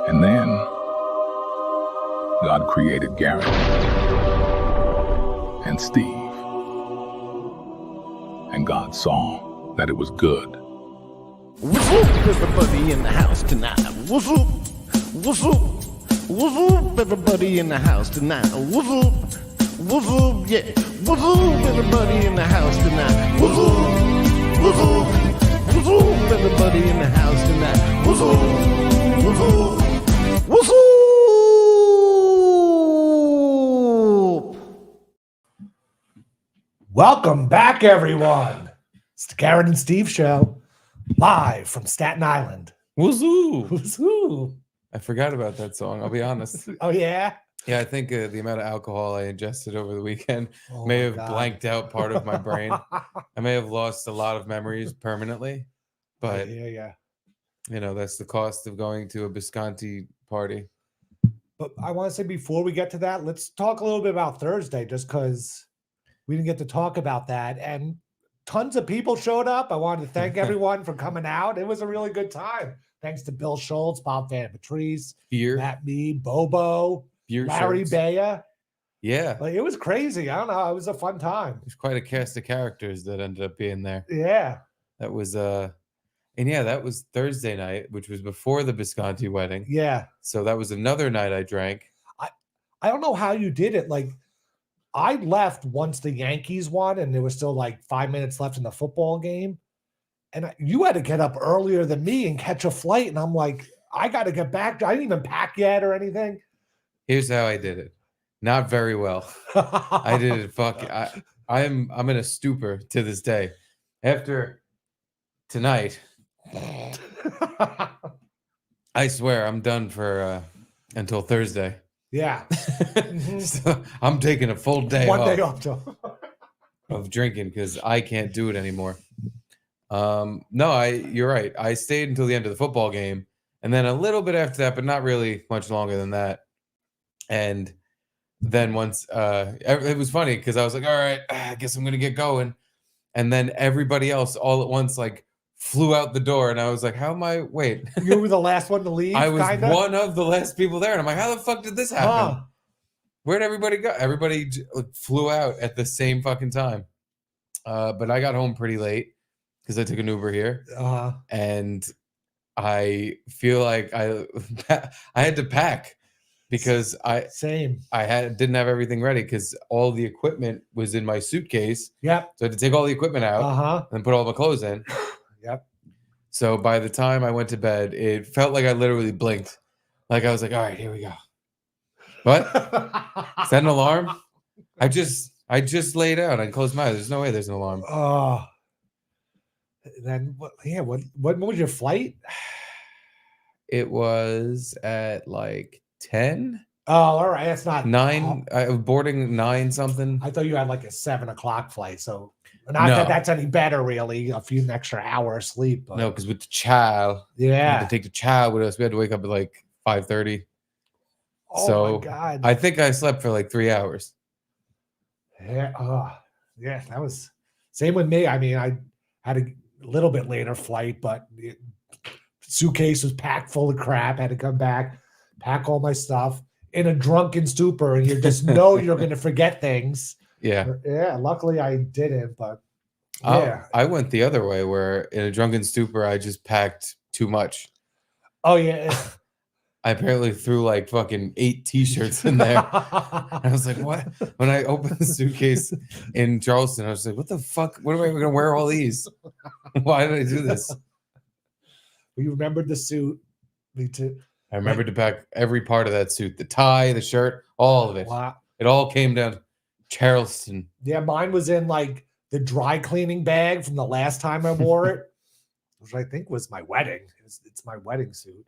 And then God created Garrett and Steve. And God saw that it was good. What's up, everybody in the house tonight? What's up? What's up? What's up, everybody in the house tonight? What's up? What's up? Yeah. What's up, everybody in the house tonight? What's up? What's up? What's up, everybody in the house tonight? What's up? What's up? What's up? Welcome back, everyone. It's the Garrett and Steve show, live from Staten Island. Woohoo! Woohoo! I forgot about that song. I'll be honest. Oh, yeah? Yeah, I think the amount of alcohol I ingested over the weekend Oh, may my have God. blanked out part of my brain. I may have lost a lot of memories permanently, but yeah. you know, that's the cost of going to a Bisconte party. But I want to say before we get to that, let's talk a little bit about Thursday, just because we didn't get to talk about that. And tons of people showed up. I wanted to thank everyone for coming out. It was a really good time. Thanks to Bill Schultz, Bob Van Patrice, Beer, Matt Me, Bobo, beer Larry shirts. Baya. Yeah, Like, it was crazy. I don't know. It was a fun time. there's quite a cast of characters that ended up being there. Yeah. That was and yeah, that was Thursday night, which was before the Bisconte wedding. Yeah. So that was another night I drank. I don't know how you did it. Like, I left once the Yankees won and there was still like 5 minutes left in the football game. And you had to get up earlier than me and catch a flight. And I'm like, I got to get back. I didn't even pack yet or anything. Here's how I did it. Not very well. I did it. I'm in a stupor to this day. After tonight, I swear I'm done for until Thursday. Yeah. So I'm taking a full day One off day off. of drinking because I can't do it anymore. No, you're right. I stayed until the end of the football game, and then a little bit after that, but not really much longer than that. And then once it was funny because I was like, all right, I guess I'm gonna get going. And then everybody else all at once like flew out the door, and I was like, how am I? Wait, You were the last one to leave. I was kinda? one of the last people there, and I'm like, how the fuck did this happen? Huh. Where'd everybody go? Everybody flew out at the same fucking time. But I got home pretty late because I took an Uber here, and I feel like I had to pack because I didn't have everything ready because all the equipment was in my suitcase. Yep. So I had to take all the equipment out and put all my clothes in. Yep. So by the time I went to bed, it felt like I literally blinked. Like I was like, all right, here we go. What? Is that an alarm? I just lay down and closed my eyes. There's no way there's an alarm. Oh. Then what? Yeah. What was your flight? It was at like 10. Oh, all right. That's not 9. I was boarding 9 something. I thought you had like a 7 o'clock flight. So not that that's any better, really. A few extra hours sleep. But No, because with the child, we had to take the child with us. We had to wake up at like 5:30. Oh So my God. I think I slept for like 3 hours. Yeah. Yeah. That was same with me. I mean, I had a little bit later flight, but suitcase was packed full of crap. Had to come back, pack all my stuff in a drunken stupor, and you just know you're going to forget things. Yeah. Yeah. Luckily, I didn't, but yeah. I went the other way where in a drunken stupor, I just packed too much. Oh, yeah. I apparently threw like fucking 8 t-shirts in there. I was like, what? When I opened the suitcase in Charleston, I was like, what the fuck? What am I going to wear all these? Why did I do this? You remembered the suit. Me too. I remembered to pack every part of that suit, the tie, the shirt, all of it. Wow. It all came down to Charleston. Yeah, mine was in like the dry cleaning bag from the last time I wore it, which I think was my wedding. It's my wedding suit.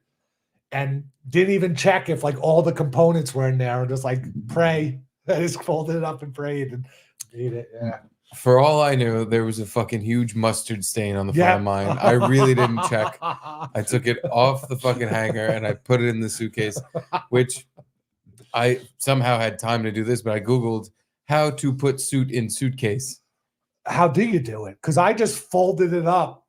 And didn't even check if like all the components were in there and just like pray. I just folded it up and prayed and made it. Yeah. For all I knew, there was a fucking huge mustard stain on the front of mine. I really didn't check. I took it off the fucking hanger and I put it in the suitcase, which I somehow had time to do this, but I Googled how to put suit in suitcase. How do you do it? Because I just folded it up.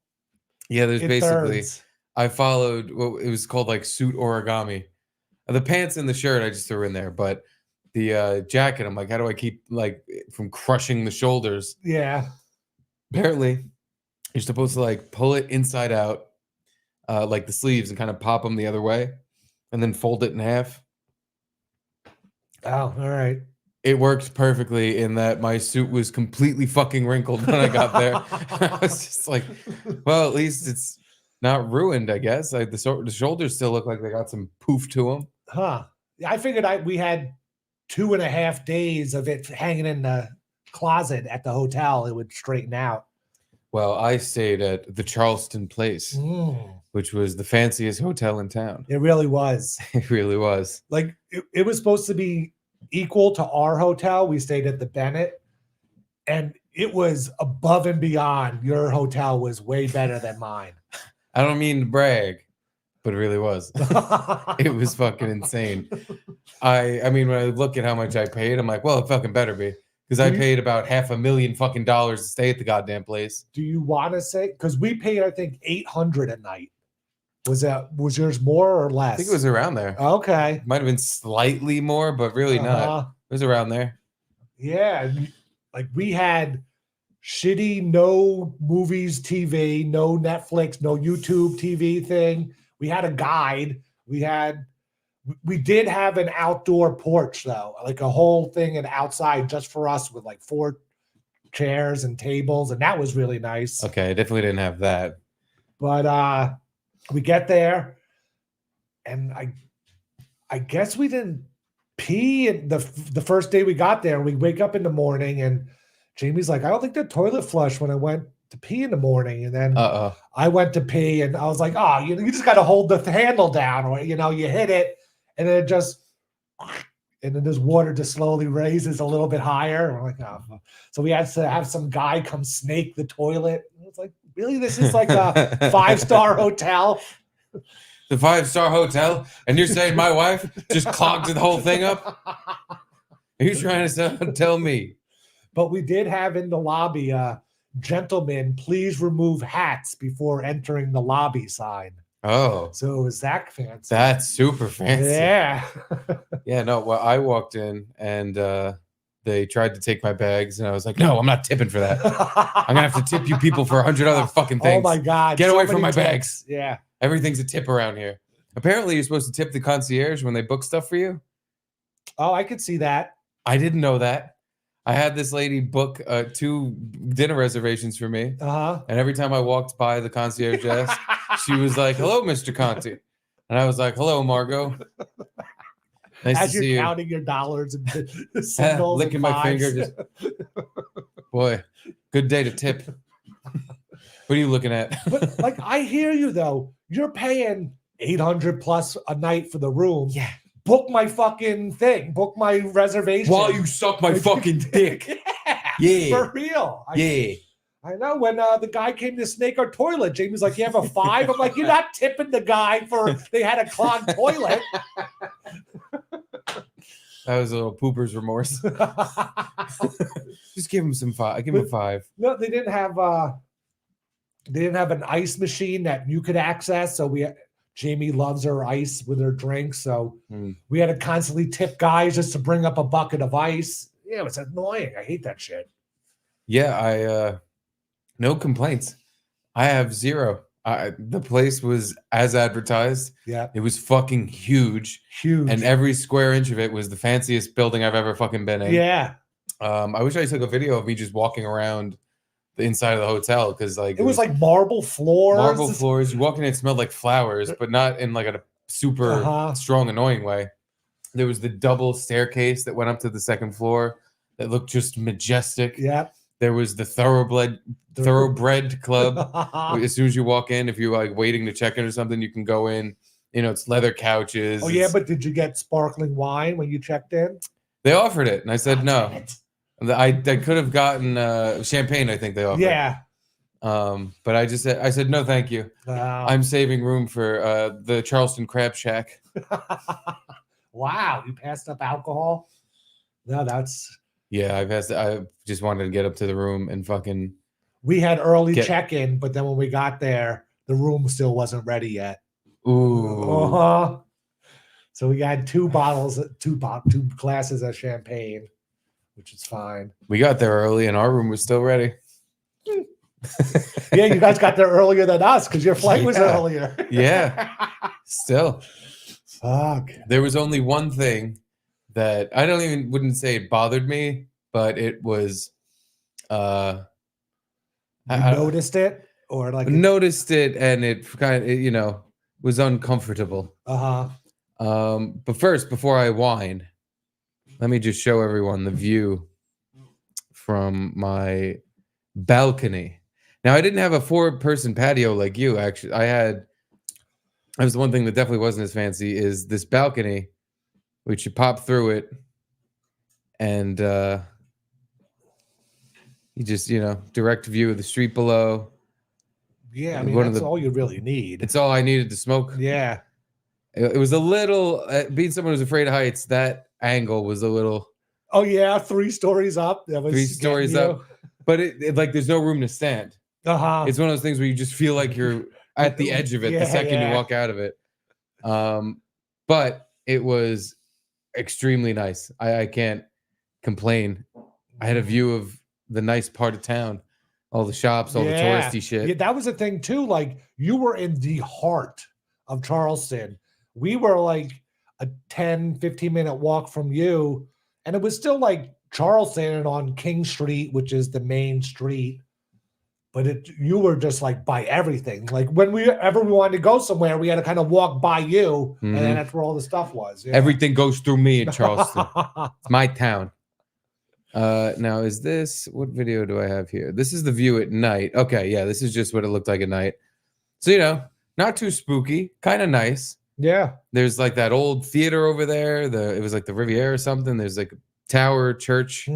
Yeah, there's in basically, thirds. I followed what it was called like suit origami. The pants and the shirt I just threw in there, but the jacket, I'm like, how do I keep like from crushing the shoulders? Yeah. Apparently, you're supposed to like pull it inside out, like the sleeves, and kind of pop them the other way, and then fold it in half. Oh, all right. It worked perfectly in that my suit was completely fucking wrinkled when I got there. I was just like, well, at least it's not ruined, I guess. Like the shoulders still look like they got some poof to them. Huh. I figured we had 2.5 days of it hanging in the closet at the hotel. It would straighten out. Well, I stayed at the Charleston Place, which was the fanciest hotel in town. It really was. It really was. Like it was supposed to be equal to our hotel. We stayed at the Bennett, and it was above and beyond. Your hotel was way better than mine. I don't mean to brag, but it really was. It was fucking insane. I mean, when I look at how much I paid, I'm like, well, it fucking better be. Because I paid about $500,000 fucking to stay at the goddamn place. Do you want to say? Because we paid, I think, $800 a night. Was yours more or less? I think it was around there. Okay. Might have been slightly more, but really not. It was around there. Yeah. Like we had shitty, no movies, TV, no Netflix, no YouTube TV thing. We had a guide. We did have an outdoor porch though, like a whole thing and outside just for us with like 4 chairs and tables. And that was really nice. Okay. I definitely didn't have that. But, we get there, and I guess we didn't pee the first day we got there. We wake up in the morning, and Jamie's like, I don't think the toilet flushed when I went to pee in the morning. And then I went to pee, and I was like, oh, you just got to hold the handle down, or you hit it, and then it just, and then this water just slowly raises a little bit higher. And we're like, oh. So we had to have some guy come snake the toilet. It's like, really? This is like a 5-star hotel? The 5-star hotel? And you're saying my wife just clogged the whole thing up? Are you trying to tell me? But we did have in the lobby, gentlemen, please remove hats before entering the lobby sign. Oh. So it was that fancy. That's super fancy. Yeah. Yeah, no, well, I walked in and they tried to take my bags, and I was like, no, I'm not tipping for that. I'm going to have to tip you people for 100 other fucking things. Oh, my God. Get away from my bags. Yeah. Everything's a tip around here. Apparently, you're supposed to tip the concierge when they book stuff for you. Oh, I could see that. I didn't know that. I had this lady book 2 dinner reservations for me. And every time I walked by the concierge desk, she was like, hello, Mr. Conti. And I was like, hello, Margot. Nice As to see you. you're counting your dollars and symbols, licking and my fives. finger. Just, boy, good day to tip. What are you looking at? But like, I hear you though. You're paying $800 plus a night for the room. Yeah. Book my fucking thing. Book my reservation. While you suck my fucking dick. Yeah. For real. Yeah. I know. When the guy came to snake our toilet, Jamie's like, you have a 5? I'm like, you're not tipping the guy for they had a clogged toilet. That was a little pooper's remorse. Just give him some 5. Give him a 5. No, they didn't have an ice machine that you could access. So Jamie loves her ice with her drinks. So we had to constantly tip guys just to bring up a bucket of ice. Yeah, it was annoying. I hate that shit. Yeah, no complaints. I have 0. The place was as advertised. Yeah. It was fucking huge. Huge. And every square inch of it was the fanciest building I've ever fucking been in. Yeah. I wish I took a video of me just walking around the inside of the hotel, because like it was like marble floors. Marble floors. You walk in, it smelled like flowers, but not in like a super strong, annoying way. There was the double staircase that went up to the second floor that looked just majestic. Yeah. There was the thoroughbred club. As soon as you walk in, if you're like waiting to check in or something, you can go in. It's leather couches. Oh yeah, but did you get sparkling wine when you checked in? They offered it, and I said no. I could have gotten champagne. I think they offered. Yeah. But I said no, thank you. I'm saving room for the Charleston Crab Shack. Wow, you passed up alcohol? No, that's. Yeah, I just wanted to get up to the room and fucking. We had early check-in, but then when we got there, the room still wasn't ready yet. Ooh. So So we had two glasses of champagne, which is fine. We got there early and our room was still ready. Yeah, you guys got there earlier than us because your flight was Yeah. earlier. Yeah. Still. Fuck. There was only one thing that I wouldn't say it bothered me, but it was You noticed it? Or like noticed it and it kind of, was uncomfortable. But first, before I whine, let me just show everyone the view from my balcony. Now, I didn't have a 4-person patio like you, actually. That was the one thing that definitely wasn't as fancy, is this balcony, which you pop through it, and you just, direct view of the street below. Yeah, I mean, that's all you really need. It's all I needed to smoke. Yeah. It was a little, being someone who's afraid of heights, that angle was a little. Oh, yeah, 3 stories up. That was 3 stories up. But it like, there's no room to stand. It's one of those things where you just feel like you're at the edge of it the second you walk out of it. But it was extremely nice. I can't complain. I had a view of the nice part of town, all the shops, all the touristy shit. Yeah, that was the thing too. Like, you were in the heart of Charleston. We were like a 10-15 minute walk from you, and it was still like Charleston and on King Street, which is the main street. But you were just like by everything. Like whenever we wanted to go somewhere, we had to kind of walk by you, and then that's where all the stuff was. Yeah. Everything goes through me in Charleston. It's my town. Now, what video do I have here? This is the view at night. Okay, yeah, this is just what it looked like at night. So, not too spooky, kind of nice. Yeah. There's like that old theater over there. It was like the Riviera or something. There's like a tower, church.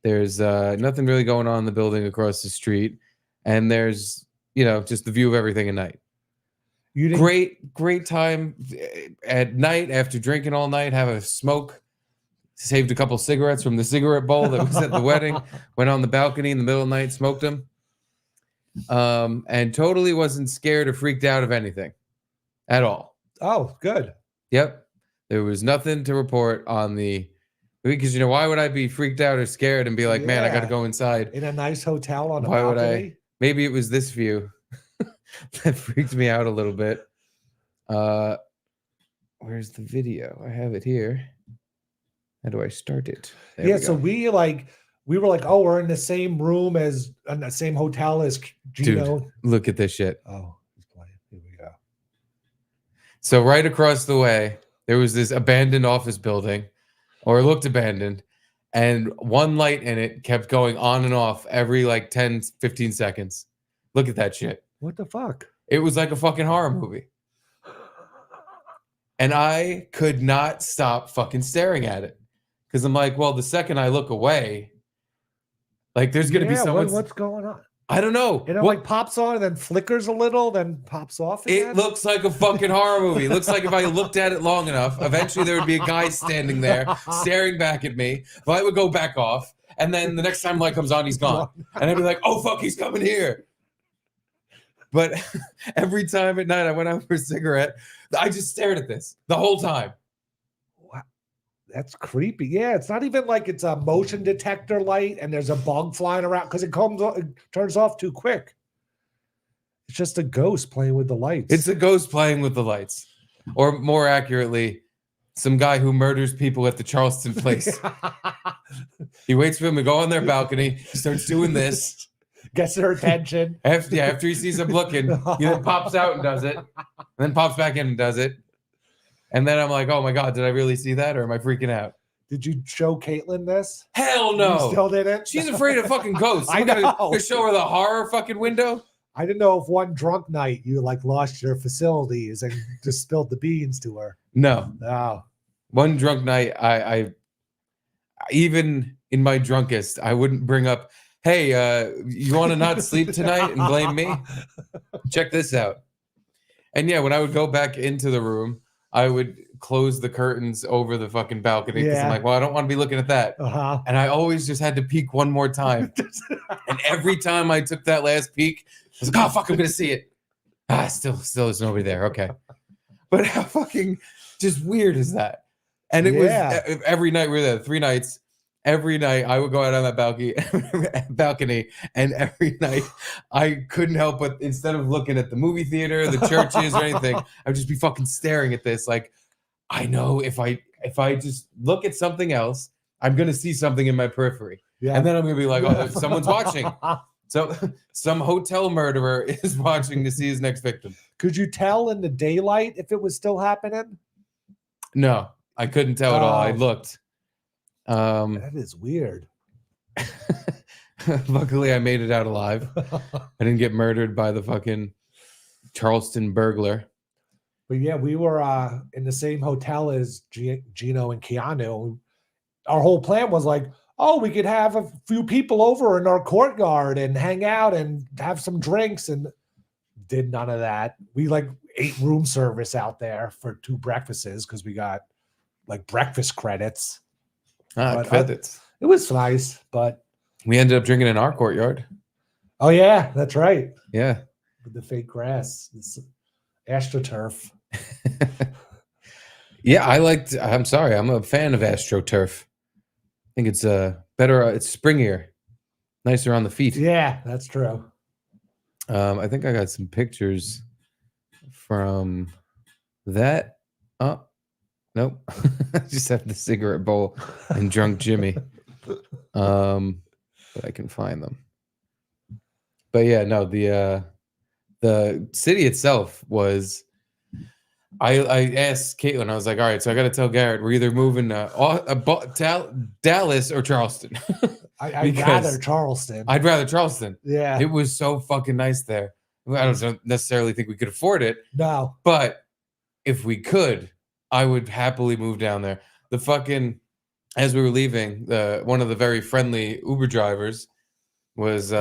There's nothing really going on in the building across the street. And there's, just the view of everything at night. Great time at night after drinking all night, have a smoke. Saved a couple cigarettes from the cigarette bowl that was at the wedding. Went on the balcony in the middle of the night, smoked them. And totally wasn't scared or freaked out of anything at all. Oh, good. Yep. There was nothing to report on because why would I be freaked out or scared and be like, man, I got to go inside in a nice hotel on a balcony? Why would I? Maybe it was this view that freaked me out a little bit. Where's the video? I have it here. How do I start it? There so we were like, oh, we're in the same room in the same hotel as Gino. Dude, look at this shit. Oh, he's playing. Here we go. So right across the way, there was this abandoned office building, or it looked abandoned, and one light in it kept going on and off every like 10, 15 seconds. Look at that shit. What the fuck? It was like a fucking horror movie. And I could not stop fucking staring at it. Because I'm like, well, the second I look away, like there's going to be someone. What's going on? I don't know. It like pops on and then flickers a little, then pops off again? It looks like a fucking horror movie. It looks like if I looked at it long enough, eventually there would be a guy standing there staring back at me. Light would go back off. And then the next time light comes on, he's gone. And I'd be like, oh, fuck, he's coming here. But every time at night I went out for a cigarette, I just stared at this the whole time. That's creepy. Yeah, it's not even like it's a motion detector light and there's a bug flying around because it turns off too quick. It's just a ghost playing with the lights. It's a ghost playing with the lights. Or more accurately, some guy who murders people at the Charleston place. He waits for them to go on their balcony. He starts doing this. Gets their attention. After he sees them looking, he then pops out and does it. And then pops back in and does it. And then I'm like, oh my God, did I really see that? Or am I freaking out? Did you show Caitlin this? Hell no. You still didn't? She's afraid of fucking ghosts. I know. Gonna show her the horror fucking window? I didn't know if one drunk night you like lost your facilities and just spilled the beans to her. No. No. One drunk night, I even in my drunkest, I wouldn't bring up, hey, you want to not sleep tonight and blame me? Check this out. And yeah, when I would go back into the room, I would close the curtains over the fucking balcony because I'm like, well, I don't want to be looking at that. And I always just had to peek one more time. And every time I took that last peek, I was like, oh, fuck, I'm going to see it. Still there's nobody there. Okay. But how fucking just weird is that? And it was every night we were there, 3 nights. Every night I would go out on that balcony, and every night I couldn't help but instead of looking at the movie theater, the churches, or anything, I'd just be fucking staring at this. Like, I know if I just look at something else, I'm gonna see something in my periphery, and then I'm gonna be like, oh, someone's watching. So some hotel murderer is watching to see his next victim. Could you tell in the daylight if it was still happening? No, I couldn't tell at all. I looked. That is weird. Luckily, I made it out alive. I didn't get murdered by the fucking Charleston burglar. But yeah, we were in the same hotel as Gino and Keanu. Our whole plan was like, oh, we could have a few people over in our courtyard and hang out and have some drinks, and did none of that. We like ate room service out there for 2 breakfasts because we got like breakfast credits. Credits. It was nice, but we ended up drinking in our courtyard. Oh yeah, that's right. Yeah, with the fake grass, it's AstroTurf. Yeah, I'm sorry, I'm a fan of AstroTurf. I think it's better. It's springier, nicer on the feet. Yeah, that's true. I think I got some pictures from that. Oh, nope. I just have the cigarette bowl and drunk Jimmy. But I can find them. But yeah, no, the city itself was. I asked Caitlin, I was like, all right, so I got to tell Garrett, we're either moving to Dallas or Charleston. I'd rather Charleston. I'd rather Charleston. Yeah. It was so fucking nice there. I don't necessarily think we could afford it. No. But if we could, I would happily move down there. The fucking, as we were leaving, one of the very friendly Uber drivers was...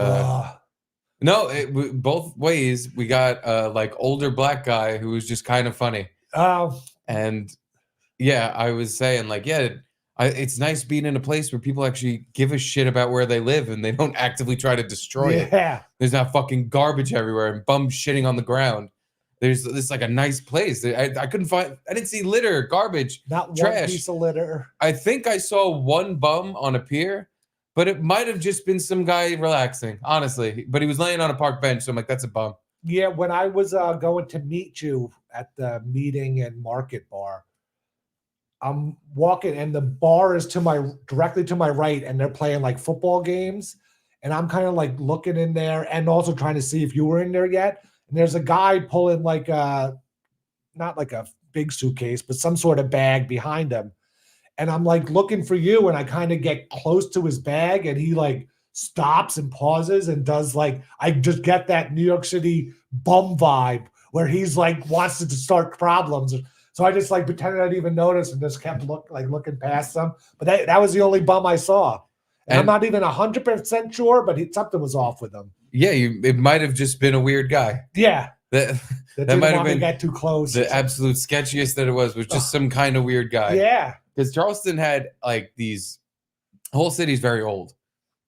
No, both ways. We got like older black guy who was just kind of funny. Oh, and yeah, I was saying like, yeah, it's nice being in a place where people actually give a shit about where they live and they don't actively try to destroy it. Yeah, there's not fucking garbage everywhere and bums shitting on the ground. There's this like a nice place. I couldn't find. I didn't see litter, garbage, not trash. One piece of litter. I think I saw one bum on a pier. But it might have just been some guy relaxing, honestly. But he was laying on a park bench, so I'm like, that's a bum. Yeah, when I was going to meet you at the meeting and market bar, I'm walking, and the bar is directly to my right, and they're playing like football games. And I'm kind of like looking in there and also trying to see if you were in there yet. And there's a guy pulling like not like a big suitcase, but some sort of bag behind him. And I'm like looking for you, and I kind of get close to his bag, and he like stops and pauses and does like, I just get that New York City bum vibe where he's like wants to start problems. So I just like pretended I didn't even notice and just kept looking past them. But that was the only bum I saw. And I'm not even 100% sure, but something was off with him. Yeah, it might have just been a weird guy. Yeah. That might have been get too close. The absolute sketchiest that it was just some kind of weird guy. Yeah. Because Charleston had like the whole city's very old.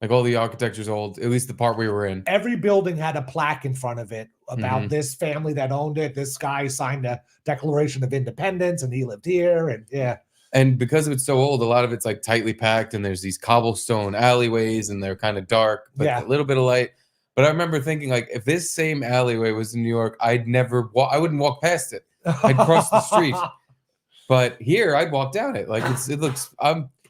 Like all the architecture's old, at least the part we were in. Every building had a plaque in front of it about this family that owned it. This guy signed a Declaration of Independence and he lived here. And yeah. And because it's so old, a lot of it's like tightly packed and there's these cobblestone alleyways and they're kind of dark, but a little bit of light. But I remember thinking like, if this same alleyway was in New York, I wouldn't walk past it. I'd cross the street. But here, I'd walk down it. Like it looks.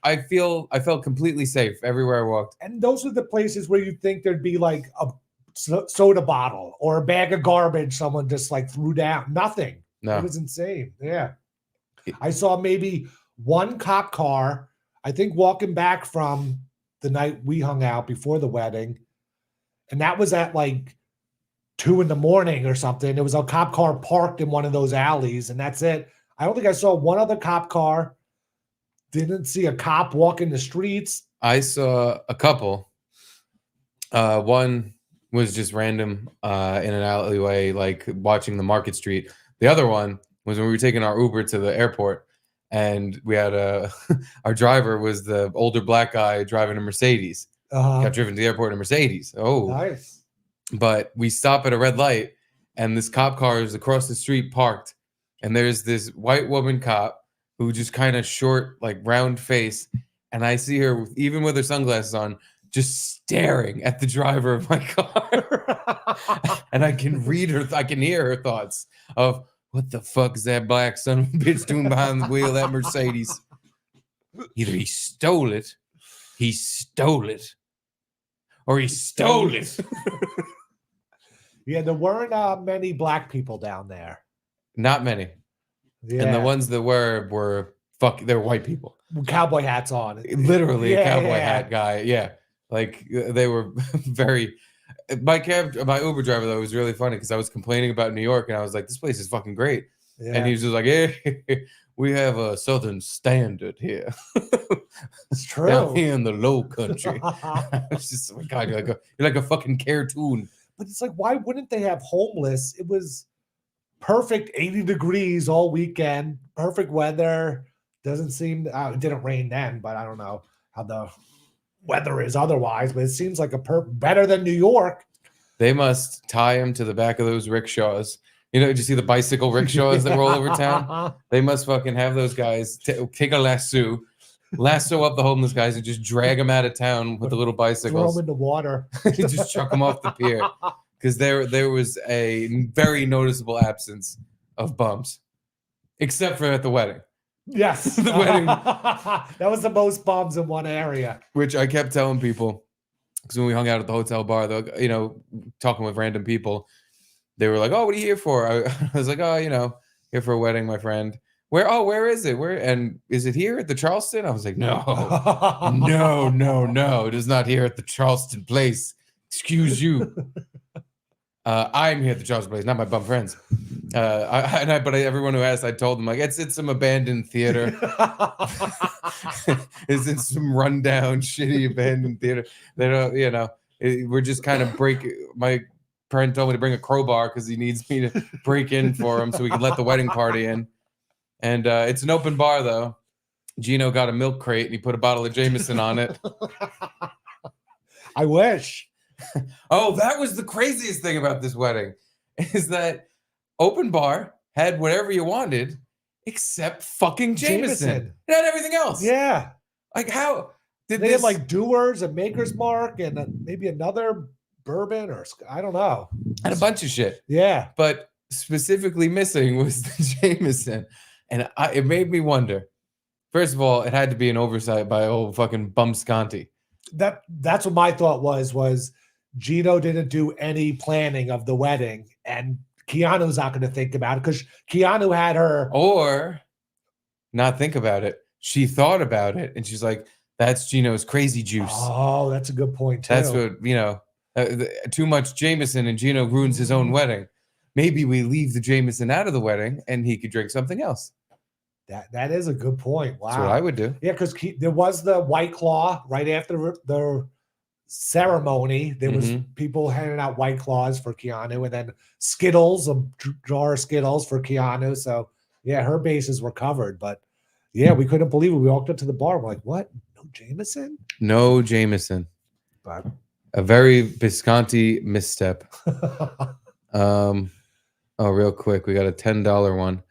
I felt completely safe everywhere I walked. And those are the places where you think there'd be like a soda bottle or a bag of garbage someone just like threw down. Nothing. No, it was insane. Yeah, I saw maybe one cop car. I think walking back from the night we hung out before the wedding, and that was at like 2 a.m. or something. There was a cop car parked in one of those alleys, and that's it. I don't think I saw one other cop car. Didn't see a cop walking the streets. I saw a couple. One was just random in an alleyway, like watching the Market Street. The other one was when we were taking our Uber to the airport, and we had our driver was the older black guy driving a Mercedes. Got driven to the airport in a Mercedes. Oh, nice. But we stop at a red light, and this cop car is across the street parked. and there's this white woman cop who just kind of short, like round face, and I see her even with her sunglasses on, just staring at the driver of my car, and I can read her, I can hear her thoughts of what the fuck is that black son of a bitch doing behind the wheel of that Mercedes? Either he stole it, or he stole it. Yeah, there weren't many black people down there. Not many. Yeah. And the ones that were they're white people. Cowboy hats on. Literally a cowboy Yeah. hat guy. Yeah. Like they were very my Uber driver though was really funny because I was complaining about New York and I was like, this place is fucking great. Yeah. And he was just like, hey, we have a Southern standard here. It's true. Down here in the low country. It's just, oh my God, you're like a fucking cartoon. But it's like, why wouldn't they have homeless? It was perfect 80 degrees all weekend, perfect weather. Doesn't seem, it didn't rain then, but I don't know how the weather is otherwise, but it seems like better than New York. They must tie him to the back of those rickshaws. You know, did you see the bicycle rickshaws that roll over town? They must fucking have those guys take a lasso up the homeless guys and just drag them out of town with the little Throw bicycles. them in the water. Just chuck them off the pier. Because there was a very noticeable absence of bumps, except for at the wedding, Yes. The wedding. That was the most bums in one area. which I kept telling people. Because when we hung out at the hotel bar, though, you know, talking with random people, they were like, "Oh, what are you here for?" I was like, "Oh, you know, here for a wedding, my friend." Where is it? And is it here at the Charleston? I was like, no, it is not here at the Charleston place. Excuse you. I'm here at the Charleston place, not my bum friends. But everyone who asked, I told them like it's some abandoned theater. It's in some rundown, shitty abandoned theater. They don't, you know, we're just kind of my friend told me to bring a crowbar because he needs me to break in for him so we can let the wedding party in. And it's an open bar, though. Gino got a milk crate and he put a bottle of Jameson on it. I wish. Oh, that was the craziest thing about this wedding is that open bar had whatever you wanted except fucking Jameson. It had everything else. Yeah. Like how did They this... had like Doers and Maker's Mark and maybe another bourbon or I don't know. And a bunch of shit. Yeah. But specifically missing was the Jameson. And it made me wonder. First of all, it had to be an oversight by old fucking Bisconte. That's what my thought was Gino didn't do any planning of the wedding, and Keanu's not going to think about it because Keanu had her. Or not think about it. She thought about it, and she's like, that's Gino's crazy juice. Oh, that's a good point, too. That's what, you know, too much Jameson, and Gino ruins his own wedding. Maybe we leave the Jameson out of the wedding, and he could drink something else. That is a good point. Wow. That's what I would do. Yeah, because there was the White Claw right after the ceremony. There was people handing out White Claws for Keanu, and then Skittles, a jar of Skittles for Keanu. So yeah, her bases were covered. But yeah, we couldn't believe it. We walked up to the bar. We're like, what? No Jameson? No Jameson. But A very Bisconte misstep. Oh, real quick, we got a $10 one.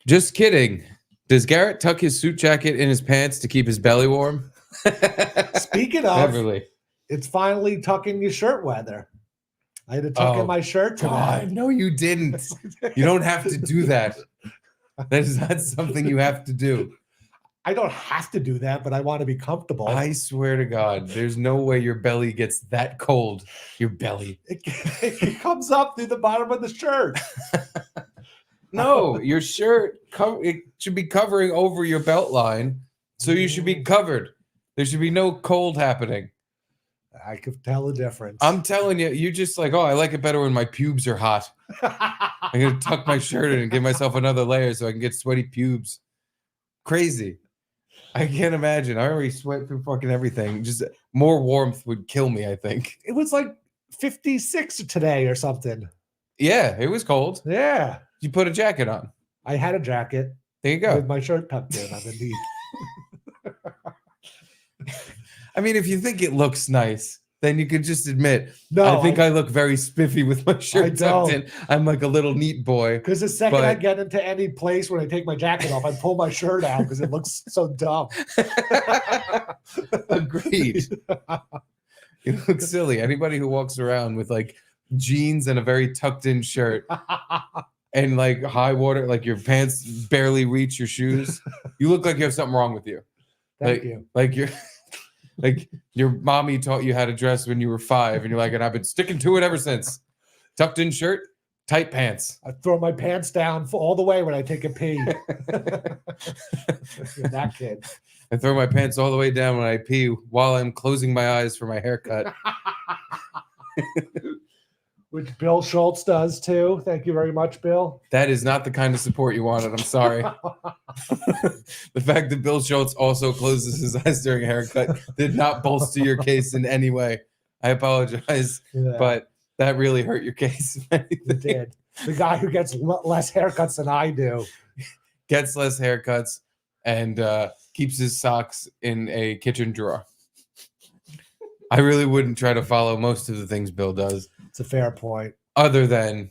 Just kidding. Does Garrett tuck his suit jacket in his pants to keep his belly warm? speaking of, Beverly. it's finally tucking your shirt weather. I had to tuck in my shirt today. God, no, you didn't. You don't have to do that. That is not something you have to do. I don't have to do that, but I want to be comfortable. I swear to God, there's no way your belly gets that cold. Your belly. It comes up through the bottom of the shirt. No, your shirt, it should be covering over your belt line. So you should be covered. There should be no cold happening. I could tell the difference. I'm telling you, you just like, oh, I like it better when my pubes are hot. I'm going to tuck my shirt in and give myself another layer so I can get sweaty pubes. Crazy. I can't imagine. I already sweat through fucking everything. Just more warmth would kill me, I think. It was like 56 today or something. Yeah, it was cold. Yeah. You put a jacket on. I had a jacket There you go. with my shirt tucked in underneath. I mean, if you think it looks nice, then you could just admit, No, I think I look very spiffy with my shirt tucked don't. in. I'm like a little neat boy. Because the second I But- get into any place when I take my jacket off, I pull my shirt out because it looks so dumb. Agreed. You look silly. Anybody who walks around with like jeans and a very tucked in shirt and like high water, like your pants barely reach your shoes, you look like you have something wrong with you. Thank you. Like you're like your mommy taught you how to dress when you were 5, and you're like, and I've been sticking to it ever since. Tucked in shirt, tight pants. I throw my pants down all the way when I take a pee. You're that kid. I throw my pants all the way down when I pee while I'm closing my eyes for my haircut. Which Bill Schultz does too. Thank you very much, Bill. That is not the kind of support you wanted. I'm sorry. The fact that Bill Schultz also closes his eyes during a haircut did not bolster your case in any way. I apologize, Yeah, but that really hurt your case. if it anything. did. The guy who gets less haircuts than I do. Gets less haircuts and keeps his socks in a kitchen drawer. I really wouldn't try to follow most of the things Bill does, It's a fair point. other than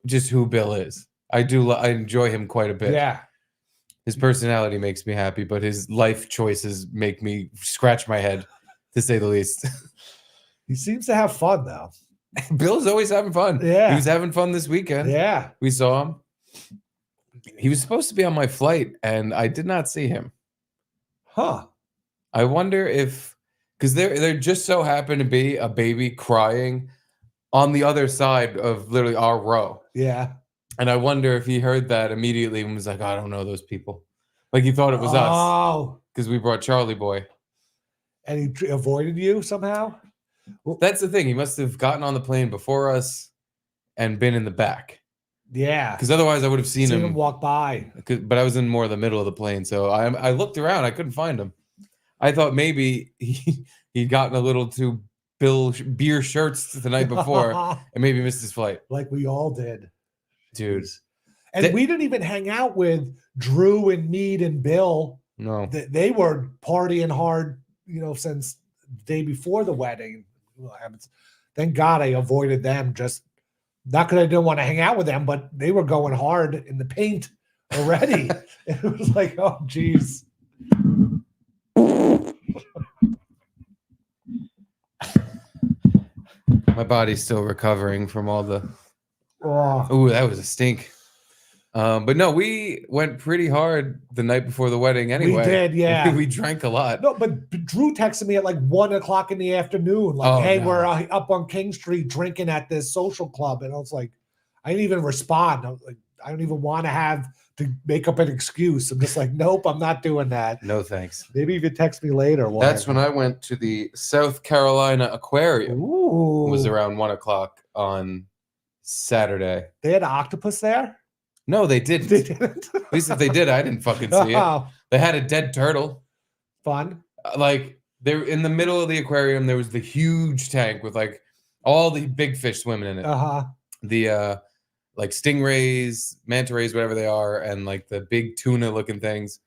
just who Bill is. I enjoy him quite a bit. Yeah. His personality makes me happy, but his life choices make me scratch my head, to say the least. He seems to have fun though. Bill's always having fun. Yeah. He was having fun this weekend. Yeah. We saw him. He was supposed to be on my flight, and I did not see him. Huh. I wonder if, because there just so happened to be a baby crying on the other side of literally our row. Yeah. And I wonder if he heard that immediately and was like, I don't know those people. Like he thought it was us Oh. because we brought Charlie Boy. And he avoided you somehow? That's the thing. He must have gotten on the plane before us and been in the back. Yeah. Because otherwise I would have seen Seen him. him walk by. But I was in more the middle of the plane. So I looked around. I couldn't find him. I thought maybe he'd gotten a little too beer shirts the night before and maybe missed his flight. Like we all did. Dude. Jeez. And we didn't even hang out with Drew and Mead and Bill. No. They were partying hard, since the day before the wedding. Thank God I avoided them. Just not because I didn't want to hang out with them, but they were going hard in the paint already. It was like, oh, geez. My body's still recovering from all the. Oh, Ooh, that was a stink. But no, we went pretty hard the night before the wedding anyway. we did, yeah. We drank a lot. No, but Drew texted me at like 1:00 in the afternoon, like, Oh, "Hey, no. we're up on King Street drinking at this social club," and I was like, I didn't even respond. I was like, I don't even want to have to make up an excuse. I'm just like, nope, I'm not doing that. No thanks. Maybe you could text me later. That's when I went to the South Carolina Aquarium. Ooh, It was around 1:00 on Saturday. they had an octopus there. No, they didn't. They didn't. At least if they did, I didn't fucking see it. Oh, They had a dead turtle. fun. Like they're in the middle of the aquarium. There was the huge tank with like all the big fish swimming in it. The like stingrays, manta rays, whatever they are, and like the big tuna looking things.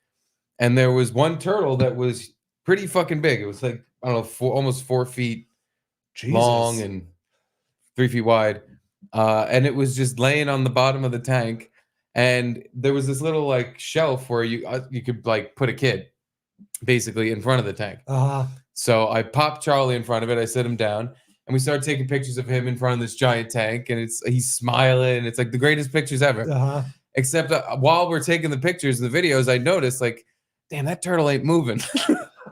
And there was one turtle that was pretty fucking big. It was like, I don't know, almost 4 feet Jesus. long and 3 feet wide. And it was just laying on the bottom of the tank. And there was this little like shelf where you could like put a kid basically in front of the tank. So I popped Charlie in front of it. I set him down. And we started taking pictures of him in front of this giant tank, and he's smiling. It's like the greatest pictures ever. Except while we're taking the pictures and the videos, I noticed like, damn, that turtle ain't moving.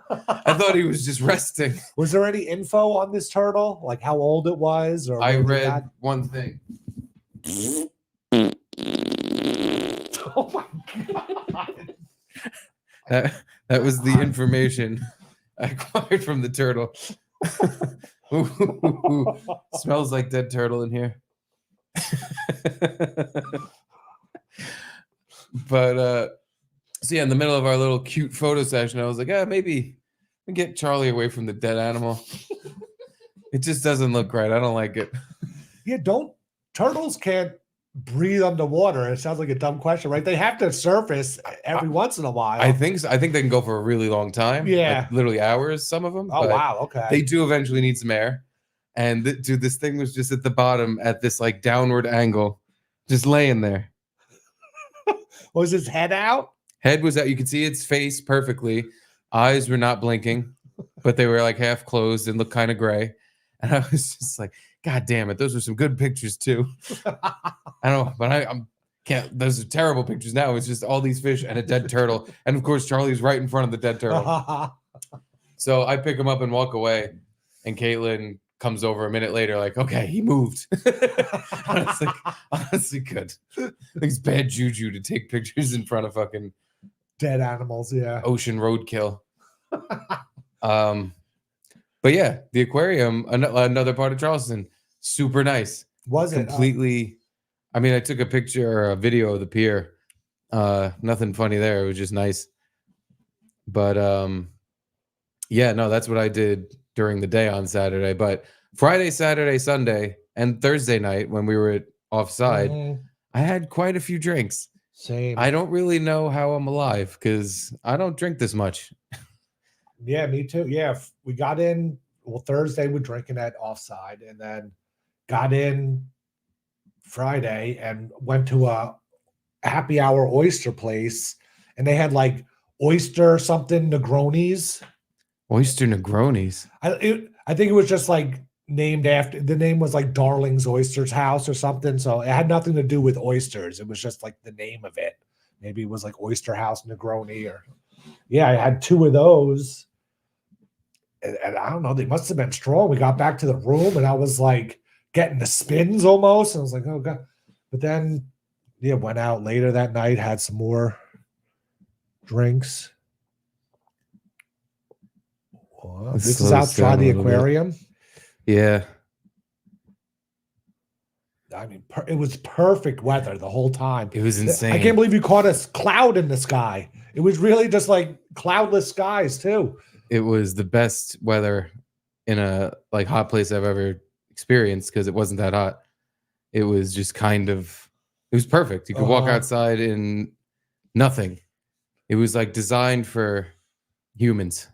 I thought he was just resting. Was there any info on this turtle, like how old it was, or I what they read got? one thing. Oh my god! That was the information I acquired from the turtle. Ooh, smells like dead turtle in here. But so yeah, in the middle of our little cute photo session, I was like, maybe we get Charlie away from the dead animal. It just doesn't look right. I don't like it. Yeah, turtles can't breathe underwater? It sounds like a dumb question, right? They have to surface every once in a while. I think so. I think they can go for a really long time. Yeah. Like literally hours, some of them. Oh, but wow. Okay. They do eventually need some air. And dude, this thing was just at the bottom at this like downward angle, just laying there. Was his head out? Head was out. You could see its face perfectly. Eyes were not blinking, but they were like half closed and looked kind of gray. And I was just like, God damn it. Those were some good pictures too. I don't know, but I'm can't. Those are terrible pictures now. It's just all these fish and a dead turtle. And of course, Charlie's right in front of the dead turtle. So I pick him up and walk away. And Caitlin comes over a minute later, like, okay, he moved. I was like, honestly, good. I think it's bad juju to take pictures in front of fucking Dead animals, yeah. ocean roadkill. But yeah, the aquarium, another part of Charleston, super nice. Was it Completely. I mean, I took a picture or a video of the pier. Nothing funny there. It was just nice. But yeah, no, that's what I did during the day on Saturday. But Friday, Saturday, Sunday, and Thursday night when we were offside, I had quite a few drinks. Same. I don't really know how I'm alive because I don't drink this much. Yeah, me too. Yeah, we got in. Well, Thursday we're drinking at offside, and then got in Friday and went to a happy hour oyster place, and they had like oyster something Negronis. Oyster Negronis. I think it was just like named after, the name was like Darling's Oysters House or something. So it had nothing to do with oysters. It was just like the name of it. Maybe it was like Oyster House Negroni or yeah, I had two of those. And I don't know, they must have been strong. We got back to the room and I was like getting the spins almost. And I was like, oh God. But then yeah, went out later that night, had some more drinks. Well, this is outside the aquarium. Yeah. I mean, it was perfect weather the whole time. It was insane. I can't believe you caught a cloud in the sky. It was really just like cloudless skies too. It was the best weather in a like hot place I've ever experienced because it wasn't that hot. It was just kind of, it was perfect. You could walk outside in nothing. It was like designed for humans.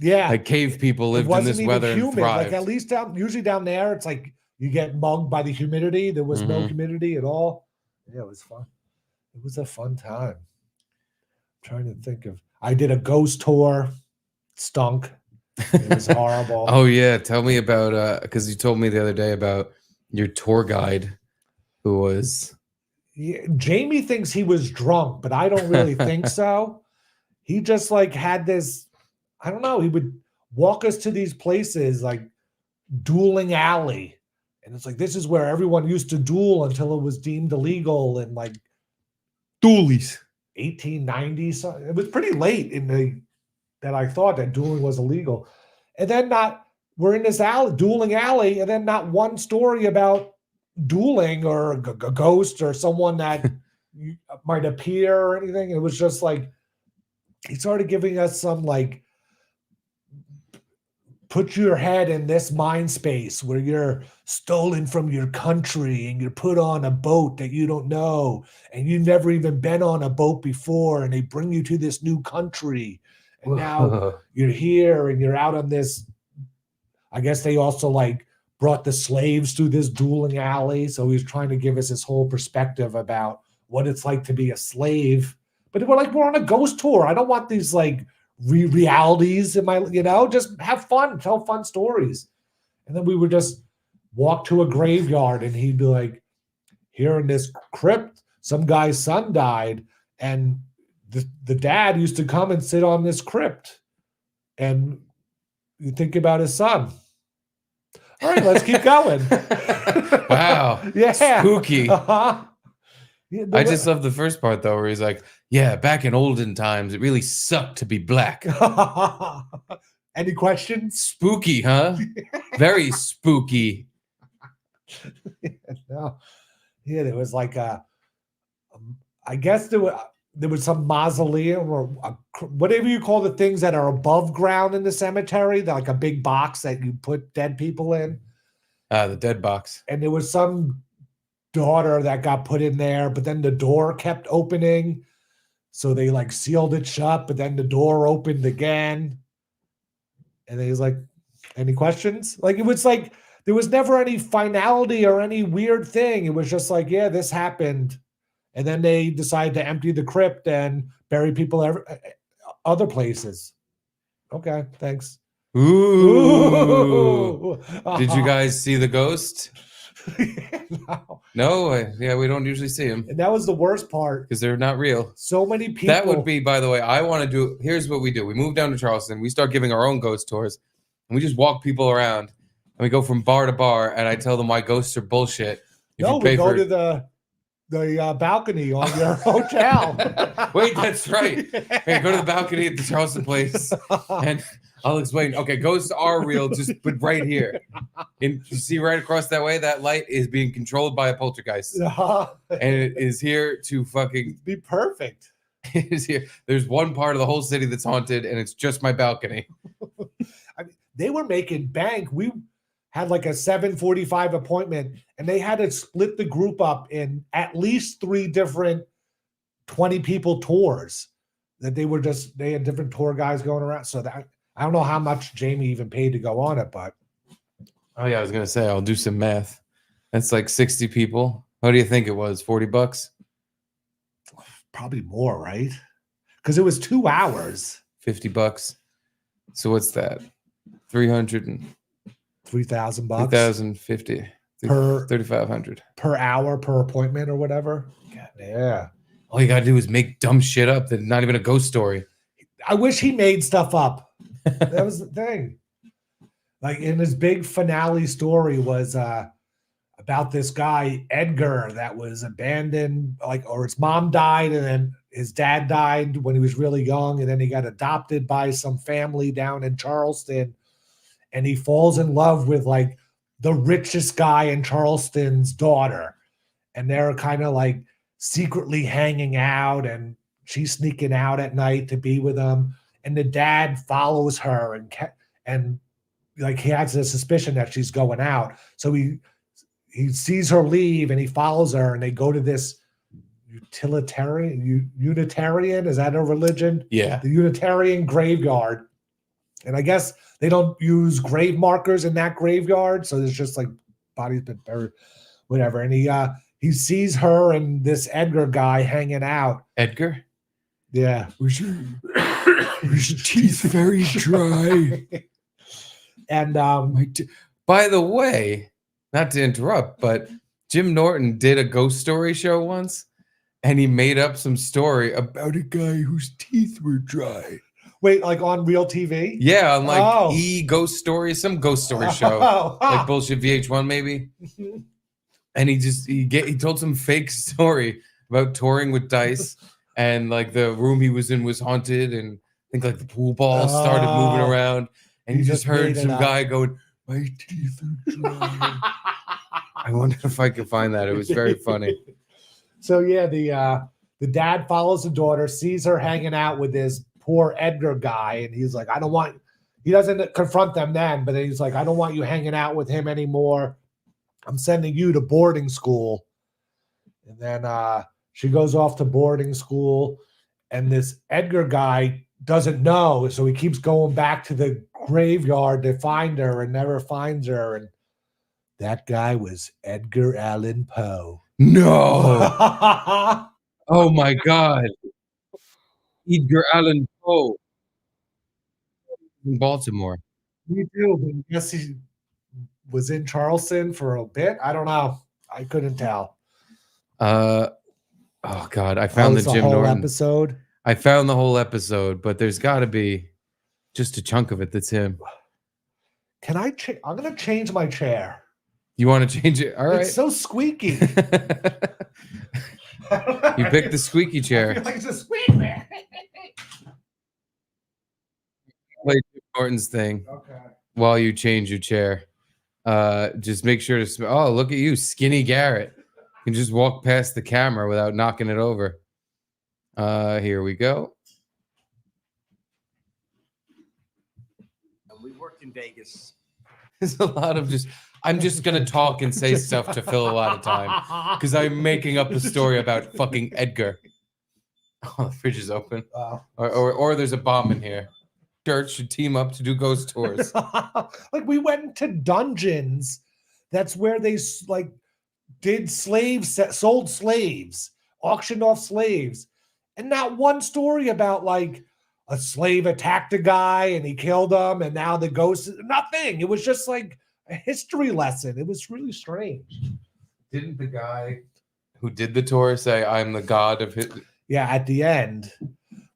Yeah. Like cave people lived in this weather and thrived. Like at least usually down there, it's like you get mugged by the humidity. There was no humidity at all. Yeah, it was fun. It was a fun time. I'm trying to think of, I did a ghost tour. Stunk. It was horrible. Oh yeah. Tell me about, because you told me the other day about your tour guide who was. Yeah, Jamie thinks he was drunk, but I don't really think so. He just like had this, I don't know, he would walk us to these places like Dueling Alley. And it's like, this is where everyone used to duel until it was deemed illegal in like Doolies. 1890. So it was pretty late in that I thought that dueling was illegal. And then we're in this alley, Dueling Alley, and then not one story about dueling or a ghost or someone that might appear or anything. It was just like, he started giving us some like, put your head in this mind space where you're stolen from your country and you're put on a boat that you don't know and you've never even been on a boat before and they bring you to this new country and now you're here and you're out on this. I guess they also like brought the slaves to this dueling alley. So he's trying to give us this whole perspective about what it's like to be a slave. But we're on a ghost tour. I don't want these like realities in my, just have fun, tell fun stories. And then we would just walk to a graveyard and he'd be like, here in this crypt, some guy's son died. And the dad used to come and sit on this crypt. And you think about his son. All right, let's keep going. Wow. Yeah. Spooky. Uh-huh. Yeah, I just love the first part though, where he's like, yeah, back in olden times, it really sucked to be black. Any questions? Spooky, huh? Very spooky. No. Yeah, there was like I guess there was some mausoleum or whatever you call the things that are above ground in the cemetery, like a big box that you put dead people in. The dead box. And there was some daughter that got put in there, but then the door kept opening. So they like sealed it shut, but then the door opened again. And then he's like, any questions? Like, it was like, there was never any finality or any weird thing. It was just like, yeah, this happened. And then they decided to empty the crypt and bury people other places. Okay, thanks. Ooh. Did you Uh-huh. guys see the ghost? No. No, yeah, we don't usually see them And that was the worst part. because they're not real. So many people. That would be, by the way, I want to do. Here's what we do: we move down to Charleston, we start giving our own ghost tours, and we just walk people around, and we go from bar to bar, and I tell them why ghosts are bullshit. If No, you pay we go for to the balcony on your hotel. Wait, that's right. Hey, go to the balcony at the Charleston place, and I'll explain. Okay, ghosts are real, just but right here. And you see right across that way, that light is being controlled by a poltergeist. And it is here to fucking be perfect. It is here. There's one part of the whole city that's haunted, and it's just my balcony. I mean, they were making bank. We had like a 7:45 appointment, and they had to split the group up in at least 3 different 20 people tours that they had different tour guys going around. So that I don't know how much Jamie even paid to go on it, but Oh yeah, I was gonna say I'll do some math. That's like 60 people. What do you think it was? $40? probably more, right? Because it was 2 hours, $50. So what's that? 300 and $3,000 3,050 per 3,500 per hour per appointment or whatever. God, yeah. All you gotta do is make dumb shit up that's not even a ghost story. I wish he made stuff up. That was the thing. Like in his big finale story was about this guy Edgar that was abandoned, or his mom died and then his dad died when he was really young, and then he got adopted by some family down in Charleston, and he falls in love with like the richest guy in Charleston's daughter, and they're kind of like secretly hanging out, and she's sneaking out at night to be with him, and the dad follows her and like he has a suspicion that she's going out, so he sees her leave and he follows her, and they go to this Unitarian, is that a religion? Yeah. The Unitarian graveyard, and I guess they don't use grave markers in that graveyard, so there's just like bodies been buried, whatever. And he sees her and this Edgar guy hanging out. Edgar? Yeah. Was your teeth very dry? And by the way, not to interrupt, but Jim Norton did a ghost story show once, and he made up some story about a guy whose teeth were dry. wait, like on real TV? Yeah, on like Oh. Ghost Story, some ghost story show, like bullshit VH1 maybe. And he told some fake story about touring with Dice, and like the room he was in was haunted, and I think like the pool balls started moving around, and He you just just heard made it some up. guy going, "My teeth are dry." I wonder if I could find that. It was very funny. So yeah, the dad follows the daughter, sees her hanging out with this poor Edgar guy, and he's like, he doesn't confront them then, but he's like, I don't want you hanging out with him anymore. I'm sending you to boarding school. And then she goes off to boarding school, and this Edgar guy doesn't know, so he keeps going back to the graveyard to find her and never finds her. And that guy was Edgar Allan Poe. No. Oh my God. Edgar Allan Poe in Baltimore. Me too, but I guess he was in Charleston for a bit. I don't know. I couldn't tell. Oh God, I found the Jim whole Norton episode. I found the whole episode, but there's got to be just a chunk of it that's him. Can I? I'm gonna change my chair. You want to change it? All right. It's so squeaky. You picked the squeaky I chair. feel like it's a squeak, man. Play Jim Norton's thing Okay. while you change your chair. Just make sure to smell. Oh, look at you, skinny Garrett. You can just walk past the camera without knocking it over. Here we go. We worked in Vegas There's a lot of I'm just gonna talk and say stuff to fill a lot of time because I'm making up a story about fucking Edgar. Oh, the fridge is open. Or there's a bomb in here. Church should team up to do ghost tours. Like we went into dungeons. That's where they like did sold slaves, auctioned off slaves, and not one story about like a slave attacked a guy and he killed him, and now the ghost. Nothing. It was just like a history lesson. It was really strange. Didn't the guy who did the tour say, "I'm the god of his"? Yeah, at the end.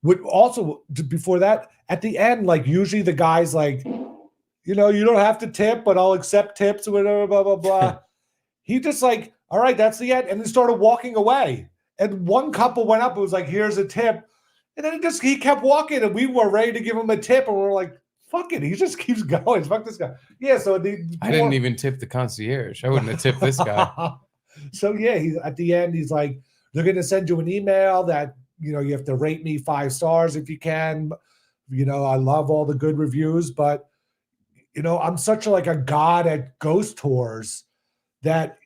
Would also before that, at the end, like usually the guy's like, you know, you don't have to tip, but I'll accept tips or whatever, blah, blah, blah. He just like, all right, that's the end. And then started walking away. And one couple went up and was like, here's a tip. And then he kept walking and we were ready to give him a tip. And we were like, fuck it. He just keeps going. Fuck this guy. Yeah. So I didn't even tip the concierge. I wouldn't have tipped this guy. So yeah, he's at the end, he's like, they're going to send you an email that, you know, you have to rate me 5 stars if you can. You know, I love all the good reviews, but you know, I'm such like a god at ghost tours that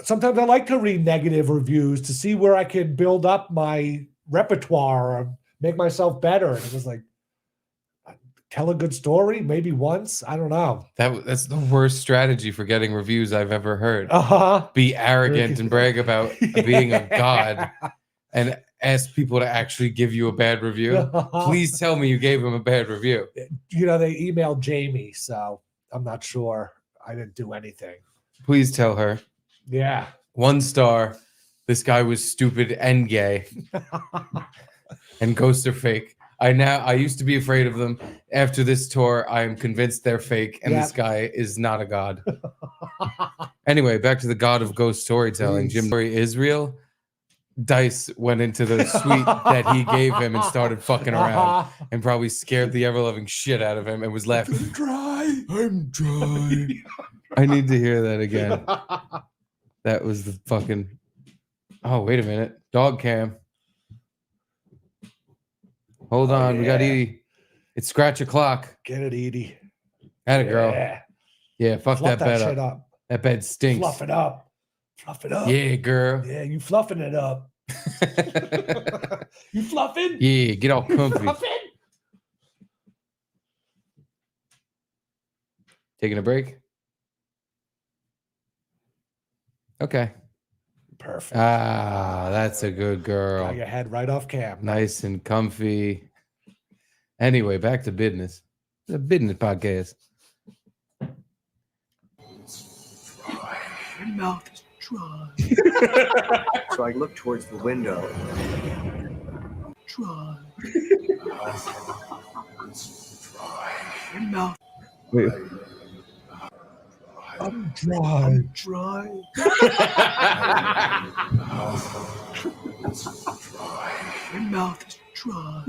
sometimes I like to read negative reviews to see where I can build up my repertoire or make myself better. And it was like, tell a good story, maybe once. I don't know. That's the worst strategy for getting reviews I've ever heard. Uh-huh. Be arrogant and brag about being a god and ask people to actually give you a bad review. Please tell me you gave him a bad review. You know, they emailed Jamie, so I'm not sure. I didn't do anything. Please tell her. Yeah. 1 star. This guy was stupid and gay. And ghosts are fake. I used to be afraid of them. After this tour, I am convinced they're fake, and this guy is not a god. Anyway, back to the god of ghost storytelling. Jim Story Israel. Dice went into the suite that he gave him and started fucking around and probably scared the ever-loving shit out of him and was laughing. I'm dry. I need to hear that again. That was the fucking... Oh, wait a minute. Dog cam. Hold on. We got Edie. It's scratch o'clock. Get it, Edie. Atta girl. Yeah, fuck Fluff that bed shit up. That bed stinks. Fluff it up. Fluff it up. Yeah, girl. Yeah, you fluffing it up. You fluffing? Yeah, get all comfy. Taking a break? Okay. Perfect. Ah, that's a good girl. Got your head right off cam. Nice and comfy. Anyway, back to business. The business podcast. Your mouth is dry. So I look towards the window. Dry. Your mouth. Wait. I'm dry. I'm dry. Your mouth is dry.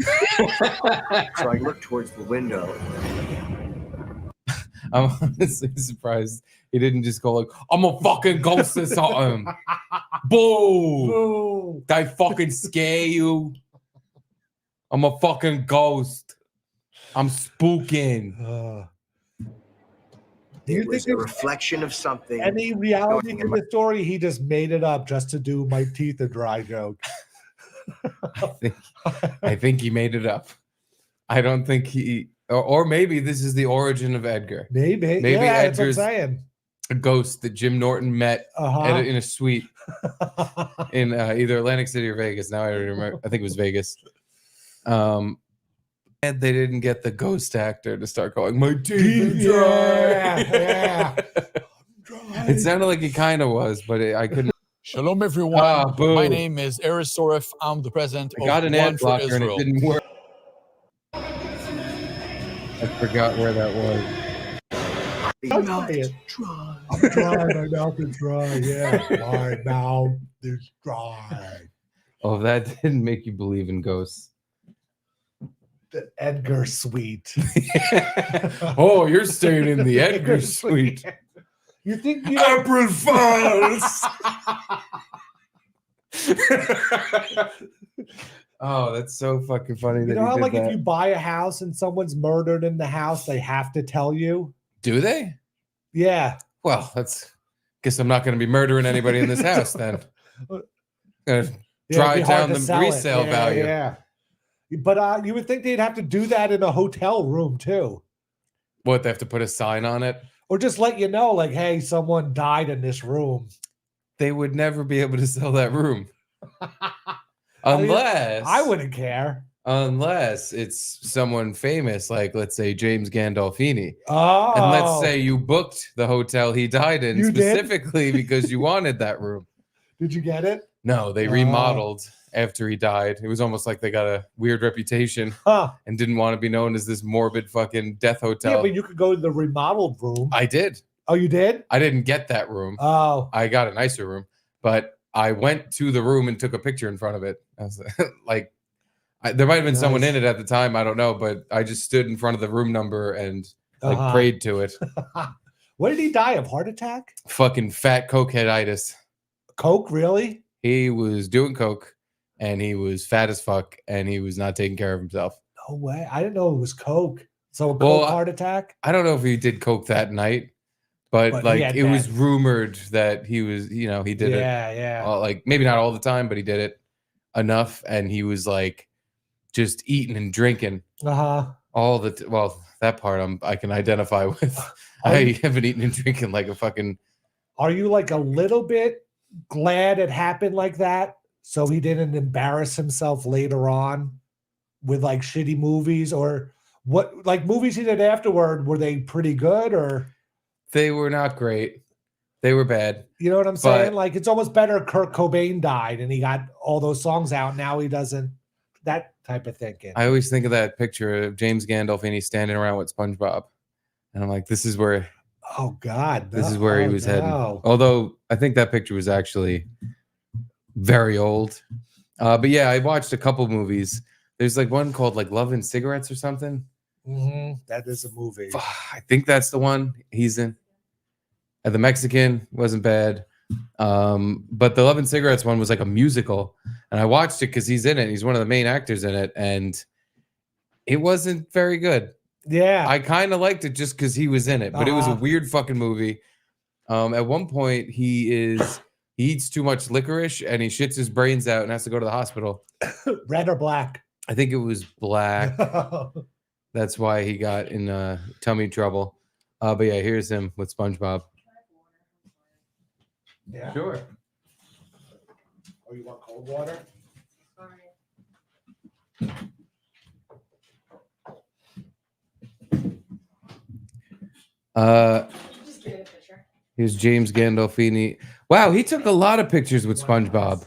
So I look towards the window. I'm honestly surprised he didn't just go like, I'm a fucking ghost or something. Boo! Boo. Did I fucking scare you? I'm a fucking ghost. I'm spooking. Do you It was think a reflection of something. any reality in the story? He just made it up just to do my teeth are dry joke. I think he made it up. I don't think he, or maybe this is the origin of Edgar. Maybe yeah, that's what I'm saying. A ghost that Jim Norton met in a suite in either Atlantic City or Vegas. Now I don't remember. I think it was Vegas. And they didn't get the ghost actor to start going, my teeth are dry. Yeah. It sounded like he kind of was, but I couldn't. Shalom, everyone. My name is Eris Soref. I'm the president I got of an One ad for blocker and it Israel. didn't work. I forgot where that was. Your mouth is dry. I'm dry. My mouth is dry. Yeah, my mouth is dry. Oh, that didn't make you believe in ghosts. The Edgar suite. Oh, you're staying in the Edgar suite. You think you know, April Fools? Oh, that's so fucking funny. you know how like if you buy a house and someone's murdered in the house, they have to tell you? Do they? Yeah. Well, guess I'm not going to be murdering anybody in this house then. Gonna Yeah, it'd be drive hard down to the sell it. resale Yeah, value. Yeah. But you would think they'd have to do that in a hotel room too. What, they have to put a sign on it? Or just let you know, like, hey, someone died in this room. They would never be able to sell that room. Unless I wouldn't care. Unless it's someone famous, like let's say James Gandolfini. Oh. And let's say you booked the hotel he died in You specifically because you wanted that room. Did you get it? No, they remodeled after he died. It was almost like they got a weird reputation and didn't want to be known as this morbid fucking death hotel. Yeah, but you could go to the remodeled room. I did. Oh, you did? I didn't get that room. Oh. I got a nicer room, but I went to the room and took a picture in front of it. I was like, there might have been someone in it at the time. I don't know, but I just stood in front of the room number and like prayed to it. What did he die of? Heart attack? Fucking fat cokeheaditis. Coke, really? He was doing coke and he was fat as fuck and he was not taking care of himself. No way. I didn't know it was coke. So a coke heart attack? I don't know if he did coke that night, but like it was rumored that he was, he did it. Yeah. Like maybe not all the time, but he did it enough. And he was like just eating and drinking all the well, that part I can identify with. I haven't eaten and drinking like a fucking. Are you like a little bit glad it happened like that so he didn't embarrass himself later on with like shitty movies? Or what, like movies he did afterward, were they pretty good or? They were not great. They were bad. You know what I'm saying? Like it's almost better Kurt Cobain died and he got all those songs out. Now he doesn't. That type of thinking. I always think of that picture of James Gandolfini standing around with SpongeBob. And I'm like, this is where. Oh, God. This is where he was heading. Although I think that picture was actually very old. But yeah, I watched a couple movies. There's like one called like Love and Cigarettes or something. That is a movie. I think that's the one he's in. The Mexican wasn't bad. But the Love and Cigarettes one was like a musical. And I watched it because he's in it. He's one of the main actors in it. And it wasn't very good. Yeah. I kind of liked it just because he was in it. But it was a weird fucking movie. At one point, he eats too much licorice and he shits his brains out and has to go to the hospital. Red or black? I think it was black. That's why he got in tummy trouble. But yeah, here's him with SpongeBob. Yeah. Sure. Oh, you want cold water? Here's James Gandolfini. Wow, he took a lot of pictures with SpongeBob.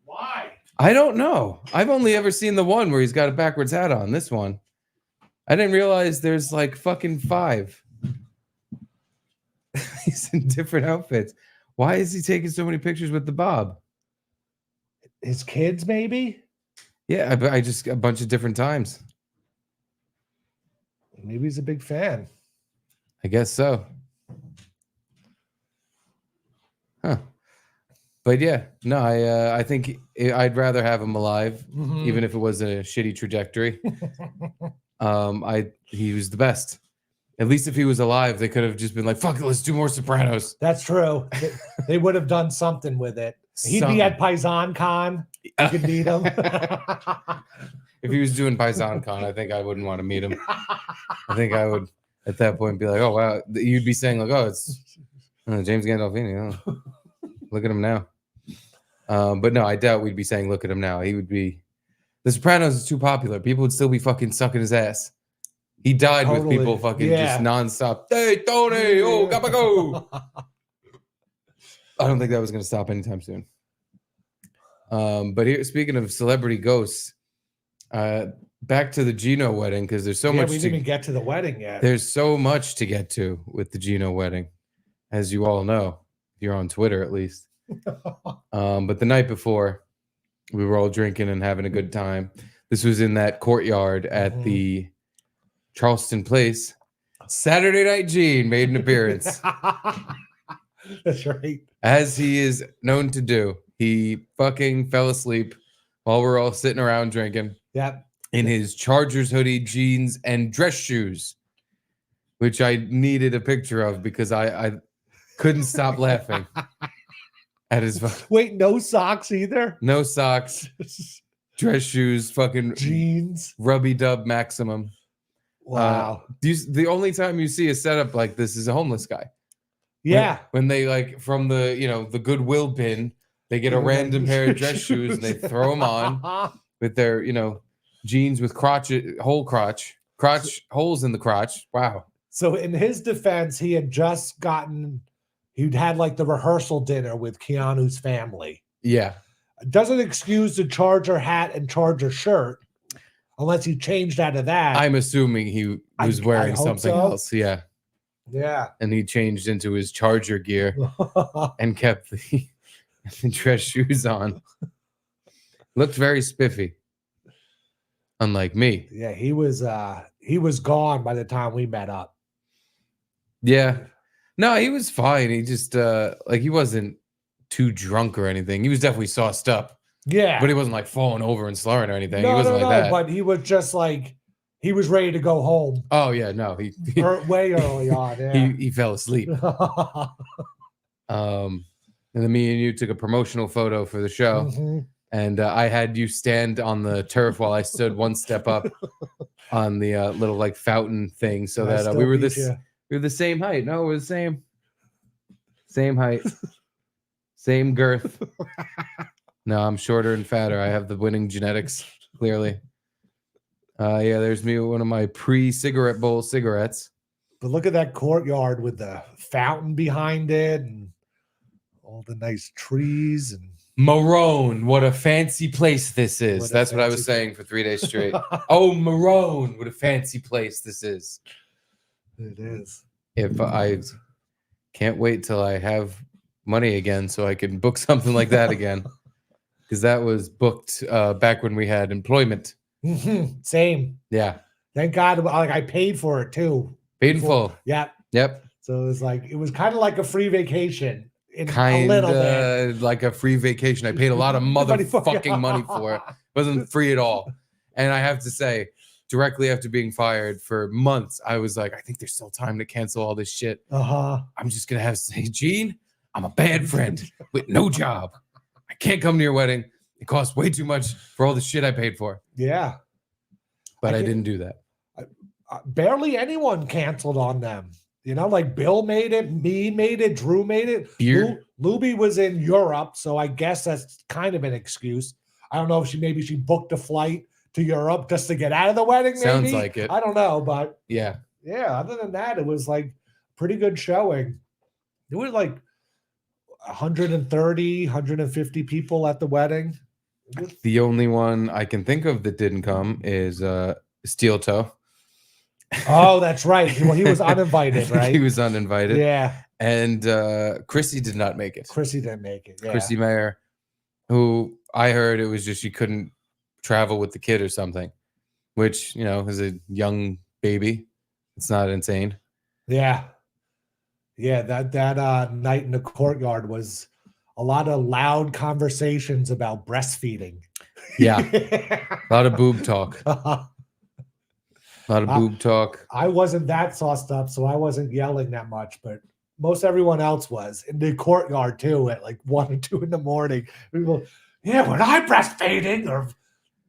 Why? I don't know. I've only ever seen the one where he's got a backwards hat on. This one. I didn't realize there's like fucking 5. He's in different outfits. Why is he taking so many pictures with the Bob? His kids, maybe? Yeah, I just a bunch of different times. Maybe he's a big fan. I guess so. Huh. But yeah, no, I think I'd rather have him alive, even if it was a shitty trajectory. He was the best. At least if he was alive, they could have just been like, fuck it, let's do more Sopranos. That's true. They would have done something with it. He'd be at Paisan Con. You could meet him. If he was doing Paisan Con, I think I wouldn't want to meet him. I think I would, at that point, be like, oh, wow. You'd be saying, like, oh, it's James Gandolfini. Oh, look at him now. But no, I doubt we'd be saying, look at him now. He would be. The Sopranos is too popular. People would still be fucking sucking his ass. He died with people fucking just nonstop. Hey, Tony, oh, gotta go. I don't think that was going to stop anytime soon. But here, speaking of celebrity ghosts, back to the Gino wedding, because there's so much. We didn't even get to the wedding yet. There's so much to get to with the Gino wedding, as you all know. If you're on Twitter, at least. But the night before, we were all drinking and having a good time. This was in that courtyard at the Charleston place. Saturday Night Gene made an appearance. That's right. As he is known to do. He fucking fell asleep while we're all sitting around drinking. Yep. In his Chargers hoodie, jeans, and dress shoes. which I needed a picture of because I couldn't stop laughing at his Wait, no socks either? no socks, dress shoes, fucking Jeans. rubby dub maximum. Wow. The only time you see a setup like this is a homeless guy. Yeah. When they like from the the Goodwill bin, they get a random pair of dress shoes and they throw them on with their jeans with holes in the crotch. Wow. So in his defense, he'd had like the rehearsal dinner with Keanu's family. Yeah. Doesn't excuse the Charger hat and Charger shirt unless he changed out of that. I'm assuming he was wearing something else. Yeah. Yeah. And he changed into his Charger gear and kept the dress shoes on. Looked very spiffy. Unlike me. Yeah, he was gone by the time we met up. Yeah. No, he was fine. He just he wasn't too drunk or anything. He was definitely sauced up. Yeah. But he wasn't like falling over and slurring or anything. No, he wasn't like that. But he was just like he was ready to go home. Oh yeah, no. He way early on. Yeah. he fell asleep. And then me and you took a promotional photo for the show. Mm-hmm. And I had you stand on the turf while I stood one step up on the little like fountain thing, so that we were the same height. No, we're the same height, same girth. No, I'm shorter and fatter. I have the winning genetics, clearly. Yeah, there's me with one of my pre-cigarette bowl cigarettes. But look at that courtyard with the fountain behind it and all the nice trees and Marone, what a fancy place this is. That's what I was saying for 3 days straight. Oh, Marone, what a fancy place this is. It is. If I can't wait till I have money again so I can book something like that again. Because that was booked back when we had employment. Mm-hmm. Same. Yeah. Thank God. Like I paid for it too. Paid in full. Yeah. Yep. So it was kind of like a free vacation. Kind of like a free vacation. I paid a lot of motherfucking money for it. It wasn't free at all. And I have to say, directly after being fired for months, I was like, I think there's still time to cancel all this shit. I'm just going to have to say, Gene, I'm a bad friend with no job. I can't come to your wedding. It costs way too much for all the shit I paid for. Yeah. But I didn't do that. Barely anyone canceled on them. Like Bill made it, me made it, Drew made it. Luby was in Europe, so I guess that's kind of an excuse. I don't know if she booked a flight to Europe just to get out of the wedding. Maybe. Sounds like it. I don't know, but yeah. Other than that, it was like pretty good showing. There were like 130, 150 people at the wedding. The only one I can think of that didn't come is Steel Toe. Oh, that's right. Well, he was uninvited, right? He was uninvited. Yeah. And Chrissy did not make it. Chrissy didn't make it. Yeah. Chrissy Mayer, who I heard it was just she couldn't travel with the kid or something, which, is a young baby. It's not insane. Yeah. Yeah, that night in the courtyard was a lot of loud conversations about breastfeeding. Yeah. A lot of boob talk. A lot of boob talk. I wasn't that sauced up, so I wasn't yelling that much, but most everyone else was in the courtyard too at like 1 or 2 in the morning. People, yeah, when I breastfeeding or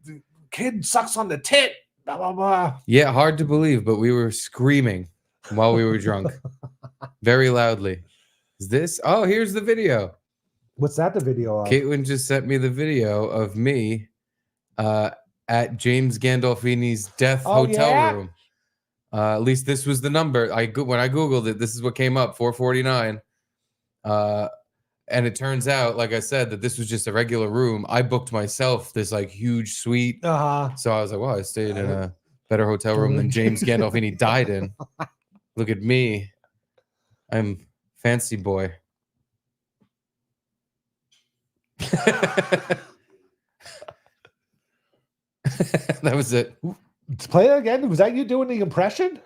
the kid sucks on the tit, blah, blah, blah. Yeah, hard to believe, but we were screaming while we were drunk very loudly. Is this? Oh, here's the video. What's that the video of? Caitlin just sent me the video of me at James Gandolfini's death hotel room. At least this was the number. When I Googled it, this is what came up, 449. And it turns out, like I said, that this was just a regular room. I booked myself this like huge suite. So I was like, wow, I stayed in a better hotel room than James Gandolfini died in. Look at me. I'm fancy boy. That was it. Play it again. Was that you doing the impression?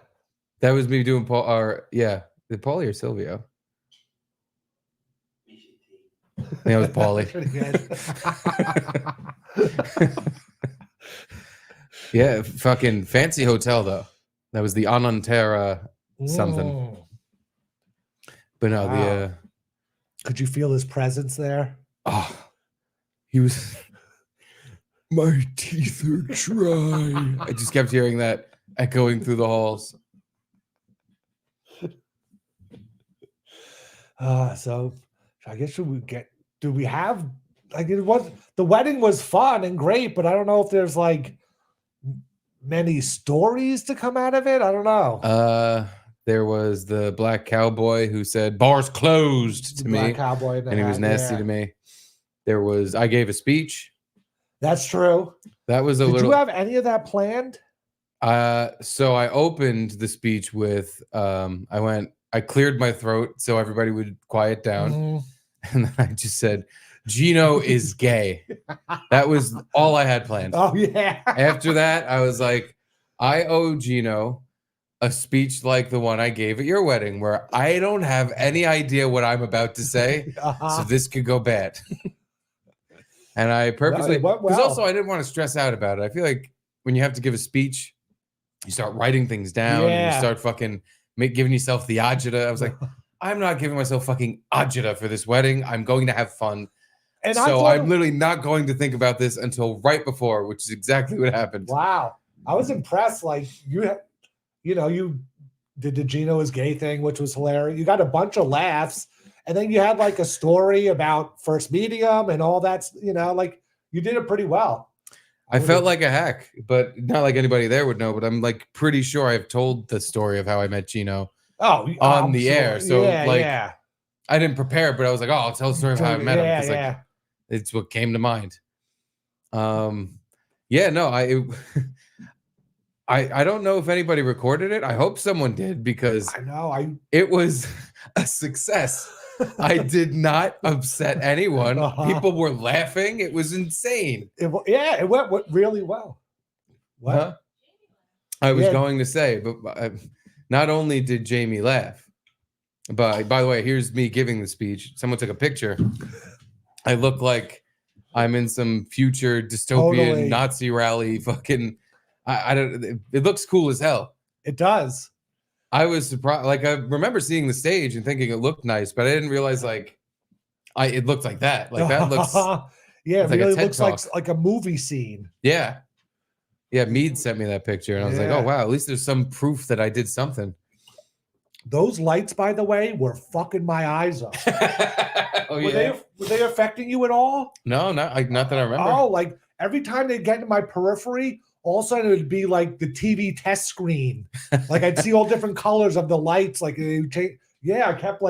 That was me doing Paul. The Paulie or Silvio. That was Paulie. Yeah, fucking fancy hotel though. That was the Anantara something. Mm. But no, Wow. Could you feel his presence there? he was. My teeth are dry. I just kept hearing that echoing through the halls. So I guess do we have like the wedding was fun and great, but I don't know if there's like many stories to come out of it. I don't know. There was the black cowboy who said bars closed to me. Black cowboy and he was nasty to me. I gave a speech. That's true. That was Did you have any of that planned? So I opened the speech with I cleared my throat so everybody would quiet down. And then I just said, Gino is gay. That was all I had planned. Oh, yeah. After that, I was like, I owe Gino a speech like the one I gave at your wedding, where I don't have any idea what I'm about to say. So this could go bad. And I purposely, because also I didn't want to stress out about it. I feel like when you have to give a speech, you start writing things down and you start fucking giving yourself the agita. I was like, I'm not giving myself fucking agita for this wedding. I'm going to have fun. And so I'm literally not going to think about this until right before, which is exactly what happened. Wow. I was impressed. Like you did the Gino is gay thing, which was hilarious. You got a bunch of laughs. And then you had like a story about first meeting him and all that, like you did it pretty well. I felt like a hack, but not like anybody there would know, but I'm like pretty sure I've told the story of how I met Gino on the air. So I didn't prepare, but I was like, I'll tell the story of how I met him. Like, it's what came to mind. I don't know if anybody recorded it. I hope someone did because it was a success. I did not upset anyone. People were laughing. It was insane. It went really well. What? Huh? I was going to say, but not only did Jamie laugh, but by the way, here's me giving the speech. Someone took a picture. I look like I'm in some future dystopian Nazi rally. Fucking, I don't. It looks cool as hell. It does. I was surprised. Like I remember seeing the stage and thinking it looked nice, but I didn't realize it looked like that. Like that looks. It really looks like a movie scene. Yeah. Mead sent me that picture, and I was like, oh wow, at least there's some proof that I did something. Those lights, by the way, were fucking my eyes up. Were they affecting you at all? No, not that I remember. Oh, like every time they get into my periphery, all of a sudden it would be like the TV test screen. Like I'd see all different colors of the lights. Like they would change. I kept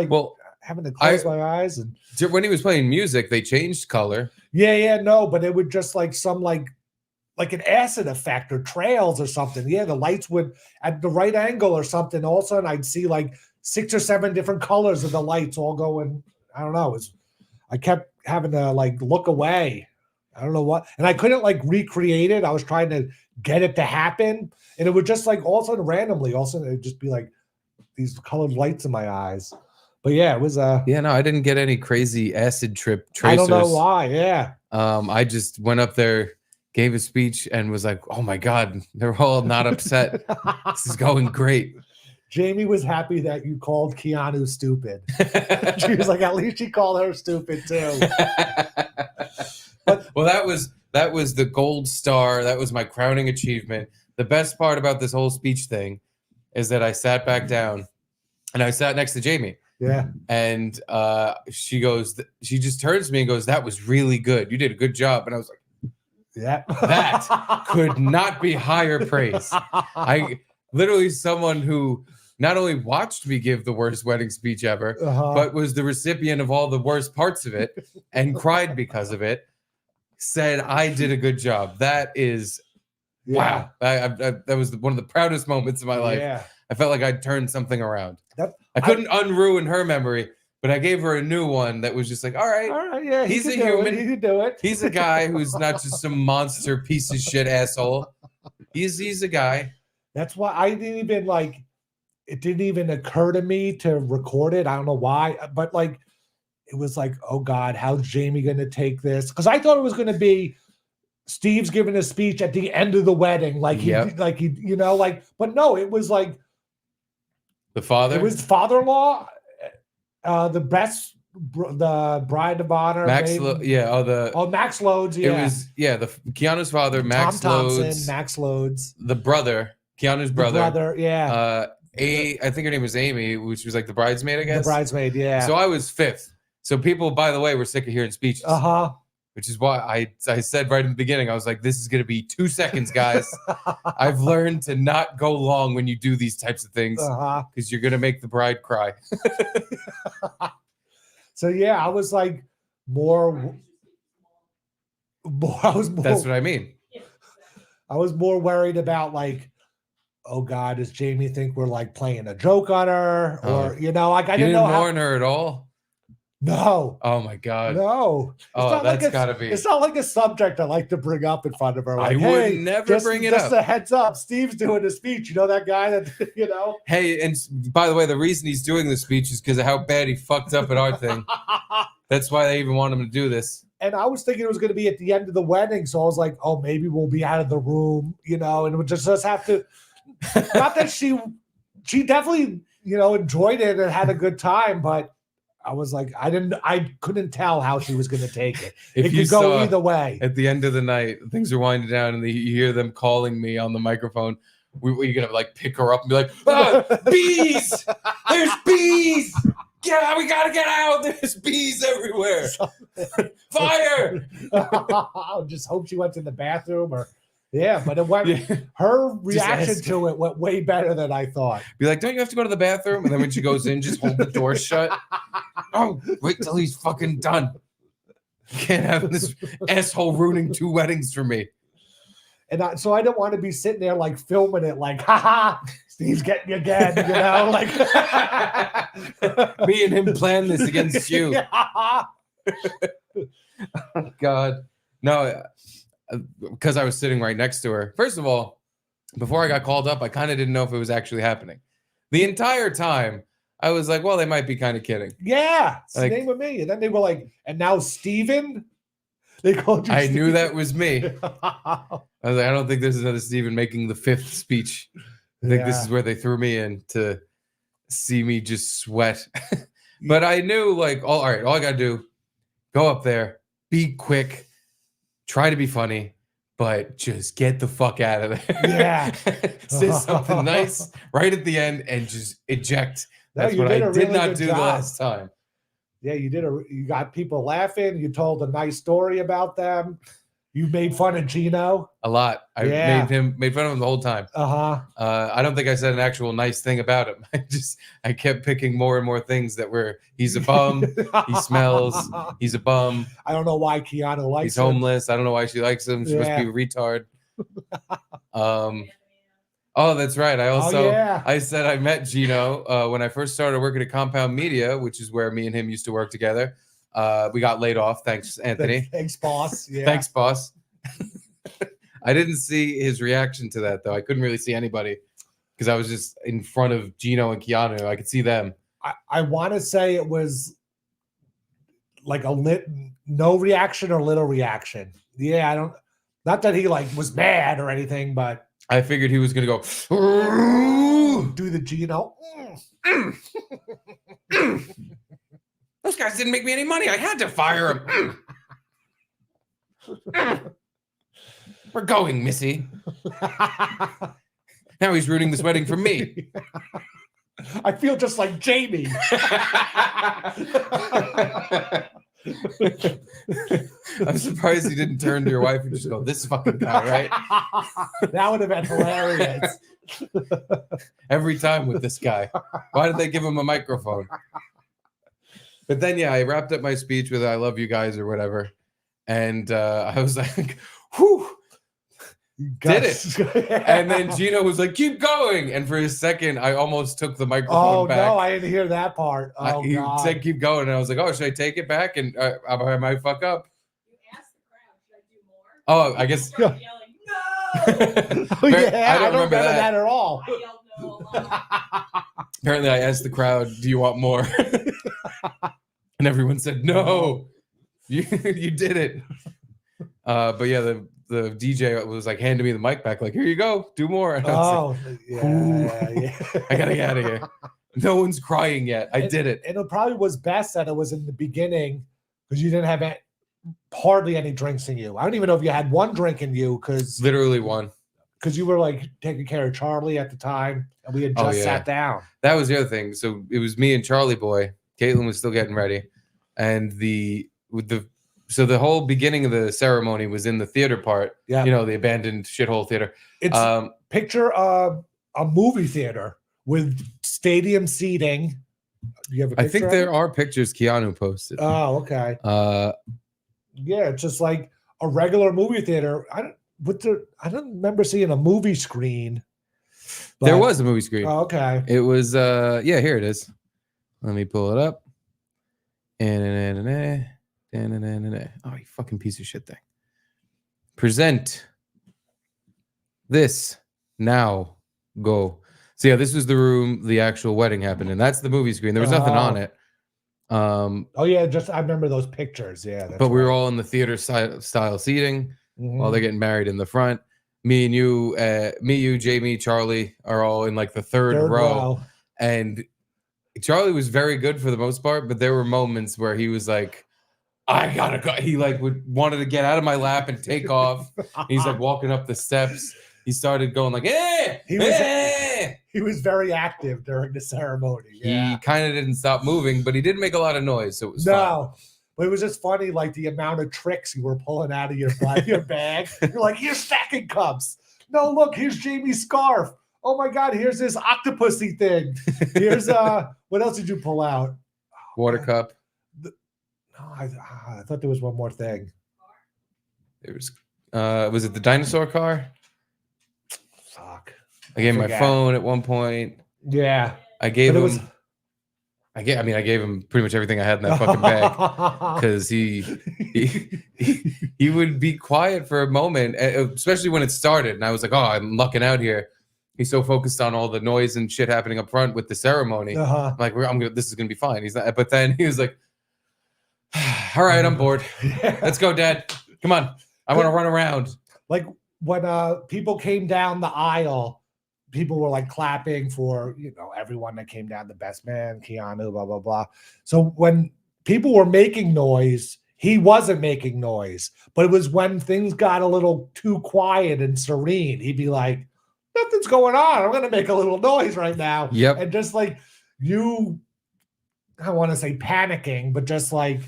having to close my eyes. And when he was playing music, they changed color. But it would just like some like an acid effect or trails or something. Yeah, the lights would at the right angle or something. All of a sudden I'd see like 6 or 7 different colors of the lights all going. I don't know. I kept having to like look away. I don't know what, and I couldn't like recreate it. I was trying to get it to happen, and it would just like all of a sudden randomly, all of a sudden it'd just be like these colored lights in my eyes. But it was no, I didn't get any crazy acid trip tracers. I don't know why. I just went up there, gave a speech, and was like, oh my God, they're all not upset. This is going great. Jamie was happy that you called Keanu stupid. She was like, at least she called her stupid too. Well, that was the gold star. That was my crowning achievement. The best part about this whole speech thing is that I sat back down and I sat next to Jamie. Yeah. And she just turns to me and goes, that was really good. You did a good job. And I was like, yeah, that could not be higher praise. I literally someone who not only watched me give the worst wedding speech ever, but was the recipient of all the worst parts of it and cried because of it, said I did a good job. That is, wow. That was one of the proudest moments of my life. Yeah. I felt like I'd turned something around. I couldn't unruin her memory, but I gave her a new one that was just like, all right, yeah, he's a human. He could do it. He's a guy who's not just some monster piece of shit asshole. He's a guy. That's why I didn't even like. It didn't even occur to me to record it. I don't know why, but like, it was like, oh God, how's Jamie going to take this? Because I thought it was going to be Steve's giving a speech at the end of the wedding, but no, it was like The father? It was father-in-law, the bride of honor. Max, babe. Max Loads. Yeah, it was Keanu's father, Max Tom Thompson, Loads, Max Loads, the brother, Keanu's brother. Yeah. I think her name was Amy, which was like the bridesmaid, I guess. The bridesmaid, yeah. So I was 5th. So people, by the way, were sick of hearing speeches. Which is why I said right in the beginning, I was like, this is going to be 2 seconds, guys. I've learned to not go long when you do these types of things because you're going to make the bride cry. So, yeah, I was like more. That's what I mean. I was more worried about like, oh God, does Jamie think we're like playing a joke on her? Or, like I didn't know warn her at all? No. Oh my God. No. That's gotta be. It's not like a subject I like to bring up in front of her. Like, I would never bring it up. Just a heads up. Steve's doing a speech. You know that guy that, Hey, and by the way, the reason he's doing the speech is because of how bad he fucked up at our thing. That's why they even want him to do this. And I was thinking it was going to be at the end of the wedding. So I was like, oh, maybe we'll be out of the room, and we'll just have to. Not that she definitely, enjoyed it and had a good time, but I was like, I couldn't tell how she was going to take it. It could go either way. At the end of the night, things are winding down, and you hear them calling me on the microphone. We're gonna like pick her up and be like, bees! There's bees! Yeah, we gotta get out. There's bees everywhere. Fire! I just hope she went to the bathroom or. Yeah, but it went. Her reaction to it went way better than I thought. Be like, don't you have to go to the bathroom? And then when she goes in, just hold the door shut. Oh, wait till he's fucking done. Can't have this asshole ruining 2 weddings for me. And so I didn't want to be sitting there like filming it, like, haha, Steve's getting you again, like me and him planned this against you. Oh, God, no. Because I was sitting right next to her. First of all, before I got called up, I kind of didn't know if it was actually happening. The entire time, I was like, well, they might be kind of kidding. Yeah, it's the name of me. And then they were like, and now Steven? They called you Steven. Knew that was me. I was like, I don't think this is another Steven making the 5th speech. I think this is where they threw me in to see me just sweat. But I knew, like, all right, all I got to do, go up there, be quick, try to be funny, but just get the fuck out of there. Yeah. Say something nice right at the end and just eject. That's what I did not do the last time. Yeah, you got people laughing. You told a nice story about them. You made fun of Gino. A lot. I made fun of him the whole time. I don't think I said an actual nice thing about him. I kept picking more and more things that were, he's a bum, he smells, he's a bum. I don't know why Keanu likes him. He's homeless. I don't know why she likes him. She must be a retard. Oh, that's right. I also I said I met Gino when I first started working at Compound Media, which is where me and him used to work together. We got laid off. Thanks, Anthony. Thanks, boss. Yeah. Thanks, boss. I didn't see his reaction to that, though. I couldn't really see anybody because I was just in front of Gino and Keanu. I could see them. I want to say it was like no reaction or little reaction. Yeah, I don't. Not that he like was mad or anything, but I figured he was gonna go do the Gino. Those guys didn't make me any money. I had to fire him. We're going, Missy. Now he's ruining this wedding for me. I feel just like Jamie. I'm surprised you didn't turn to your wife and just go, this fucking guy, right? That would have been hilarious. Every time with this guy. Why did they give him a microphone? But then, I wrapped up my speech with I love you guys or whatever. And I was like, whew. Did it. And then Gino was like, keep going. And for a second, I almost took the microphone back. Oh, no, I didn't hear that part. He said, keep going. And I was like, oh, should I take it back? And I might fuck up. You asked the crowd, should I do more? Oh, I guess. Yelling, no! I don't remember that at all. I yelled no a lot. Apparently, I asked the crowd, do you want more? And everyone said, no. You did it. But yeah, the DJ was like handing me the mic back, like, here you go, do more. And I was like, I gotta get out of here. No one's crying yet. I did it. And it probably was best that it was in the beginning because you didn't have hardly any drinks in you. I don't even know if you had one drink in you because Literally one. Because you were like taking care of Charlie at the time, and we had just sat down. That was the other thing. So it was me and Charlie boy. Caitlin was still getting ready, and the whole beginning of the ceremony was in the theater part. Yeah, you know, the abandoned shithole theater. It's picture a movie theater with stadium seating. You have a picture I think there are pictures Keanu posted. Oh, okay. Yeah, it's just like a regular movie theater. I don't remember seeing a movie screen. There was a movie screen. Oh, okay. It was here it is. Let me pull it up. Oh, you fucking piece of shit thing. Present this now. Go. So yeah, this was the room the actual wedding happened in. That's the movie screen. There was nothing on it. Oh yeah, just I remember those pictures. Yeah, but we were all in the theater style seating while they're getting married in the front. Me, you, Jamie, Charlie are all in like the third row. And Charlie was very good for the most part, but there were moments where he was like, I gotta go. He like wanted to get out of my lap and take off. He's like walking up the steps. He started going like, he was very active during the ceremony. Yeah. He kind of didn't stop moving, but he didn't make a lot of noise, so it was fun. But it was just funny, like the amount of tricks you were pulling out of your bag. You're like, here's stacking cups. No, look, here's Jamie's scarf. Oh my God, here's this octopusy thing. Here's what else did you pull out? Water cup. I thought there was one more thing. It was it the dinosaur car? Fuck. I gave him my phone at one point. Yeah. I gave him pretty much everything I had in that fucking bag because he would be quiet for a moment, especially when it started. And I was like, oh, I'm lucking out here. He's so focused on all the noise and shit happening up front with the ceremony. I'm like, this is gonna be fine. He's not. But then he was like, all right, I'm bored. Let's go, Dad. Come on. I want to run around. Like when people came down the aisle, people were like clapping for, everyone that came down, the best man, Keanu, blah, blah, blah. So when people were making noise, he wasn't making noise. But it was when things got a little too quiet and serene, he'd be like, nothing's going on. I'm going to make a little noise right now. Yep. And just like you, I don't want to say panicking, but just like,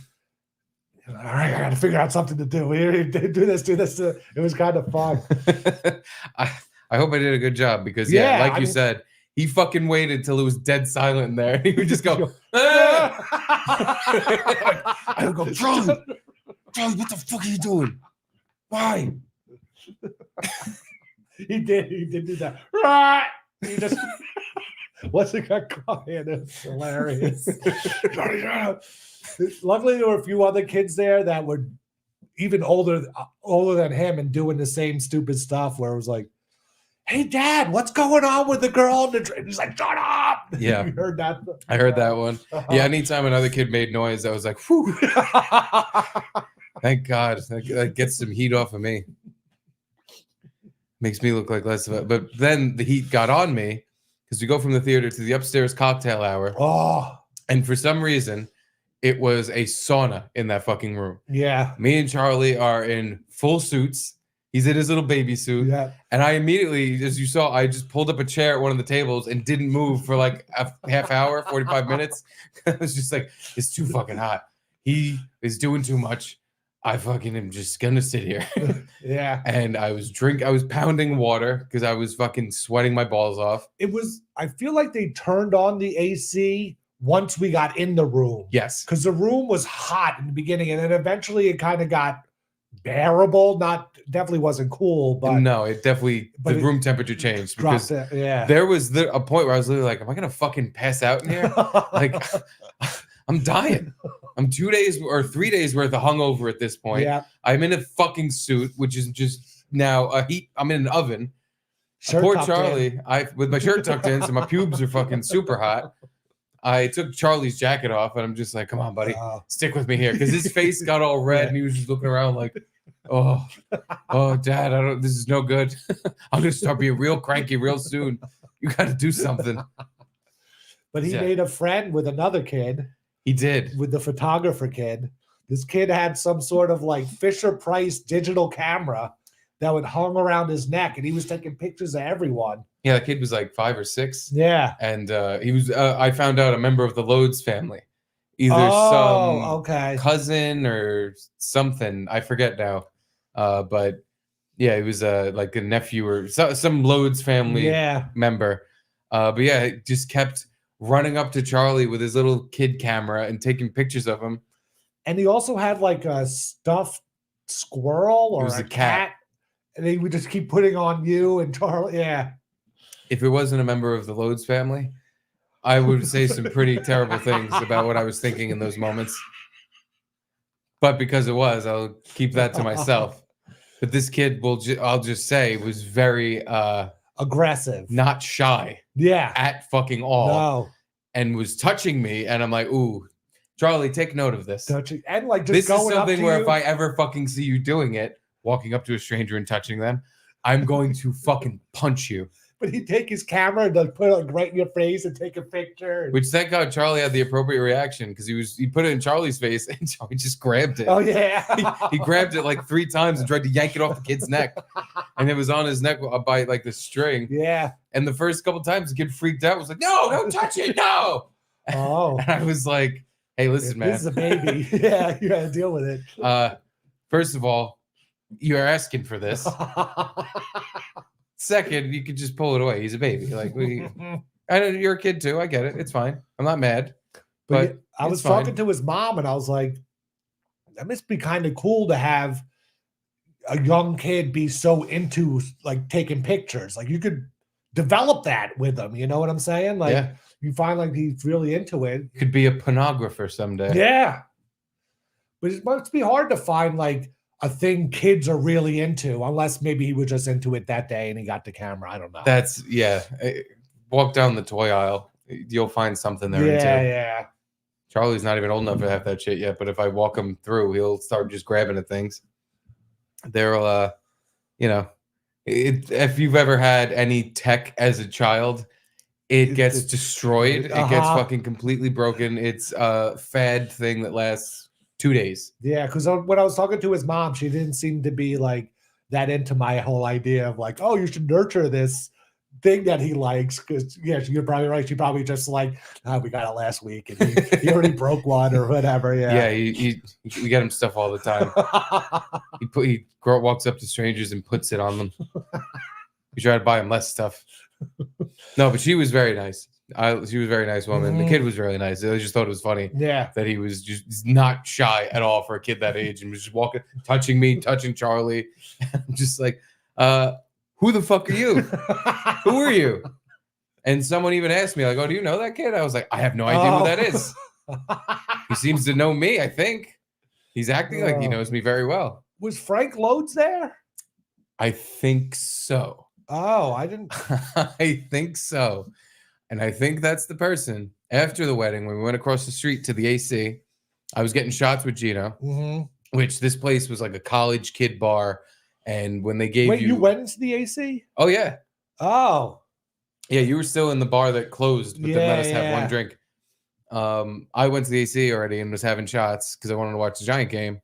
all right, I got to figure out something to do. Do this. It was kind of fun. I hope I did a good job because, like you said, he fucking waited till it was dead silent in there. He would just go, I would go, Charlie, what the fuck are you doing? Why? He did do that. Right. He just once it got quiet, it's hilarious. Luckily, there were a few other kids there that were even older than him and doing the same stupid stuff where it was like, hey, Dad, what's going on with the girl in the train? He's like, shut up. Yeah. You heard that? I heard that one. Yeah, anytime another kid made noise, I was like, whew. Thank God. That gets some heat off of me. Makes me look like less of it. But then the heat got on me because we go from the theater to the upstairs cocktail hour. Oh. And for some reason, it was a sauna in that fucking room. Yeah. Me and Charlie are in full suits. He's in his little baby suit. Yeah. And I immediately, as you saw, I just pulled up a chair at one of the tables and didn't move for like a half hour, 45 minutes. I was just like, it's too fucking hot. He is doing too much. I fucking am just gonna sit here. Yeah. And I was pounding water because I was fucking sweating my balls off. I feel like they turned on the AC once we got in the room. Yes. Because the room was hot in the beginning and then eventually it kind of got bearable. Definitely wasn't cool, but no, the room temperature changed because there was a point where I was literally like, am I gonna fucking pass out in here? Like I'm dying. I'm 2 days or 3 days worth of hungover at this point. Yeah. I'm in a fucking suit, which is just now a heat. I'm in an oven. Poor Charlie, with my shirt tucked in, so my pubes are fucking super hot. I took Charlie's jacket off, and I'm just like, come on, buddy, stick with me here. Because his face got all red, and he was just looking around like, oh, Dad, this is no good. I'm going to start being real cranky real soon. You got to do something. but he Yeah. made a friend with another kid, He did. with the photographer kid. This kid had some sort of like Fisher Price digital camera that would hung around his neck, and he was taking pictures of everyone. Yeah, the kid was like 5 or 6. Yeah. And he was, I found out, a member of the Loess family. Either Oh, some okay. cousin or something. I forget now. But yeah, he was like a nephew or some Loess family Yeah. member. But yeah, he just kept running up to Charlie with his little kid camera and taking pictures of him. And he also had like a stuffed squirrel or was a a cat. cat. And he would just keep putting on you and Charlie. Yeah. If it wasn't a member of the Loess family, I would say some pretty terrible things about what I was thinking in those moments. But because it was, I'll keep that to myself. But this kid I'll just say was very Aggressive. not shy Yeah. at fucking all. No. And was touching me, and I'm like, ooh, Charlie, take note of this. Touching and like just This is going up something to where you. if I ever fucking see you doing it, walking up to a stranger and touching them, I'm going to fucking punch you. But he'd take his camera and like, put it like right in your face and take a picture. And, Which thank God Charlie had the appropriate reaction, because he put it in Charlie's face and Charlie just grabbed it. oh yeah. He grabbed it like 3 times and tried to yank it off the kid's neck, and it was on his neck by like the string. Yeah. And the first couple times the kid freaked out, was like, "No, don't touch it, no!" Oh. And I was like, "Hey, listen, man. This is a baby. Yeah, you gotta deal with it. First of all, you're asking for this. Second, you could just pull it away. He's a baby. Like I know you're a kid too. I get it. It's fine. I'm not mad. But I was it's fine. talking to his mom and I was like, that must be kind of cool to have a young kid be so into like taking pictures. Like you could develop that with him. You know what I'm saying? Like Yeah. you find like he's really into it. Could be a pornographer someday. Yeah. But it must be hard to find like a thing kids are really into, unless maybe he was just into it that day and he got the camera. I don't know. That's walk down the toy aisle. You'll find something there into. Yeah. Charlie's not even old enough to have that shit yet, but if I walk him through, he'll start just grabbing at things. There'll if you've ever had any tech as a child, it gets destroyed. It gets fucking completely broken. It's a fad thing that lasts 2 days. Yeah, because when I was talking to his mom, she didn't seem to be like that into my whole idea of like, oh, you should nurture this thing that he likes. Because yeah, you're probably right. She probably just like, oh, we got it last week, and he already broke one or whatever. Yeah, we get him stuff all the time. He walks up to strangers and puts it on them. We try to buy him less stuff. No, but she was very nice. She was a very nice woman. The kid was really nice. I just thought it was funny. Yeah, that he was just not shy at all for a kid that age and was just walking, touching me, touching Charlie. I'm just like, who the fuck are you? Who are you? And someone even asked me, like, oh, do you know that kid? I was like, I have no idea who that is. He seems to know me, I think. He's acting like he knows me very well. Was Frank Loess there? I think so. Oh, I didn't. I think so. And I think that's the person. After the wedding, when we went across the street to the AC, I was getting shots with Gino, which this place was like a college kid bar. And when they gave you went into the AC? Oh, yeah. Oh. Yeah, you were still in the bar that closed, but then let us have one Yeah. drink. I went to the AC already and was having shots because I wanted to watch the Giant game.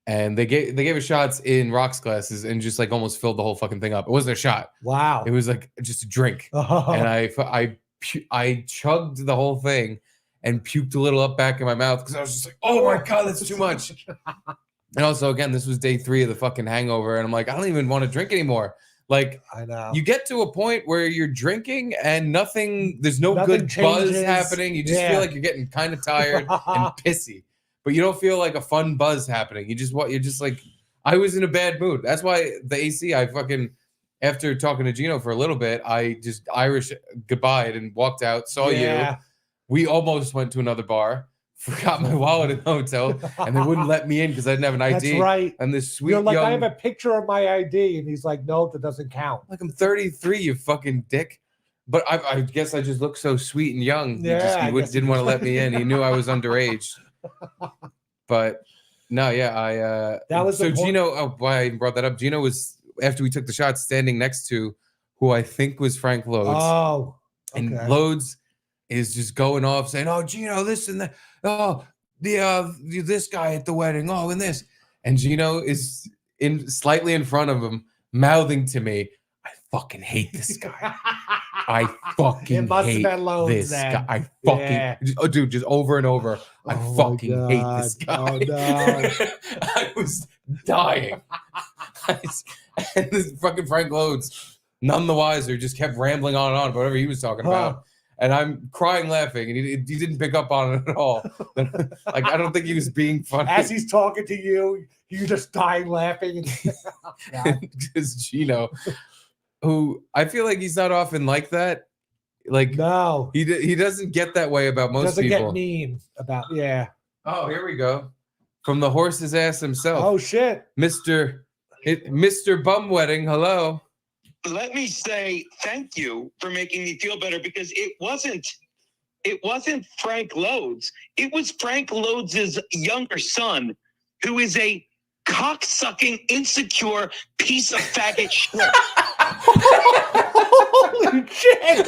And they gave us shots in rocks glasses and just like almost filled the whole fucking thing up. It wasn't a shot. Wow. It was like just a drink. Oh. And I chugged the whole thing and puked a little up back in my mouth because I was just like, oh my God, that's too much. And also, again, this was day 3 of the fucking hangover. And I'm like, I don't even want to drink anymore. Like, I know. you get to a point where you're drinking and there's no Nothing good buzz changes. happening. You just feel like you're getting kind of tired and pissy, but you don't feel like a fun buzz happening. You're just like, I was in a bad mood. That's why the AC, after talking to Gino for a little bit, I just Irish goodbye and walked out, saw you. We almost went to another bar, forgot my wallet in the hotel, and they wouldn't let me in because I didn't have an ID. That's right. And this sweet You're like, young, I have a picture of my ID. And he's like, no, that doesn't count. like, I'm 33, you fucking dick. But I guess I just look so sweet and young. Yeah, He didn't want to let me in. He knew I was underage. But no, yeah, That was so the point. Gino. Why I even brought that up? Gino was, after we took the shot, standing next to who I think was Frank Loess. Oh. And okay. Loess is just going off saying, "Oh, Gino, this and that. Oh, this guy at the wedding. Oh, and this." And Gino is slightly in front of him, mouthing to me, "I fucking hate this guy. I fucking hate this guy. I fucking oh, dude, just over and over. I fucking hate this guy." Oh no! I was dying. And this fucking Frank Lodes, none the wiser, just kept rambling on and on about whatever he was talking about. And I'm crying laughing, and he didn't pick up on it at all. Like, I don't think he was being funny. As he's talking to you, you're just dying laughing. Just Gino, who I feel like he's not often like that. Like, no, he doesn't get that way about most doesn't people. get mean about Oh, here we go. From the horse's ass himself. Oh shit, Mr. Bum Wedding. Hello. Let me say thank you for making me feel better, because it wasn't Frank Lodes. It was Frank Lodes' younger son, who is a cock-sucking, insecure piece of faggot shit. Holy shit!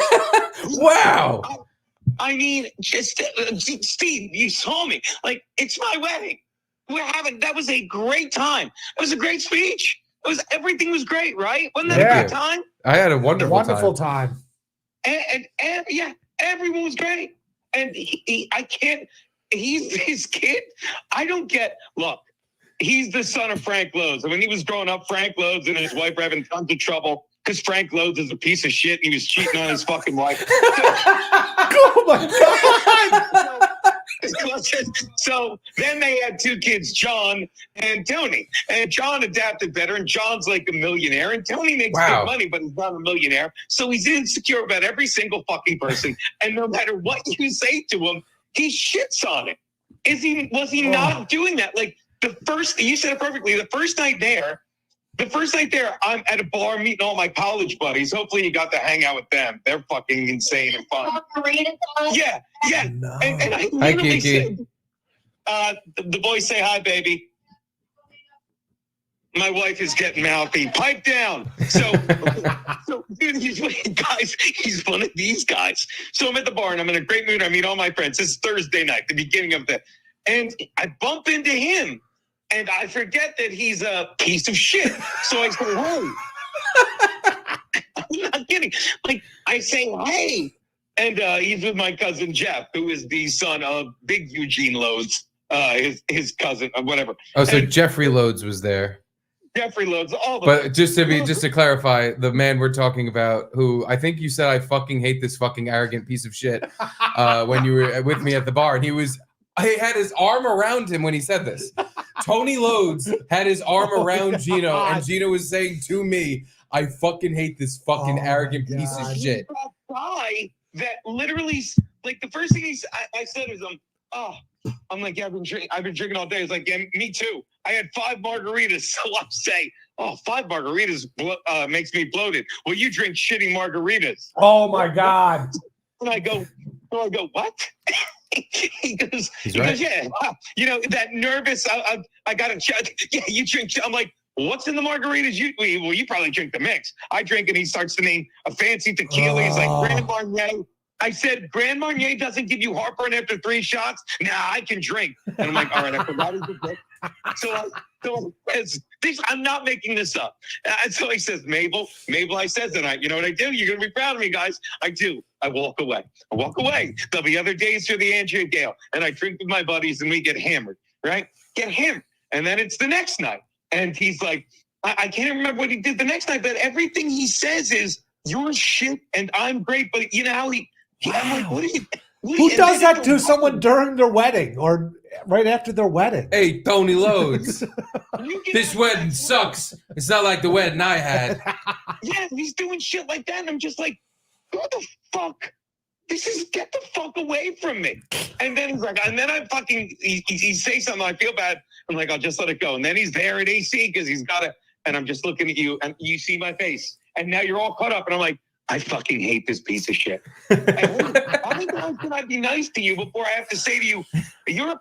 Wow. I mean, just Steve, you saw me. Like, it's my wedding. That was a great time. It was a great speech. Everything was great, right? Wasn't that a good time? I had a wonderful time. And yeah, everyone was great. And he's his kid. I don't get, look, he's the son of Frank Lodes. And when he was growing up, Frank Lodes and his wife were having tons of trouble because Frank Lodes is a piece of shit. And he was cheating on his fucking wife. Oh my God. So then they had two kids, John and Tony. And John adapted better, and John's like a millionaire, and Tony makes good money, but he's not a millionaire. So he's insecure about every single fucking person. And no matter what you say to him, he shits on it. Was he not doing that? Like you said it perfectly. The first night there, I'm at a bar meeting all my college buddies. Hopefully you got to hang out with them. They're fucking insane and fun. Yeah. No. And I literally said, the boys say hi, baby. My wife is getting mouthy. Pipe down. So dude, he's one of these guys. So I'm at the bar and I'm in a great mood. I meet all my friends. It's Thursday night, the beginning of and I bump into him. And I forget that he's a piece of shit. So I say, hey. I'm not kidding. Like, I say, hey. And he's with my cousin Jeff, who is the son of Big Eugene Lodes, his cousin, or whatever. Oh, so Jeffrey Lodes was there. Jeffrey Lodes, all the. But just to clarify, the man we're talking about, who I think you said, "I fucking hate this fucking arrogant piece of shit," when you were with me at the bar, and I had his arm around him when he said this. Tony Lodes had his arm around Gino, and Gino was saying to me, "I fucking hate this fucking arrogant piece of shit." That guy that literally, like, the first thing I said is, I'm like, yeah, I've been drinking all day. It's like, yeah, me too. I had 5 margaritas, so I say, 5 margaritas makes me bloated. Well, you drink shitty margaritas. Oh my God! And I go, what? he goes, yeah, that nervous. I got to check. Yeah, you drink. I'm like, what's in the margaritas? You probably drink the mix. I drink, and he starts to name a fancy tequila. He's like, Grand Marnier. I said, Grand Marnier doesn't give you heartburn after 3 shots? Nah, I can drink. And I'm like, all right, I forgot he did that. So I'm not making this up. So he says, Mabel, I says, and you know what I do? You're going to be proud of me, guys. I do. I walk away. There'll be other days for the Andrea Gale. And I drink with my buddies and we get hammered, right? Get hammered. And then it's the next night. And he's like, I can't remember what he did the next night, but everything he says is, you're shit and I'm great. But you know how I'm like, what are you? Who does that to someone during their wedding or right after their wedding? Hey, Tony Lodes, this wedding sucks. It's not like the wedding I had. Yeah, he's doing shit like that. And I'm just like, what the fuck? Get the fuck away from me. And then he's like, and then he says something, I feel bad. I'm like, I'll just let it go. And then he's there at AC because he's got it. And I'm just looking at you and you see my face. And now you're all caught up. And I'm like, I fucking hate this piece of shit. How many times can I be nice to you before I have to say to you,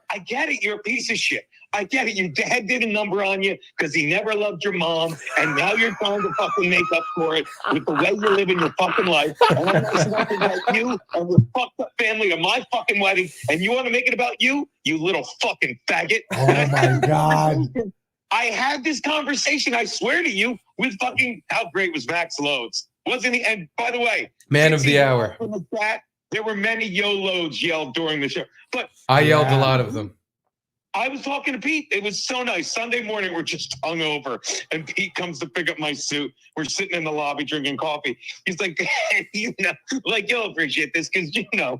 I get it, you're a piece of shit. I get it. Your dad did a number on you because he never loved your mom, and now you're trying to fucking make up for it with the way you live in your fucking life. And I'm just talking about you and your fucked up family at my fucking wedding, and you want to make it about you, you little fucking faggot. Oh my God. I had this conversation, I swear to you, with fucking how great was Max Loads? Wasn't he? And by the way, Man of the hour. In the chat, there were many yo loads yelled during the show. But I yelled a lot of them. I was talking to Pete. It was so nice. Sunday morning, we're just hungover, and Pete comes to pick up my suit. We're sitting in the lobby drinking coffee. He's like, you know, like, you'll appreciate this because, you know.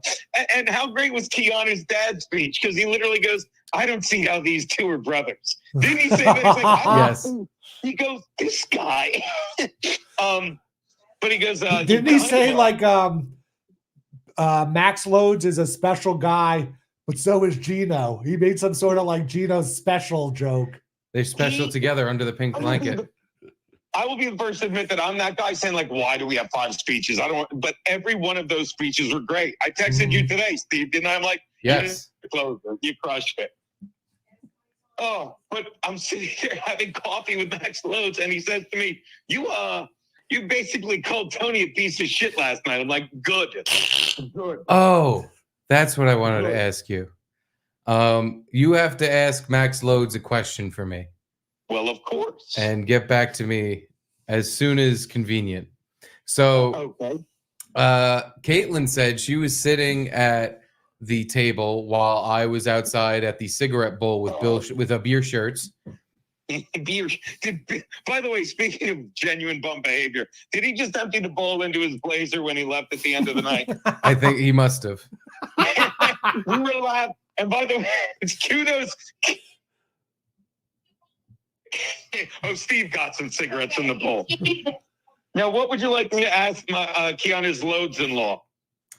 And how great was Keanu's dad's speech? Because he literally goes, I don't see how these two are brothers. Didn't he say that? He's like, Yes. He goes, this guy. But he goes, didn't he say like Max Loads is a special guy, but so is Gino? He made some sort of like Gino's special joke. They're special together under the pink blanket. I will be the first to admit that I'm that guy saying like, why do we have 5 speeches? I don't. But every one of those speeches were great. I texted you today, Steve, didn't I? I'm like, yes, you crushed it. Oh, but I'm sitting here having coffee with Max Loads, and he says to me, you basically called Tony a piece of shit last night. I'm like, good. Good. Oh, that's what I wanted to ask you. You have to ask Max Loads a question for me. Well, of course. And get back to me as soon as convenient. So, okay. Caitlin said she was sitting at the table while I was outside at the cigarette bowl with a beer shirts. Beer. By the way, speaking of genuine bum behavior, did he just empty the bowl into his blazer when he left at the end of the night? I think he must have. We were laughing. And by the way, it's kudos. Oh, Steve got some cigarettes in the bowl. Now, what would you like me to ask my Keanu's Loads-in-law?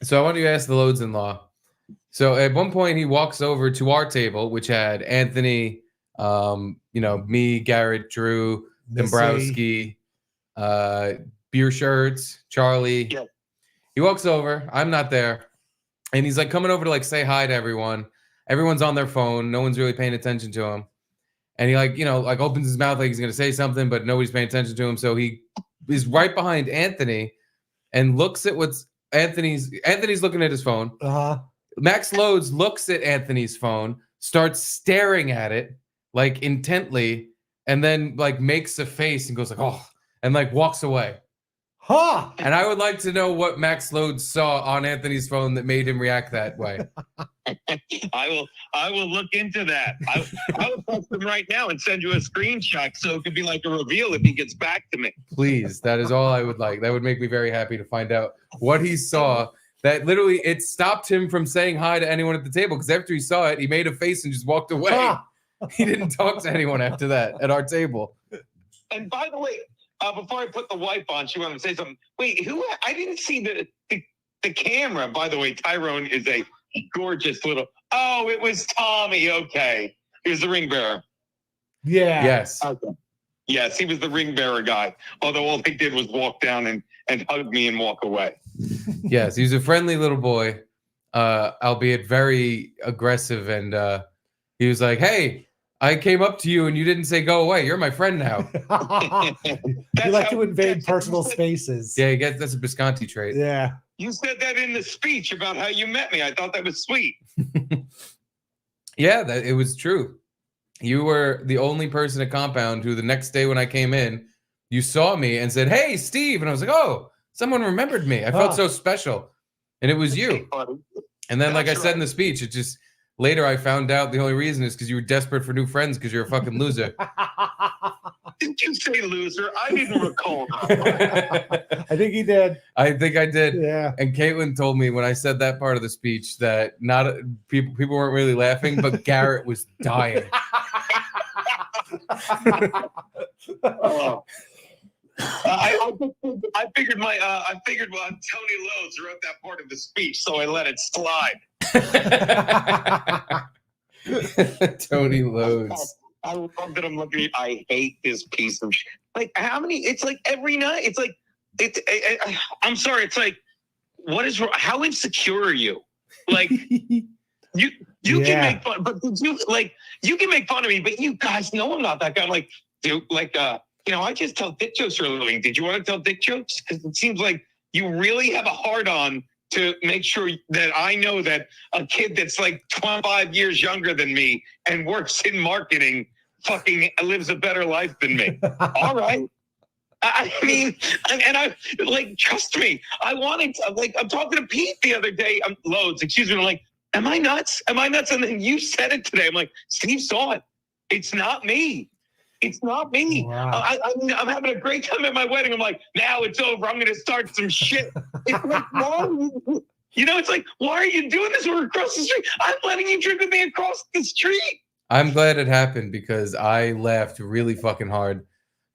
So I want you to ask the Loads-in-law. So at one point, he walks over to our table, which had Anthony, me, Garrett, Drew, Dombrowski, beer shirts, Charlie. Yeah. He walks over. I'm not there. And he's like coming over to like say hi to everyone. Everyone's on their phone. No one's really paying attention to him. And he opens his mouth like he's going to say something, but nobody's paying attention to him. So he is right behind Anthony and looks at Anthony's looking at his phone. Uh-huh. Max Loads looks at Anthony's phone, starts staring at it like intently, and then like makes a face and goes like, oh, and like walks away. Huh. And I would like to know what Max Loads saw on Anthony's phone that made him react that way. I will look into that. I will text him right now and send you a screenshot so it could be like a reveal if he gets back to me. Please, that is all I would like. That would make me very happy to find out what he saw. That literally it stopped him from saying hi to anyone at the table because after he saw it, he made a face and just walked away. Huh. He didn't talk to anyone after that at our table. And by the way, before I put the wife on, she wanted to say something. Wait, who? I didn't see the camera. By the way, Tyrone is a gorgeous little. Oh, it was Tommy. Okay, he was the ring bearer. Yeah. Yes. Okay. Yes, he was the ring bearer guy. Although all they did was walk down and hug me and walk away. Yes, he was a friendly little boy, albeit very aggressive, and he was like, "Hey, I came up to you and you didn't say go away. You're my friend now." You like to invade personal spaces. Yeah, that's a Bisconte trait. Yeah. You said that in the speech about how you met me. I thought that was sweet. Yeah, it was true. You were the only person at compound who the next day when I came in, you saw me and said, "Hey, Steve." And I was like, "Oh, someone remembered me." I felt so special. And it was you. And then, like I said in the speech, it just later I found out the only reason is because you were desperate for new friends because you're a fucking loser. Didn't you say loser? I didn't recall. I think he did. I think I did. Yeah. And Caitlin told me when I said that part of the speech that people weren't really laughing, but Garrett was dying. Oh. I figured Tony Loads wrote that part of the speech, so I let it slide. Tony Loads. I love that I'm looking at. I hate this piece of shit. Like how many? It's like every night. It's like I'm sorry. It's like what is wrong? How insecure are you? Like You can make fun, but you can make fun of me, but you guys know I'm not that guy. I'm like, dude, I just tell dick jokes for a living. Did you want to tell dick jokes? Because it seems like you really have a hard on to make sure that I know that a kid that's like 25 years younger than me and works in marketing fucking lives a better life than me. All right. I mean, and I like, trust me, I wanted to, like, I'm talking to Pete the other day. I'm Loads, excuse me. I'm like, am I nuts? Am I nuts? And then you said it today. I'm like, Steve saw it. It's not me. It's not me. Wow. I'm having a great time at my wedding. I'm like, now it's over. I'm going to start some shit. It's like, why? It's like, why are you doing this? We're across the street. I'm letting you drink with me across the street. I'm glad it happened because I laughed really fucking hard.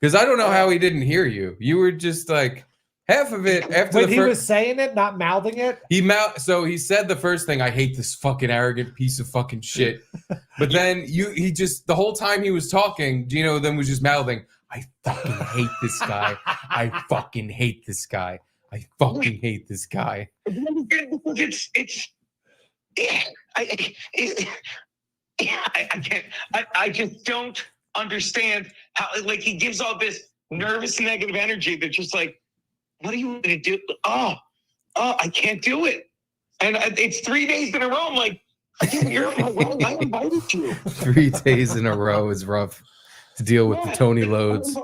Because I don't know how he didn't hear you. You were just like half of it after when he was saying it, not mouthing it. So he said the first thing, I hate this fucking arrogant piece of fucking shit. But then he just the whole time he was talking, Gino then was just mouthing, I fucking hate this guy. I fucking hate this guy. I fucking hate this guy. I can't. I just don't understand how, like, he gives all this nervous negative energy that's just like, what do you want me to do? Oh, I can't do it. And it's 3 days in a row. I'm like, I invited you. 3 days in a row is rough to deal with the Tony Loads.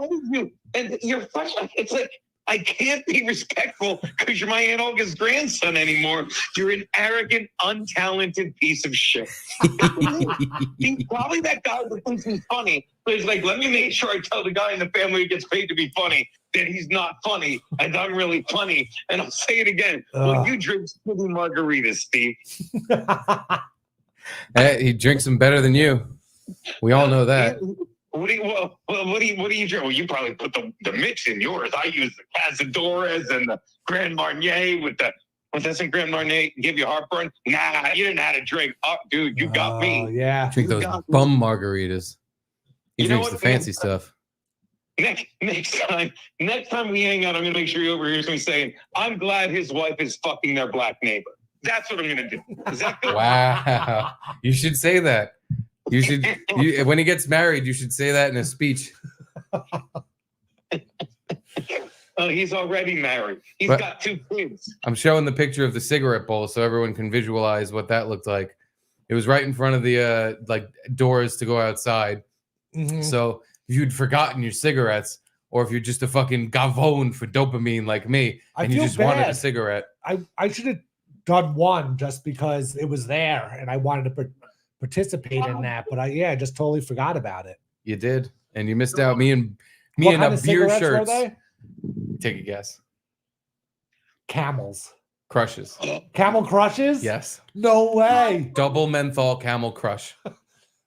And you're fresh. It's like, I can't be respectful because you're my Aunt Olga's grandson anymore. You're an arrogant, untalented piece of shit. He's probably that guy that thinks he's funny, but he's like, let me make sure I tell the guy in the family who gets paid to be funny that he's not funny and I'm really funny. And I'll say it again. Well, you drink shitty margaritas, Steve. Hey, he drinks them better than you. We all know that. What do you drink? Well, you probably put the mix in yours. I use the Cazadores and the Grand Marnier with the. What doesn't Grand Marnier give you heartburn? Nah, you didn't know how to drink. Oh, dude, you got me. Yeah, drink those bum margaritas. He drinks the fancy stuff. Next time we hang out, I'm gonna make sure he overhears me saying, "I'm glad his wife is fucking their black neighbor." That's what I'm gonna do. Is that good? Wow, you should say that. You should, when he gets married, you should say that in a speech. He's already married. He's got 2 kids. I'm showing the picture of the cigarette bowl so everyone can visualize what that looked like. It was right in front of the doors to go outside. Mm-hmm. So if you'd forgotten your cigarettes, or if you're just a fucking gavone for dopamine like me, and you just wanted a cigarette, I should have done one just because it was there and I wanted to participate in that, but I just totally forgot about it. You did, and you missed out. Me and a beer shirts. Take a guess. Camels. Crushes. Camel crushes? Yes. No way. Double menthol camel crush.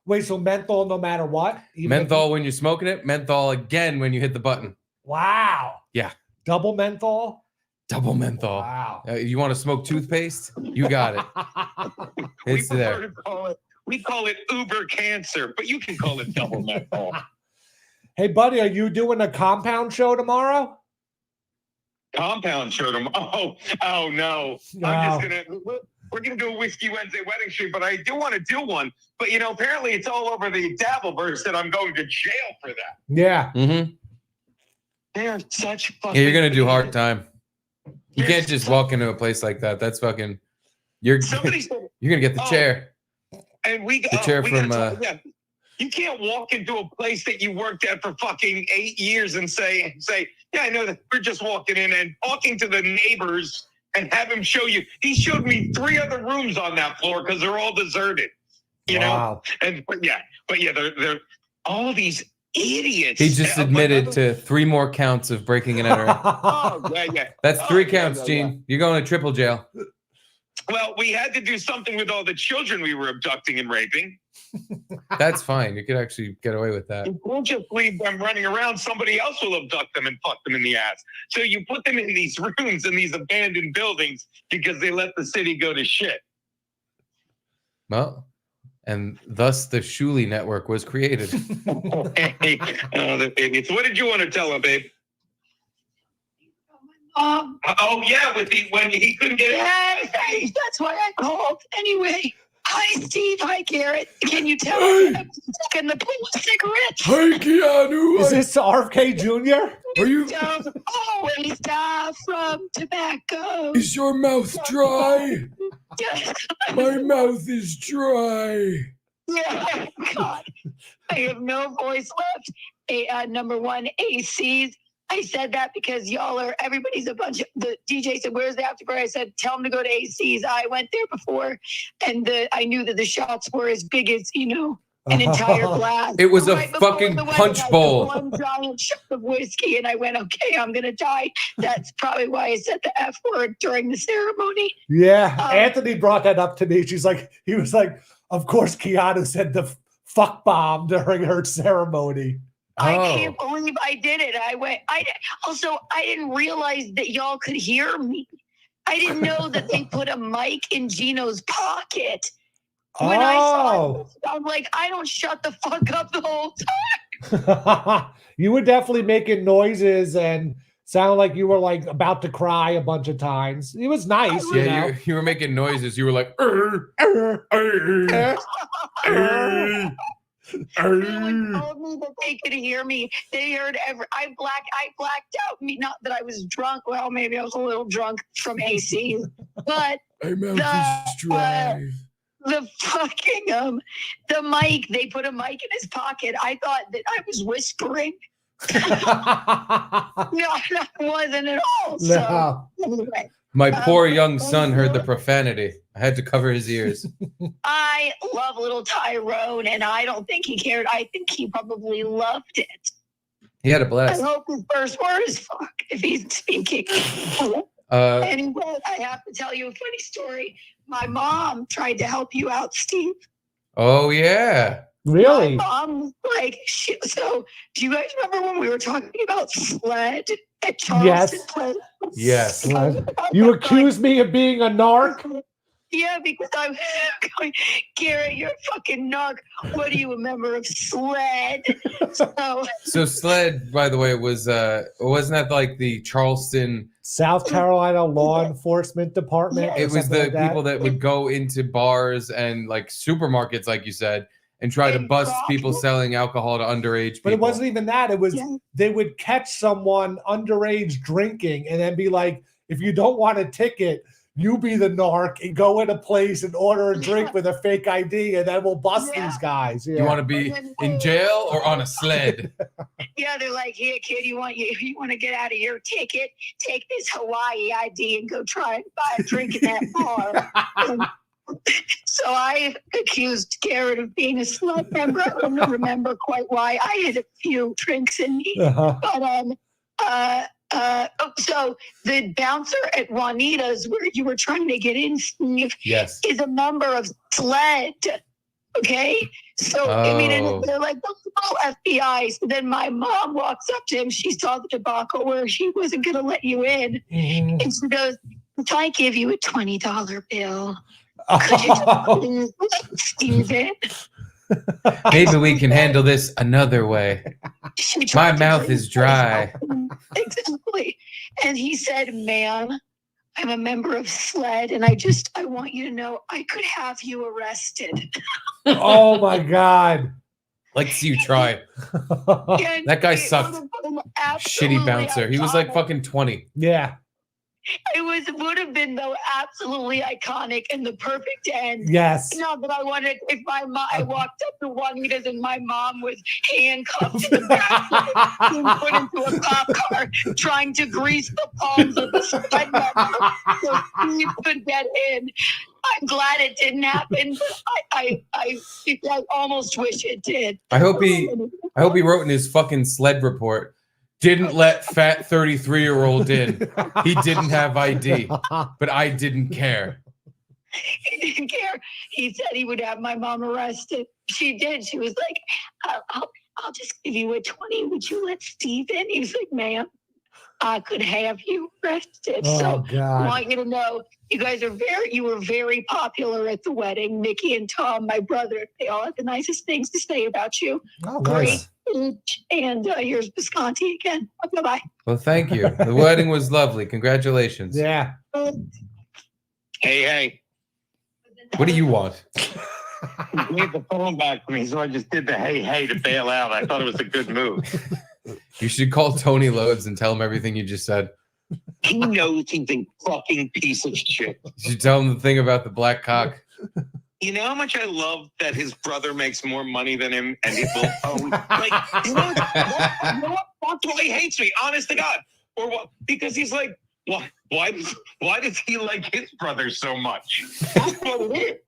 Wait, so menthol no matter what? Menthol when you're smoking it. Menthol again when you hit the button. Wow. Yeah. Double menthol? Double menthol. Wow. You want to smoke toothpaste? You got it. It's there. We call it Uber cancer, but you can call it double menthol. Hey, buddy, are you doing a compound show tomorrow? Compound show tomorrow? Oh no. We're gonna do a Whiskey Wednesday wedding shoot, but I do want to do one. But apparently it's all over the Dabbleverse that I'm going to jail for that. Yeah. Mm-hmm. They are such fucking. Yeah, you're gonna do hard time. You can't just walk into a place like that. That's fucking. You're gonna get the chair. And the chair from. You can't walk into a place that you worked at for fucking 8 years and say, yeah, I know that we're just walking in and talking to the neighbors and have him show you. He showed me 3 other rooms on that floor because they're all deserted. You know? But they're all these idiots. He just admitted to 3 more counts of breaking and entering. That's 3 counts, Gene. You're going to triple jail. Well, we had to do something with all the children we were abducting and raping. That's fine. You could actually get away with that. You can't just leave them running around. Somebody else will abduct them and fuck them in the ass. So you put them in these rooms in these abandoned buildings because they let the city go to shit. Well, and thus the Shuli network was created. The idiots. What did you want to tell them, babe? When he couldn't get it. Hey, that's why I called. Anyway, Hi, Steve. Hi, Garrett. Can you tell me I'm taking the pool of cigarettes? Hey, Keanu. Is this RFK Jr.? Are you? Don't always die from tobacco. Is your mouth dry? My mouth is dry. Yeah, God. I have no voice left. Number one, ACs. I said that because everybody's a bunch of, the DJ said, where's the after party? I said, tell them to go to ACs. I went there before, and I knew that the shots were as big as, an entire glass. It was a Right before fucking the wedding, punch I took bowl. one giant shot of whiskey, and I went, okay, I'm going to die. That's probably why I said the F word during the ceremony. Yeah, Anthony brought that up to me. He was like, of course Keanu said the fuck bomb during her ceremony. I can't believe I did it. I didn't realize that y'all could hear me. I didn't know that they put a mic in Gino's pocket. When I saw it, I'm like, I don't shut the fuck up the whole time. You were definitely making noises and sounded like you were like about to cry a bunch of times. It was nice. Yeah, you were making noises. You were like, They told me that they could hear me. They heard I blacked out. Not that I was drunk. Well, maybe I was a little drunk from AC, but the fucking the mic. They put a mic in his pocket. I thought that I was whispering. No, I wasn't at all. So anyway. My poor young son heard the profanity. I had to cover his ears. I love little Tyrone, and I don't think he cared. I think he probably loved it. He had a blast. I hope his first word is fuck if he's speaking. Anyway, I have to tell you a funny story. My mom tried to help you out, Steve. Oh, yeah. Really? My mom, so do you guys remember when we were talking about sled at Charleston? Yes. You accused me of being a narc? Yeah, because I'm going, Garrett, you're a fucking narc. What are you, a member of SLED? So SLED, by the way, wasn't that like the Charleston, South Carolina Law Enforcement Department? It was the people that would go into bars and like supermarkets, like you said, and try to bust people selling alcohol to underage people. But it wasn't even that. It was they would catch someone underage drinking and then be like, if you don't want a ticket, you be the narc and go in a place and order a drink with a fake ID, and then we'll bust these guys. Yeah. You want to be in jail or on a sled? Yeah, they're like, here, kid, if you want to get out of your ticket, take this Hawaii ID and go try and buy a drink in that bar. So I accused Garrett of being a slut member. I don't remember quite why. I had a few drinks in me. But so the bouncer at Juanita's, where you were trying to get in, Steve, is a member of SLED. Okay, so I mean, and they're like, oh, FBI. So then my mom walks up to him. She saw the debacle where she wasn't going to let you in, and she goes, "If I give you a $20 bill, could you Steve in?" Maybe we can handle this another way. My mouth is dry. Exactly. And he said, "Ma'am, I'm a member of SLED, and I want you to know I could have you arrested." Oh my God. Like to see you try. That guy sucked. Shitty bouncer. He was like fucking 20. Yeah. It would have been though absolutely iconic and the perfect end. Yes. No, but I wanted if I walked up to Juanita's and my mom was handcuffed in the back being put into a cop car trying to grease the palms of the sled member so Steve could get in. I'm glad it didn't happen, but I almost wish it did. I hope he wrote in his fucking SLED report. Didn't let fat 33-year-old in. He didn't have ID, but I didn't care. He didn't care. He said he would have my mom arrested. She did. She was like, I'll just give you a 20. Would you let Steve in? He was like, "Ma'am, I could have you arrested." Oh, God. I want you to know, you were very popular at the wedding. Nikki and Tom, my brother, they all had the nicest things to say about you. Oh, great. nice. And here's Bisconte again. Bye-bye. Well, thank you. The wedding was lovely. Congratulations. Yeah. Hey. What do you want? He gave the phone back to me, so I just did the hey to bail out. I thought it was a good move. You should call Tony Loess and tell him everything you just said. He knows he's a fucking piece of shit. You should tell him the thing about the black cock. You know how much I love that his brother makes more money than him, and he will always like. You know what? That's why he hates me. Honest to God, or what? Because he's like, why does he like his brother so much? That's what it is.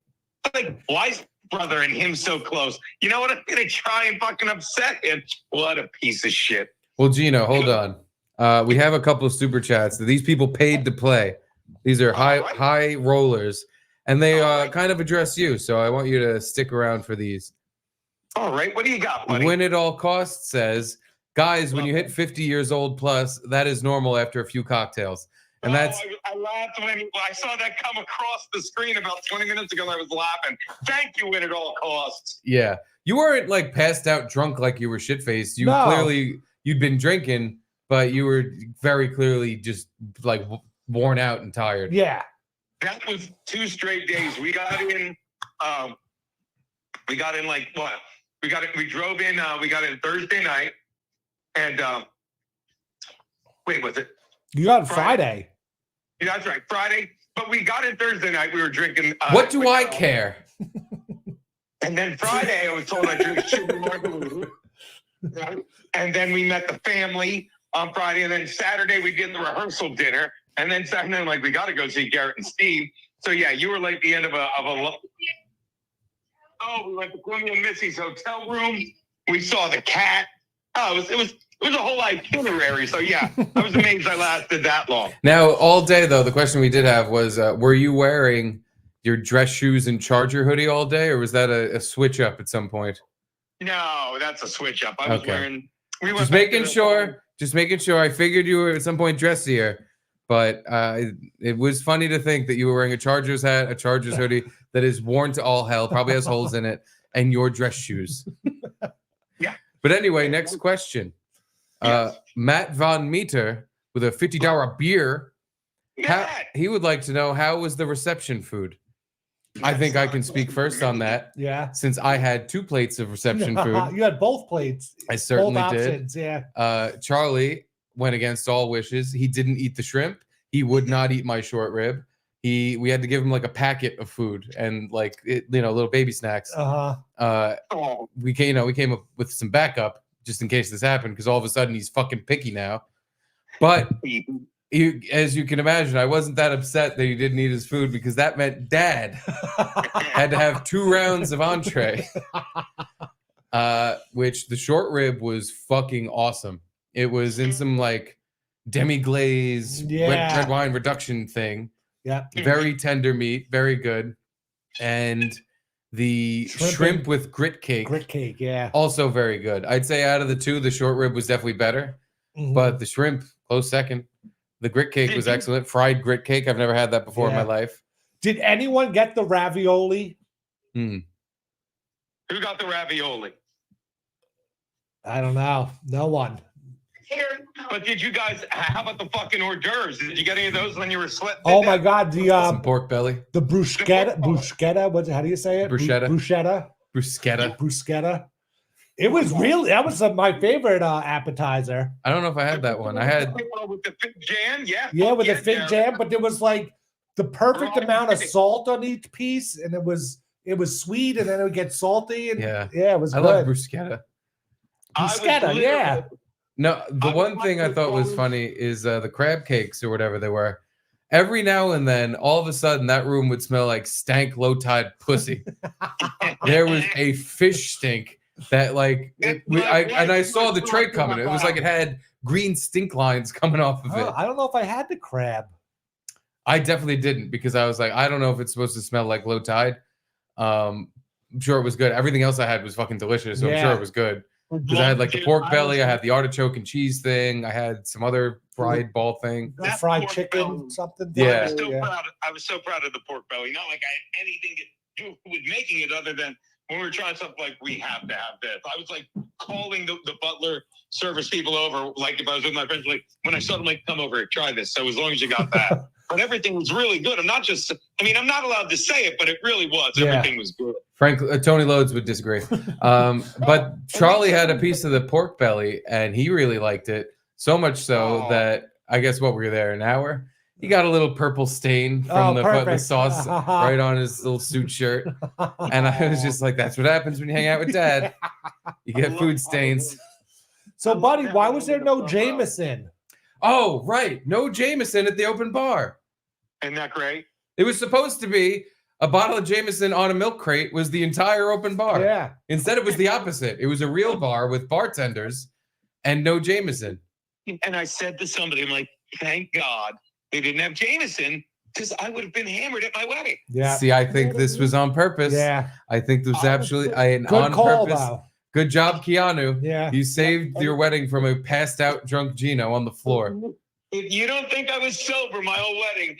Like, why is brother and him so close? You know what? I'm gonna try and fucking upset him. What a piece of shit. Well, Gino, hold on. We have a couple of super chats. These people paid to play. These are high rollers, and they kind of address you. So I want you to stick around for these. All right, what do you got, buddy? Win It All Costs says, guys, when you hit 50 years old plus, that is normal after a few cocktails. And that's. I laughed when I saw that come across the screen about 20 minutes ago. I was laughing. Thank you, Win It All Costs. Yeah, you weren't like passed out drunk like you were shit faced. You clearly you'd been drinking, but you were very clearly just like worn out and tired. Yeah, that was 2 straight days. We got in like what? We drove in. We got in Thursday night, and wait, was it? You got Friday. Yeah, that's right, Friday. But we got in Thursday night. We were drinking. What do I care? And then Friday, I was told I drink sugar margarita. Right? And then we met the family on Friday. And then Saturday, we did the rehearsal dinner. And then Saturday, I'm like, we got to go see Garrett and Steve. So yeah, you were like the end of a. Oh, we went to Quimby and Missy's hotel room. We saw the cat. Oh, it was a whole itinerary. So yeah, I was amazed I lasted that long. Now, all day though, the question we did have was, were you wearing your dress shoes and Charger hoodie all day, or was that a switch up at some point? No, that's a switch up. I was wearing. Just making sure. I figured you were at some point dressier, but it was funny to think that you were wearing a Chargers hat, a Chargers hoodie that is worn to all hell, probably has holes in it, and your dress shoes. Yeah. But anyway, next question. Yes. Matt Von Meter with a $50 beer. He would like to know, how was the reception food? I think I can speak first on that. Yeah. Since I had 2 plates of reception food. You had both plates. I certainly both did. options, yeah. Charlie went against all wishes. He didn't eat the shrimp. He would not eat my short rib. We had to give him like a packet of food and like little baby snacks. We came up with some backup just in case this happened, because all of a sudden he's fucking picky now. But as you can imagine, I wasn't that upset that he didn't eat his food, because that meant Dad had to have 2 rounds of entree. Which the short rib was fucking awesome. It was in some like demi-glaze red wine reduction thing. Yeah. Very tender meat, very good. And the shrimp with grit cake. Grit cake, yeah. Also very good. I'd say out of the 2, the short rib was definitely better. Mm-hmm. But the shrimp, close second. The grit cake was excellent. Fried grit cake. I've never had that before in my life. Did anyone get the ravioli? Who got the ravioli? I don't know. No one. But did you guys, how about the fucking hors d'oeuvres? Did you get any of those when you were sweating? Oh my God. Some pork belly. The bruschetta. How do you say it? Bruschetta. It was really, that was my favorite appetizer. I don't know if I had that one. I had with the fig jam, yeah. Yeah, with the fig jam, but there was like the perfect amount of salt on each piece, and it was sweet, and then it would get salty, and it was good. I love bruschetta. Bruschetta, yeah. No, the one thing I thought was funny is the crab cakes or whatever they were. Every now and then, all of a sudden, that room would smell like stank low tide pussy. There was a fish stink that I saw the tray coming. It was like it had green stink lines coming off of it. I don't know if I had the crab. I definitely didn't, because I was like, I don't know if it's supposed to smell like low tide. I'm sure it was good. Everything else I had was fucking delicious, so I'm sure it was good. Because I had like the pork belly, I had the artichoke and cheese thing, I had some other fried ball thing, the fried chicken, something. Yeah, I was so proud of the pork belly. Not like I had anything to do with making it, other than when we were trying something like, we have to have this. I was like calling the butler service people over, like if I was with my friends, like when I saw them, like, come over, try this. So as long as you got that. but everything was really good. I'm not allowed to say it, but it really was. Yeah. Everything was good. Frank, Tony Lodes would disagree. But Charlie had a piece of the pork belly, and he really liked it. So much so that I guess what we were there an hour. He got a little purple stain from the sauce right on his little suit shirt, and I was just like, "That's what happens when you hang out with Dad. You get food stains." So, buddy, why was there no Jameson? Oh, right, no Jameson at the open bar. Isn't that great? It was supposed to be a bottle of Jameson on a milk crate was the entire open bar. Yeah. Instead, it was the opposite. It was a real bar with bartenders and no Jameson. And I said to somebody, I'm like, thank God they didn't have Jameson, because I would have been hammered at my wedding. Yeah. See, I think this was on purpose. Yeah. I think this was absolutely Good on call, purpose. though. Good job, Keanu. Yeah. You saved your wedding from a passed out drunk Gino on the floor. If you don't think I was sober my whole wedding,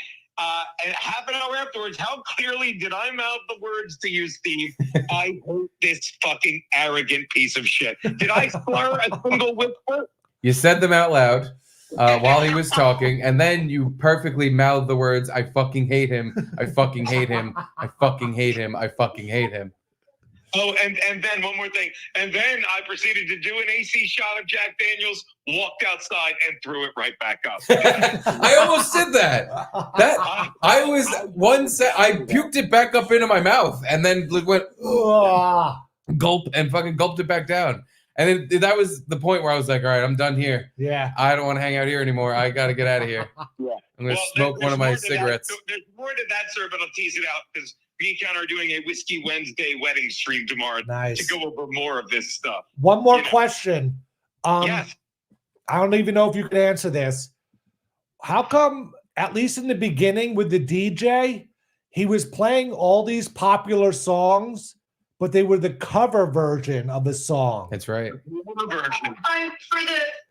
and half an hour afterwards, how clearly did I mouth the words to you, Steve? I hate this fucking arrogant piece of shit. Did I slur a single whisper? You said them out loud while he was talking, and then you perfectly mouthed the words, I fucking hate him, I fucking hate him, I fucking hate him, I fucking hate him. Oh, and then one more thing. And then I proceeded to do an AC shot of Jack Daniels, walked outside, and threw it right back up. I almost did that. I puked it back up into my mouth, and then went gulp and fucking gulped it back down. And then that was the point where I was like, all right, I'm done here. Yeah. I don't want to hang out here anymore. I got to get out of here. Yeah. I'm going to smoke one of my cigarettes. There's more to that, sir, but I'll tease it out because me and Count are doing a Whiskey Wednesday wedding stream tomorrow to go over more of this stuff. One more question. Yes. I don't even know if you can answer this. How come, at least in the beginning with the DJ, he was playing all these popular songs, but they were the cover version of a song? That's right.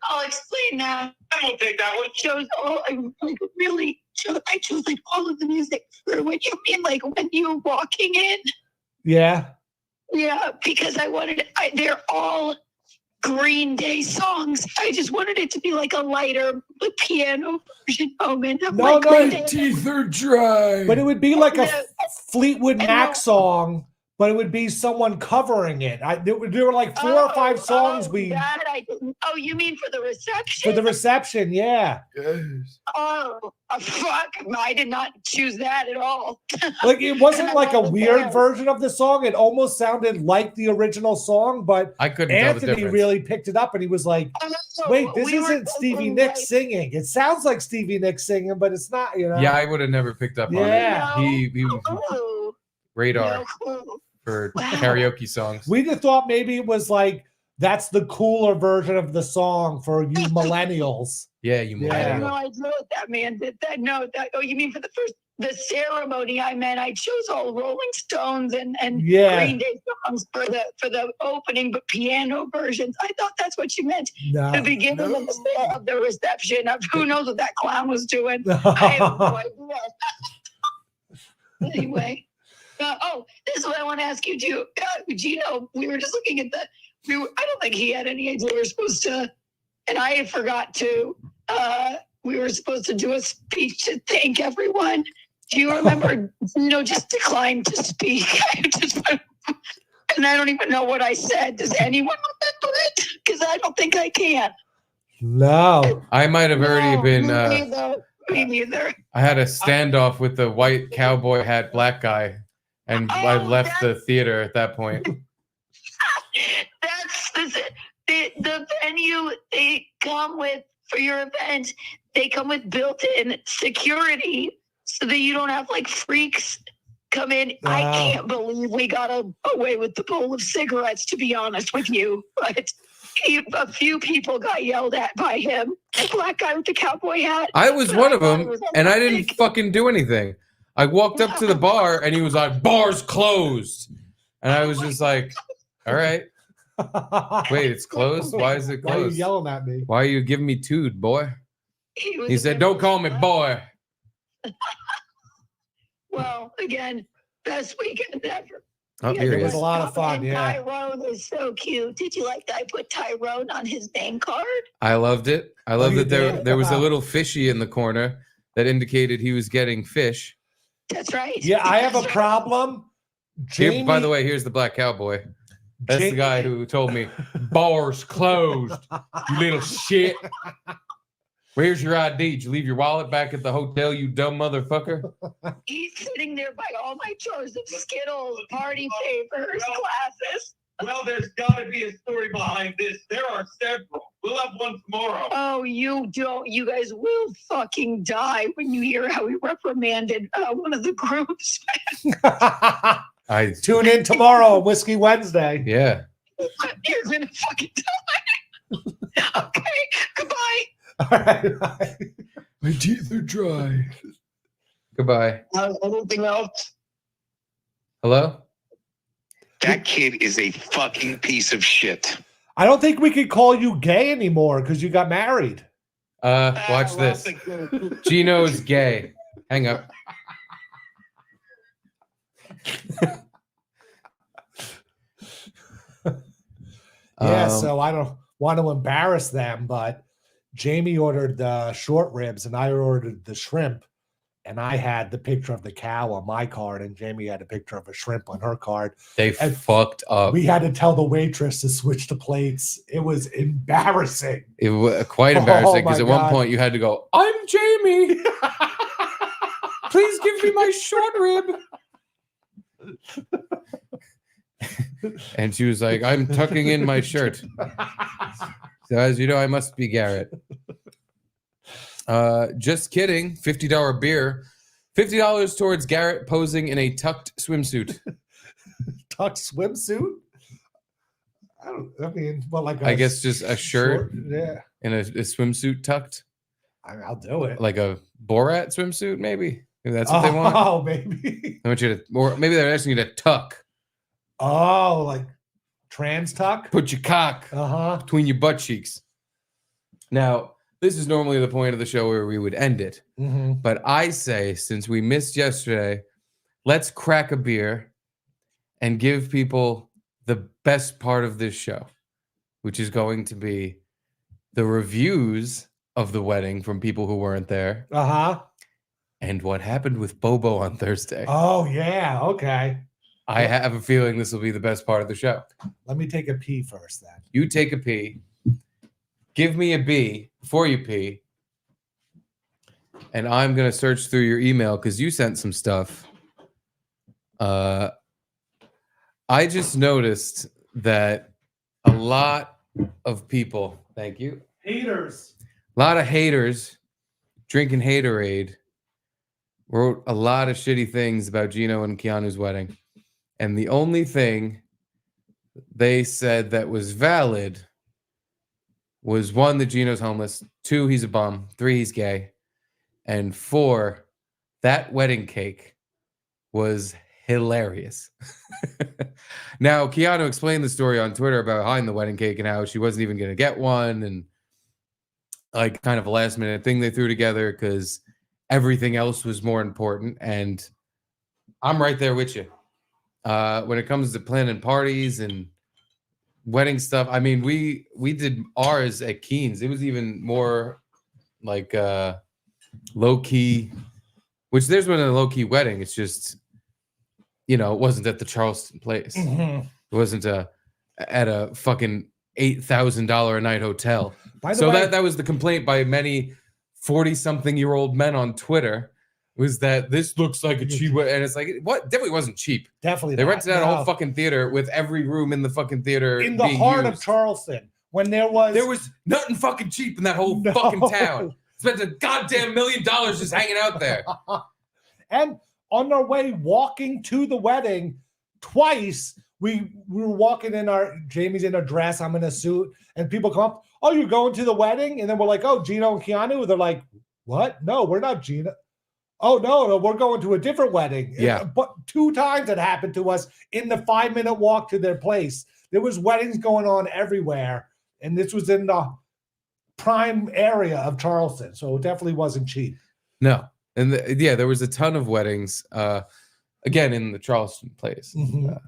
I'll explain that. I will take that one. I chose like all of the music for what you mean, like when you're walking in. Yeah. Yeah, because they're all Green Day songs. I just wanted it to be like a lighter piano version moment. No, teeth are dry. But it would be like a Fleetwood Mac song, but it would be someone covering it. There were like 4 or 5 songs Oh, you mean for the reception? For the reception, yeah. Oh, fuck. I did not choose that at all. Like, it wasn't like a weird version of the song. It almost sounded like the original song, but I couldn't tell the Anthony difference. really picked it up, and he was like, wait, this isn't Stevie Nicks singing. It sounds like Stevie Nicks singing, but it's not, you know? Yeah, I would have never picked up on it. He was radar for karaoke songs. We just thought maybe it was like, that's the cooler version of the song for you millennials. Yeah, you millennials. No, I know what that man did. Oh, you mean for the ceremony? I meant I chose all Rolling Stones and Green Day songs for the opening, but piano versions. I thought that's what you meant. No, the beginning of the reception of who knows what that clown was doing. I have no idea. Anyway. This is what I want to ask you too. Gino, we were just looking at I don't think he had any idea we were supposed to, and I forgot to, we were supposed to do a speech to thank everyone. Do you remember, just declined to speak? And I don't even know what I said. Does anyone remember it? Because I don't think I can. No. I might have already been. Me neither. I had a standoff with the white cowboy hat black guy, and I left the theater at that point. The venue they come with for your event. They come with built-in security so that you don't have like freaks come in. I can't believe we got away with the bowl of cigarettes, to be honest with you. But a few people got yelled at by him. The black guy with the cowboy hat. I was one of them, and I didn't fucking do anything. I walked up to the bar, and he was like, "Bar's closed," and I was just like, "All right." Wait, it's closed? Why is it closed? Why are you yelling at me? Why are you giving me tood, boy? He said, "Don't call me boy." Well, again, best weekend ever. Oh, here It he was is. a lot of fun, yeah. Tyrone is so cute. Did you like that I put Tyrone on his name card? I loved it. I loved you that there did? was a little fishy in the corner that indicated he was getting fish. That's right. Yeah, I have a problem. Jamie, Here, by the way, here's the black cowboy. That's the guy who told me, bars closed, you little shit. Where's your ID? Did you leave your wallet back at the hotel, you dumb motherfucker? He's sitting there by all my jars of Skittles, party favors, glasses. Well, there's got to be a story behind this. There are several. We'll have one tomorrow. Oh, you don't. You guys will fucking die when you hear how he reprimanded one of the groups. I Tune in tomorrow, Whiskey Wednesday. Yeah. You're gonna fucking die. Okay, goodbye. All right. Bye. My teeth are dry. Goodbye. Anything else? Hello? That kid is a fucking piece of shit. I don't think we could call you gay anymore because you got married. Watch this. Gino's gay. Hang up. Yeah, so I don't want to embarrass them, but Jamie ordered the short ribs and I ordered the shrimp, and I had the picture of the cow on my card, and Jamie had a picture of a shrimp on her card. They fucked up. We had to tell the waitress to switch the plates. It was embarrassing. It was quite embarrassing because at one God. point you had to go, I'm Jamie. Please give me my short rib. And she was like, I'm tucking in my shirt. So as you know, I must be Garrett. Just kidding. $50 beer. $50 towards Garrett posing in a tucked swimsuit. Tucked swimsuit? I mean, well, like I guess just a shirt yeah. and a swimsuit tucked. I'll do it. Like a Borat swimsuit, maybe. Maybe that's what they want. Oh, maybe. I want you to, or maybe they're asking you to tuck. Oh, like trans tuck? Put your cock between your butt cheeks. Now, this is normally the point of the show where we would end it. Mm-hmm. But I say, since we missed yesterday, let's crack a beer and give people the best part of this show, which is going to be the reviews of the wedding from people who weren't there. And what happened with Bobo on Thursday. Oh, yeah. Okay. I have a feeling this will be the best part of the show. Let me take a pee first then. You take a pee. Give me a B before you pee. And I'm going to search through your email because you sent some stuff. I just noticed that a lot of people, thank you. Haters. A lot of haters drinking haterade wrote a lot of shitty things about Gino and Keanu's wedding. And the only thing they said that was valid was 1, that Gino's homeless, 2, he's a bum, 3, he's gay, and 4, that wedding cake was hilarious. Now, Keanu explained the story on Twitter about hiding the wedding cake and how she wasn't even going to get one, and like kind of a last minute thing they threw together because everything else was more important. And I'm right there with you. When it comes to planning parties and wedding stuff, I mean, we did ours at Keen's. It was even more like low key, which there's been a low key wedding. It's just, you know, it wasn't at the Charleston place. It wasn't at a fucking $8,000 a night hotel. So that was the complaint by many 40-something-year-old men on Twitter. Was that this looks like a cheap way? And it's like, what? Definitely wasn't cheap. Definitely They not. rented out a whole fucking theater with every room in the fucking theater. In the heart of Charleston, when there was nothing fucking cheap in that whole fucking town. Spent a goddamn $1 million just hanging out there. And on our way walking to the wedding, twice we were walking in Jamie's in a dress, I'm in a suit, and people come up, oh, you're going to the wedding? And then we're like, oh, Gino and Keanu? They're like, what? No, we're not Gino. Oh, no, we're going to a different wedding. Yeah. But 2 times it happened to us in the 5-minute walk to their place. There was weddings going on everywhere. And this was in the prime area of Charleston. So it definitely wasn't cheap. No. And there was a ton of weddings, again, in the Charleston place.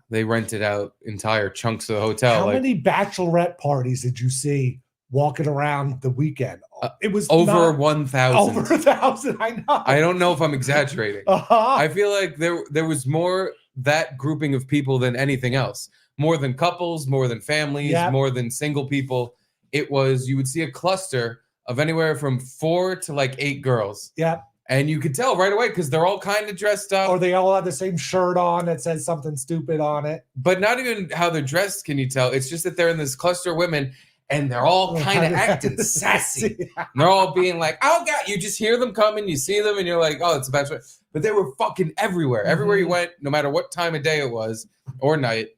They rented out entire chunks of the hotel. How many bachelorette parties did you see walking around the weekend. It was over 1,000. Over 1,000. I know. I don't know if I'm exaggerating. Uh-huh. I feel like there was more that grouping of people than anything else. More than couples, more than families, more than single people. It was, you would see a cluster of anywhere from 4 to like 8 girls. Yep. And you could tell right away because they're all kind of dressed up. Or they all have the same shirt on that says something stupid on it. But not even how they're dressed can you tell. It's just that they're in this cluster of women and they're all kind of acting sassy. And they're all being like, oh, God. You just hear them coming, you see them, and you're like, oh, it's a bachelor. But they were fucking everywhere. Everywhere you went, no matter what time of day it was or night,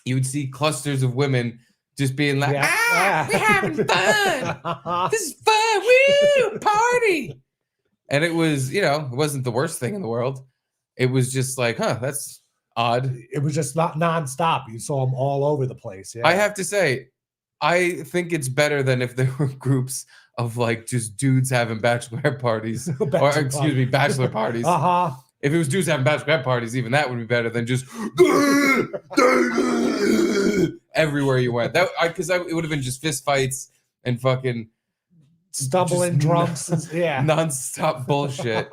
you would see clusters of women just being like, we're having fun. This is fun. Woo, party. And it was, you know, it wasn't the worst thing in the world. It was just like, that's odd. It was just not nonstop. You saw them all over the place. Yeah. I have to say, I think it's better than if there were groups of like just dudes having bachelorette parties. Bachelor parties. Uh-huh. If it was dudes having bachelorette parties, even that would be better than just everywhere you went. Because it would have been just fist fights and fucking stumbling drunks. Nonstop bullshit.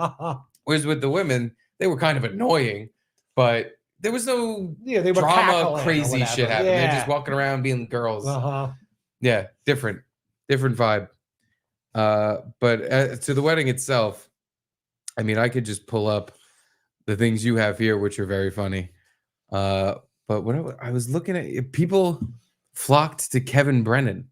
Whereas with the women, they were kind of annoying, but there was no they were drama, crazy shit happening. Yeah. They're just walking around being girls. Uh-huh. Yeah, different vibe. But to the wedding itself, I mean, I could just pull up the things you have here, which are very funny. But when I was looking at it, people flocked to Kevin Brennan.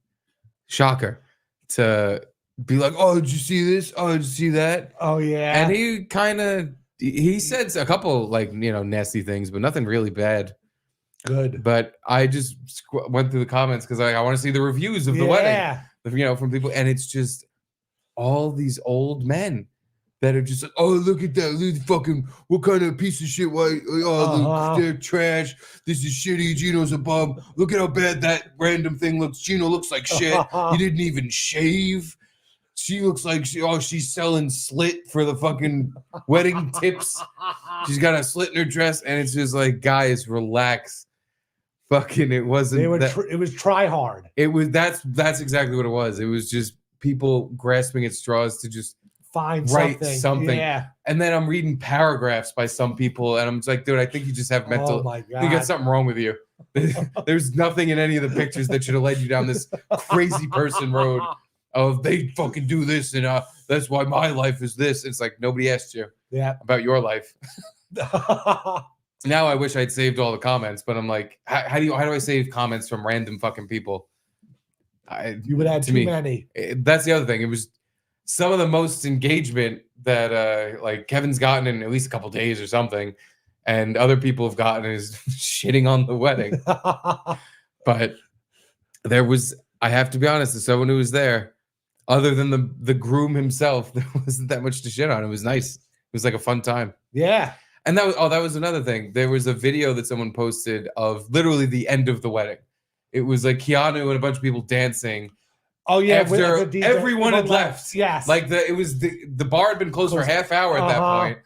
Shocker. To be like, oh, did you see this? Oh, did you see that? Oh, yeah. And he said a couple like, you know, nasty things, but nothing really bad. Good. But I just went through the comments because I want to see the reviews of the wedding, you know, from people. And it's just all these old men that are just like, oh, look at that. Look fucking, what kind of piece of shit? Why? Oh, they're trash. This is shitty. Gino's a bum. Look at how bad that random thing looks. Gino looks like shit. He didn't even shave. She looks like she's selling slit for the fucking wedding tips. She's got a slit in her dress, and it's just like, guys, relax. Fucking, it wasn't. It was try hard. It was that's exactly what it was. It was just people grasping at straws to just write something. Yeah. And then I'm reading paragraphs by some people, and I'm just like, dude, I think you just have mental. Oh my God. You got something wrong with you. There's nothing in any of the pictures that should have led you down this crazy person road. Of they fucking do this and that's why my life is this. It's like nobody asked you about your life. Now I wish I'd saved all the comments, but I'm like, how do I save comments from random fucking people? You would add too many. That's the other thing. It was some of the most engagement that like Kevin's gotten in at least a couple days or something, and other people have gotten is shitting on the wedding. But there was, I have to be honest, as someone who was there, other than the groom himself, there wasn't that much to shit on. It was nice. It was like a fun time. Yeah. And that was another thing. There was a video that someone posted of literally the end of the wedding. It was like Keanu and a bunch of people dancing. Oh yeah, after everyone had left. Yes. Like the bar had been closed for a half hour at that point.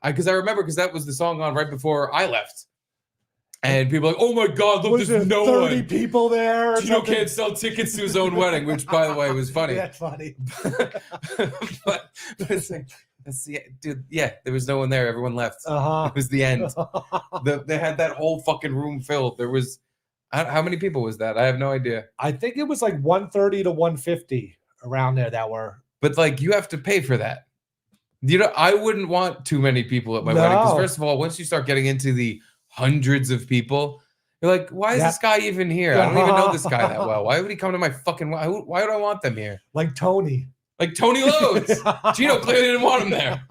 Because I remember that was the song on right before I left. And people were like, oh my God, look, there's no 30 one. people there. Gino can't sell tickets to his own wedding, which, by the way, was funny. That's funny. but it's like, dude, yeah, there was no one there. Everyone left. It was the end. They had that whole fucking room filled. There was, how many people was that? I have no idea. I think it was like 130 to 150 around there that were. But like, you have to pay for that. You know, I wouldn't want too many people at my wedding. Because first of all, once you start getting into the hundreds of people, you're like, why is this guy even here? I don't even know this guy that well. Why would he come to my fucking, why would I want them here? Like Tony Loess. Gino clearly didn't want him there.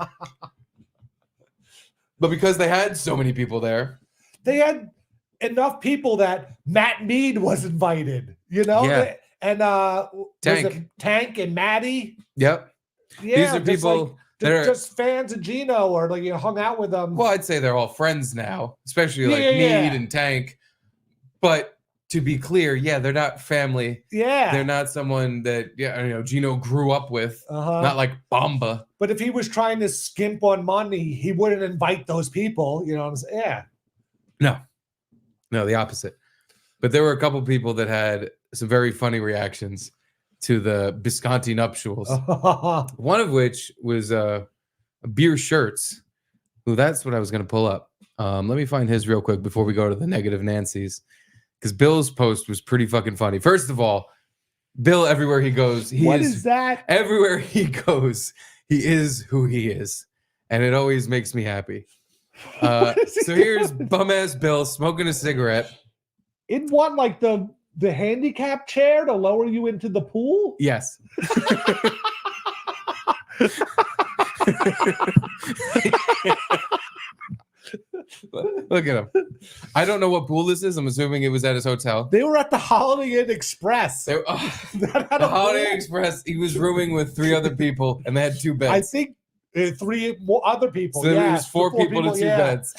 But because they had so many people there, they had enough people that Matt Mead was invited, you know? Yeah. And Tank and Maddie. Yep. Yeah, these are people that are just fans of Gino, or like you hung out with them. Well, I'd say they're all friends now, especially like Mead and Tank. But to be clear, they're not family. Yeah. They're not someone that Gino grew up with. Not like Bamba. But if he was trying to skimp on money, he wouldn't invite those people. You know what I'm saying? Yeah. No, the opposite. But there were a couple people that had some very funny reactions. to the Bisconte nuptials. One of which was Beer Shirts. Ooh, that's what I was going to pull up. Let me find his real quick before we go to the negative Nancy's, because Bill's post was pretty fucking funny. First of all, Bill, everywhere he goes, What is that? Everywhere he goes, he is who he is, and it always makes me happy. So here's bum ass Bill smoking a cigarette. In what, like the handicap chair to lower you into the pool? Yes. Look at him. I don't know what pool this is. I'm assuming it was at his hotel. They were at the Holiday Inn Express. The Holiday Inn Express. He was rooming with 3 other people, and they had 2 beds. I think 3 more other people. So there was 4 people to 2 beds.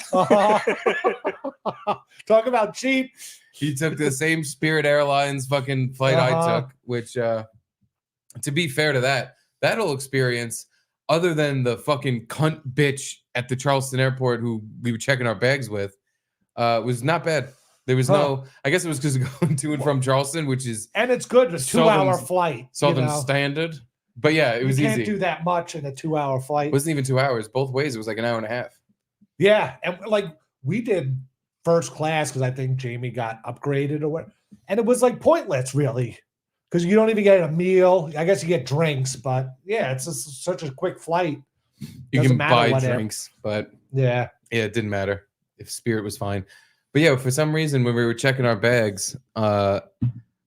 Talk about cheap. He took the same Spirit Airlines fucking flight I took, which, to be fair to that whole experience, other than the fucking cunt bitch at the Charleston airport who we were checking our bags with, was not bad. There was no, I guess it was because of going to and from Charleston, which is, and it's good. It's a 2-hour flight. Southern Standard. But yeah, it was easy. You can't do that much in a 2-hour flight. It wasn't even 2 hours. Both ways, it was like an hour and a half. Yeah. And like we did first class because I think Jamie got upgraded or what. And it was like pointless, really. Because you don't even get a meal. I guess you get drinks, but yeah, it's just such a quick flight. You can buy drinks, but yeah, it didn't matter if Spirit was fine. But yeah, for some reason, when we were checking our bags,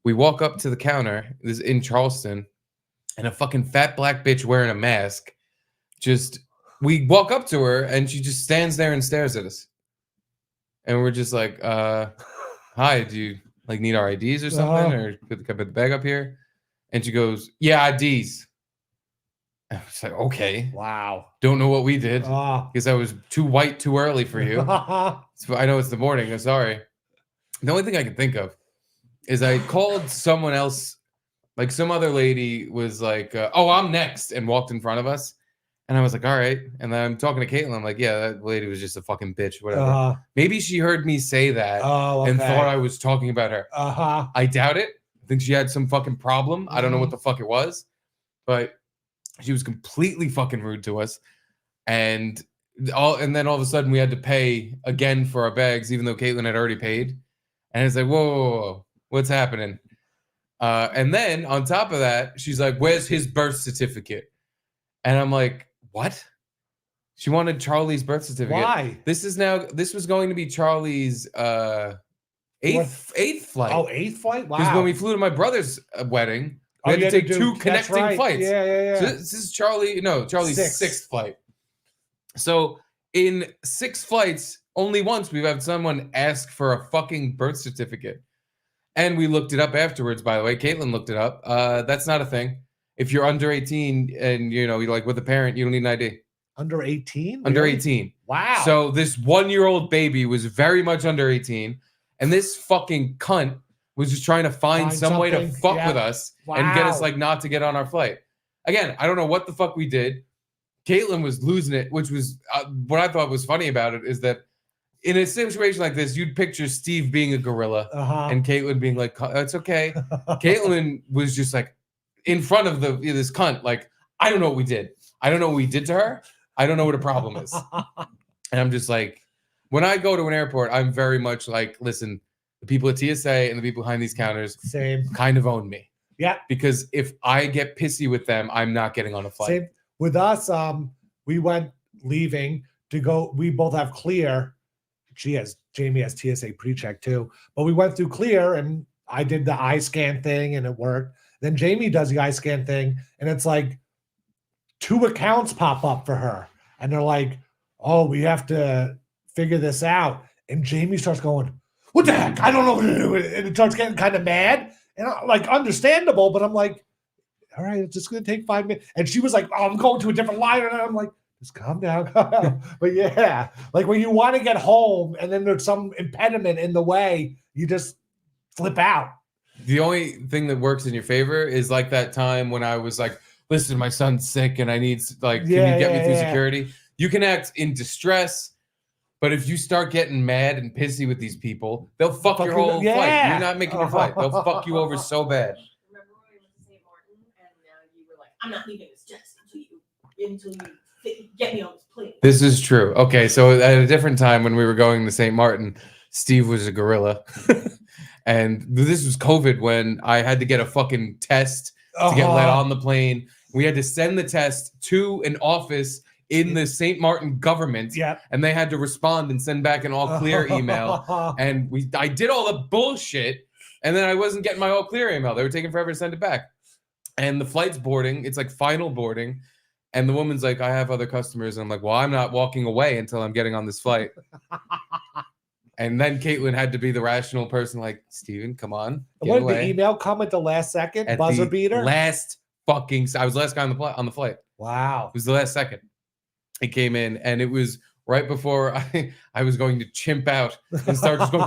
we walk up to the counter. This is in Charleston, and a fucking fat black bitch wearing a mask. We walk up to her, and she just stands there and stares at us. And we're just like, "Hi, do you like need our IDs or something, or put the bag up here?" And she goes, "Yeah, IDs." I was like, "Okay, wow, don't know what we did because I was too white too early for you." So I know it's the morning. I'm sorry. The only thing I can think of is I called someone else, like some other lady was like, "Oh, I'm next," and walked in front of us. And I was like, all right. And then I'm talking to Caitlin. I'm like, yeah, that lady was just a fucking bitch, whatever. Maybe she heard me say that and thought I was talking about her. I doubt it. I think she had some fucking problem. I don't know what the fuck it was. But she was completely fucking rude to us. And then all of a sudden we had to pay again for our bags, even though Caitlin had already paid. And it's like, whoa, what's happening? And then on top of that, she's like, where's his birth certificate? And I'm like, what? She wanted Charlie's birth certificate. Why? This was going to be Charlie's eighth flight. Oh, 8th flight? Wow. Because when we flew to my brother's wedding, we had to take 2 connecting flights. Yeah. So this is Charlie's 6th flight. So in 6 flights, only once we've had someone ask for a fucking birth certificate. And we looked it up afterwards, by the way. Caitlin looked it up. That's not a thing. If you're under 18 and, you're like with a parent, you don't need an ID. Under 18? Under really? 18. Wow. So this 1-year-old baby was very much under 18. And this fucking cunt was just trying to find some way to fuck with us and get us not to get on our flight. Again, I don't know what the fuck we did. Caitlin was losing it, which was what I thought was funny about it is that in a situation like this, you'd picture Steve being a gorilla and Caitlin being like, it's okay. Caitlin was just like, in front of this cunt, like, I don't know what we did. I don't know what we did to her. I don't know what a problem is. And I'm just like, when I go to an airport, I'm very much like, listen, the people at TSA and the people behind these counters kind of own me. Yeah. Because if I get pissy with them, I'm not getting on a flight. Same with us. We went leaving to go. We both have clear. Jamie has TSA pre-check too. But we went through clear and I did the eye scan thing and it worked. Then Jamie does the eye scan thing, and it's like 2 accounts pop up for her. And they're like, oh, we have to figure this out. And Jamie starts going, what the heck? I don't know what to do. And it starts getting kind of mad. And understandable, but I'm like, all right, it's just going to take 5 minutes. And she was like, oh, I'm going to a different line. And I'm like, just calm down. But yeah, like when you want to get home and then there's some impediment in the way, you just flip out. The only thing that works in your favor is like that time when I was like, listen, my son's sick and I need can you get me through security? You can act in distress, but if you start getting mad and pissy with these people, they'll fuck your whole flight. You're not making your flight. They'll fuck you over so bad. Remember when we went to St. I'm not leaving this desk until you get me on this plane. This is true. Okay, so at a different time when we were going to St. Martin, Steve was a gorilla. And this was COVID when I had to get a fucking test to get let on the plane. We had to send the test to an office in the St. Martin government. Yep. And they had to respond and send back an all clear email. And I did all the bullshit. And then I wasn't getting my all clear email. They were taking forever to send it back. And the flight's boarding. It's like final boarding. And the woman's like, I have other customers. And I'm like, well, I'm not walking away until I'm getting on this flight. And then Caitlin had to be the rational person, like, Steven, come on. What did the email come at the last second? At Buzzer the beater? Last fucking... I was the last guy on the flight. Wow. It was the last second. It came in, and it was right before I was going to chimp out and start just going...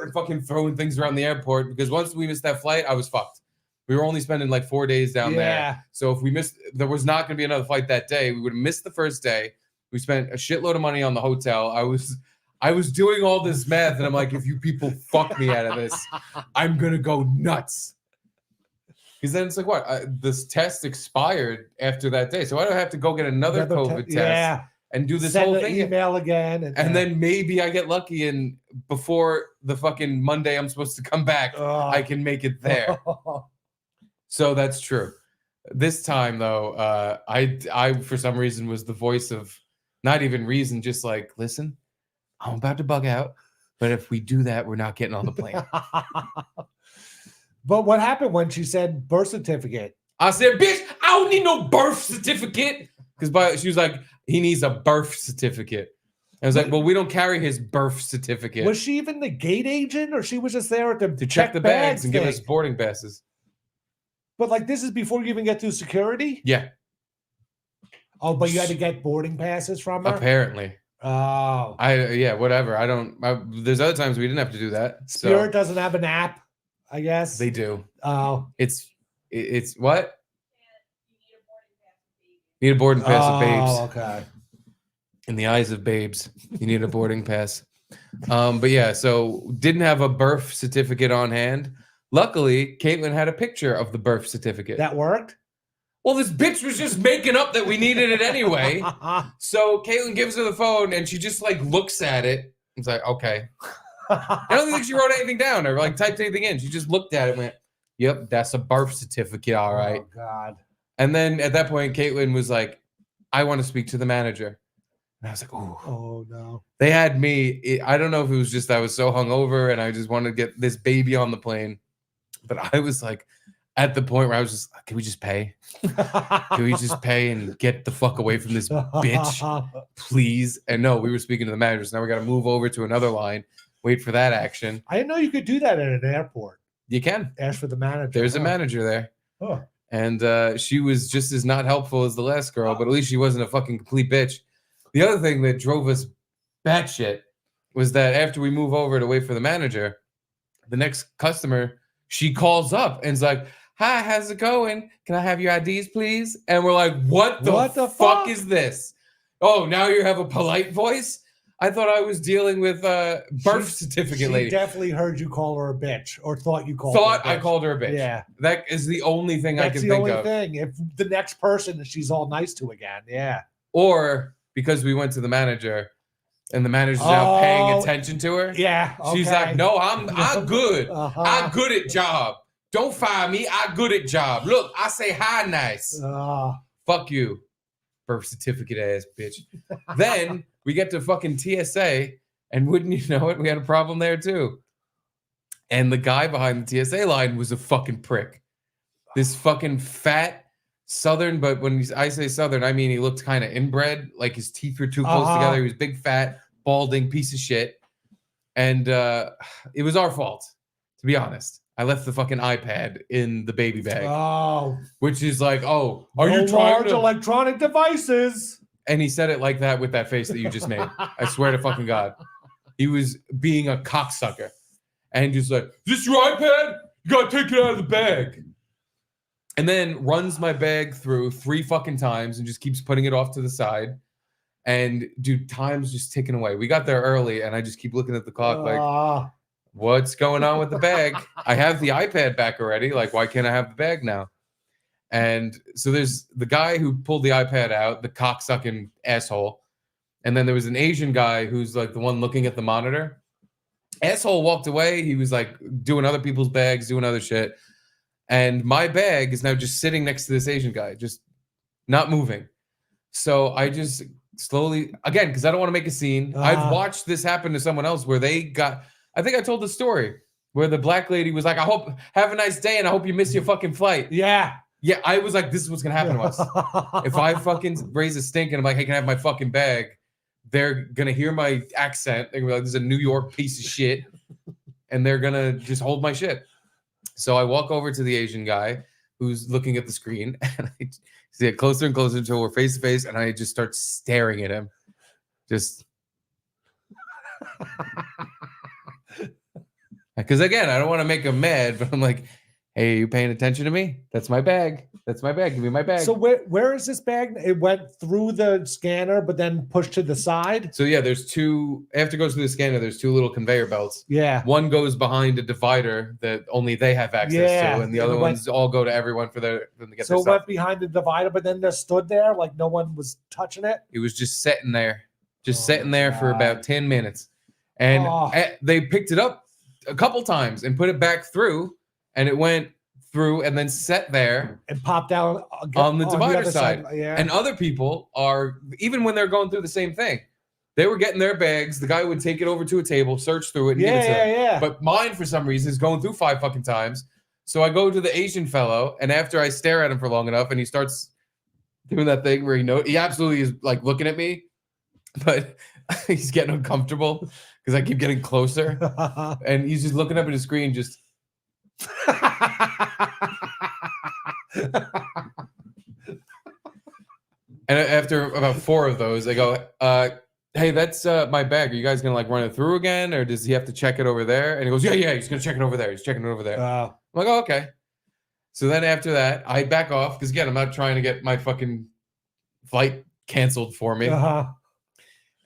and fucking throwing things around the airport, because once we missed that flight, I was fucked. We were only spending like 4 days down there. So if we missed... There was not going to be another flight that day. We would have missed the first day. We spent a shitload of money on the hotel. I was doing all this math, and I'm like, if you people fuck me out of this, I'm gonna go nuts. Because then it's like, what? This test expired after that day, so I don't have to go get another COVID test and do this whole thing. Email again, and then maybe I get lucky, and before the fucking Monday I'm supposed to come back, I can make it there. So that's true. This time though, I for some reason was the voice of. Not even reason, just like, listen, I'm about to bug out, but if we do that, we're not getting on the plane. But what happened when she said birth certificate? I said, bitch, I don't need no birth certificate. Because she was like, he needs a birth certificate. I was like, well, we don't carry his birth certificate. Was she even the gate agent, or she was just there to check the bags and give us boarding passes? But like, this is before you even get through security? Yeah. Oh, but you had to get boarding passes from her? Apparently. Oh. Whatever. There's other times we didn't have to do that. Spirit doesn't have an app, I guess. They do. Oh. It's what? You need a boarding pass of babes. Oh, okay. In the eyes of babes, you need a boarding pass. But yeah, so didn't have a birth certificate on hand. Luckily, Caitlin had a picture of the birth certificate. That worked? Well, this bitch was just making up that we needed it anyway. So Caitlin gives her the phone, and she just like looks at it. It's like, okay. I don't think she wrote anything down or like typed anything in. She just looked at it and went, yep, that's a birth certificate. All right. Oh, God. And then at that point, Caitlin was like, I want to speak to the manager. And I was like, oh, no. They had me. I don't know if it was just I was so hungover and I just wanted to get this baby on the plane. But I was like, at the point where I was just, can we just pay? Can we just pay and get the fuck away from this bitch, please? And no, we were speaking to the manager. So now we got to move over to another line, wait for that action. I didn't know you could do that at an airport. You can. Ask for the manager. There's a manager there. Oh. And she was just as not helpful as the last girl, but at least she wasn't a fucking complete bitch. The other thing that drove us batshit was that after we move over to wait for the manager, the next customer, she calls up and is like, hi, how's it going? Can I have your IDs, please? And we're like, what the fuck is this? Oh, now you have a polite voice? I thought I was dealing with a birth certificate lady. She definitely heard you call her a bitch, or thought you called her a bitch. I called her a bitch. Yeah. That is the only thing I can think of. That's the only thing. If the next person she's all nice to again, yeah. Or because we went to the manager and the manager's now paying attention to her. Yeah. Okay. She's like, no, I'm good. I'm good at job. Don't fire me. I'm good at job. Look, I say hi nice. Fuck you. Birth certificate ass bitch. Then we get to fucking TSA, and wouldn't you know it, we had a problem there too. And the guy behind the TSA line was a fucking prick. This fucking fat Southern, but when I say Southern, I mean he looked kind of inbred, like his teeth were too close together. He was big, fat, balding piece of shit. And it was our fault, to be honest. I left the fucking iPad in the baby bag. Oh. Which is like, are you trying to... electronic devices. And he said it like that with that face that you just made. I swear to fucking God. He was being a cocksucker. And just like, is this your iPad? You gotta take it out of the bag. And then runs my bag through 3 fucking times and just keeps putting it off to the side. And dude, time's just ticking away. We got there early and I just keep looking at the clock like, what's going on with the bag? I have the iPad back already. Like, why can't I have the bag now? And so there's the guy who pulled the iPad out, the cocksucking asshole. And then there was an Asian guy who's like the one looking at the monitor. Asshole walked away. He was like doing other people's bags, doing other shit. And my bag is now just sitting next to this Asian guy, just not moving. So I just slowly, again, because I don't want to make a scene. I've watched this happen to someone else where they got, I think I told the story where the black lady was like, I hope, have a nice day and I hope you miss your fucking flight. Yeah. Yeah, I was like, this is what's going to happen to us. If I fucking raise a stink and I'm like, hey, can I have my fucking bag? They're going to hear my accent. They're going to be like, this is a New York piece of shit. And they're going to just hold my shit. So I walk over to the Asian guy who's looking at the screen. And I see it closer and closer until we're face to face. And I just start staring at him. Just. Because again, I don't want to make him mad. But I'm like, hey, are you paying attention to me? That's my bag. That's my bag. Give me my bag. So where is this bag? It went through the scanner, but then pushed to the side? So yeah, there's two, after it goes through the scanner, there's two little conveyor belts. Yeah. One goes behind a divider that only they have access to, and the other ones all go to everyone for them to get so their it stuff. went behind the divider, but then just stood there like no one was touching it? It was just sitting there. Just sitting there for about 10 minutes. And they picked it up a couple times and put it back through, and it went through and then set there and popped out on the divider side. Yeah. And other people are, even when they're going through the same thing, they were getting their bags. The guy would take it over to a table, search through it, and give it to them. Yeah. But mine, for some reason, is going through 5 fucking times. So I go to the Asian fellow, and after I stare at him for long enough, and he starts doing that thing where he absolutely is like looking at me, but he's getting uncomfortable because I keep getting closer, and he's just looking up at his screen, just. And after about 4 of those, they go, hey, that's my bag. Are you guys gonna like run it through again, or does he have to check it over there? And he goes, yeah, he's gonna check it over there. He's checking it over there. I'm like, oh, okay. So then after that, I back off because again, I'm not trying to get my fucking flight canceled for me.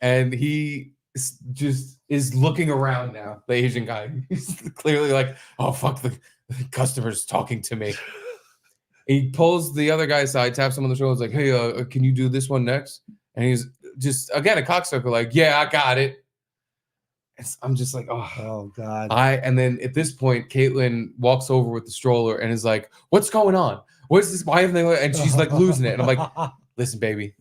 And he just is looking around now, the Asian guy. He's clearly like, oh fuck, the customer's talking to me. He pulls the other guy aside, taps him on the shoulder, like, hey, can you do this one next? And he's just, again, a cocksucker, like, yeah, I got it. I'm just like, oh God. And then at this point, Caitlin walks over with the stroller and is like, what's going on? What's this? Why haven't they? And she's like losing it. And I'm like, listen, baby,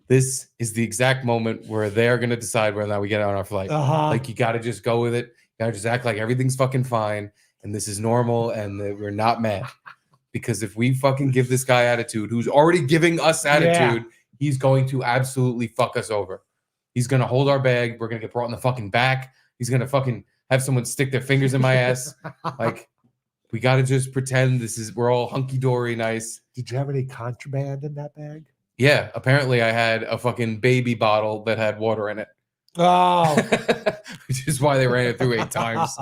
this is the exact moment where they're going to decide whether or not we get on our flight. Like, you got to just go with it. You got to just act like everything's fucking fine. And this is normal. And we're not mad. Because if we fucking give this guy attitude, who's already giving us attitude, he's going to absolutely fuck us over. He's going to hold our bag. We're going to get brought in the fucking back. He's going to fucking have someone stick their fingers in my ass. Like, we got to just pretend we're all hunky-dory nice. Did you have any contraband in that bag? Yeah. Apparently, I had a fucking baby bottle that had water in it. Oh. Which is why they ran it through 8 times.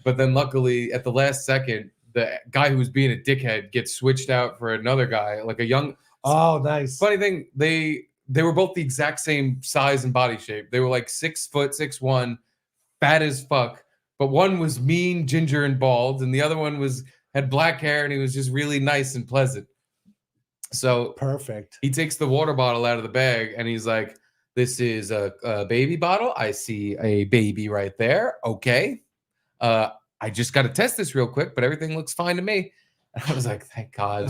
But then luckily, at the last second, the guy who was being a dickhead gets switched out for another guy, like a young. Oh, nice. Funny thing, they were both the exact same size and body shape. They were like 6 foot, 6'1", fat as fuck. But one was mean, ginger, and bald, and the other one had black hair, and he was just really nice and pleasant. So perfect. He takes the water bottle out of the bag, and he's like, "This is a baby bottle. I see a baby right there. Okay. I just got to test this real quick, but everything looks fine to me." And I was like, thank God,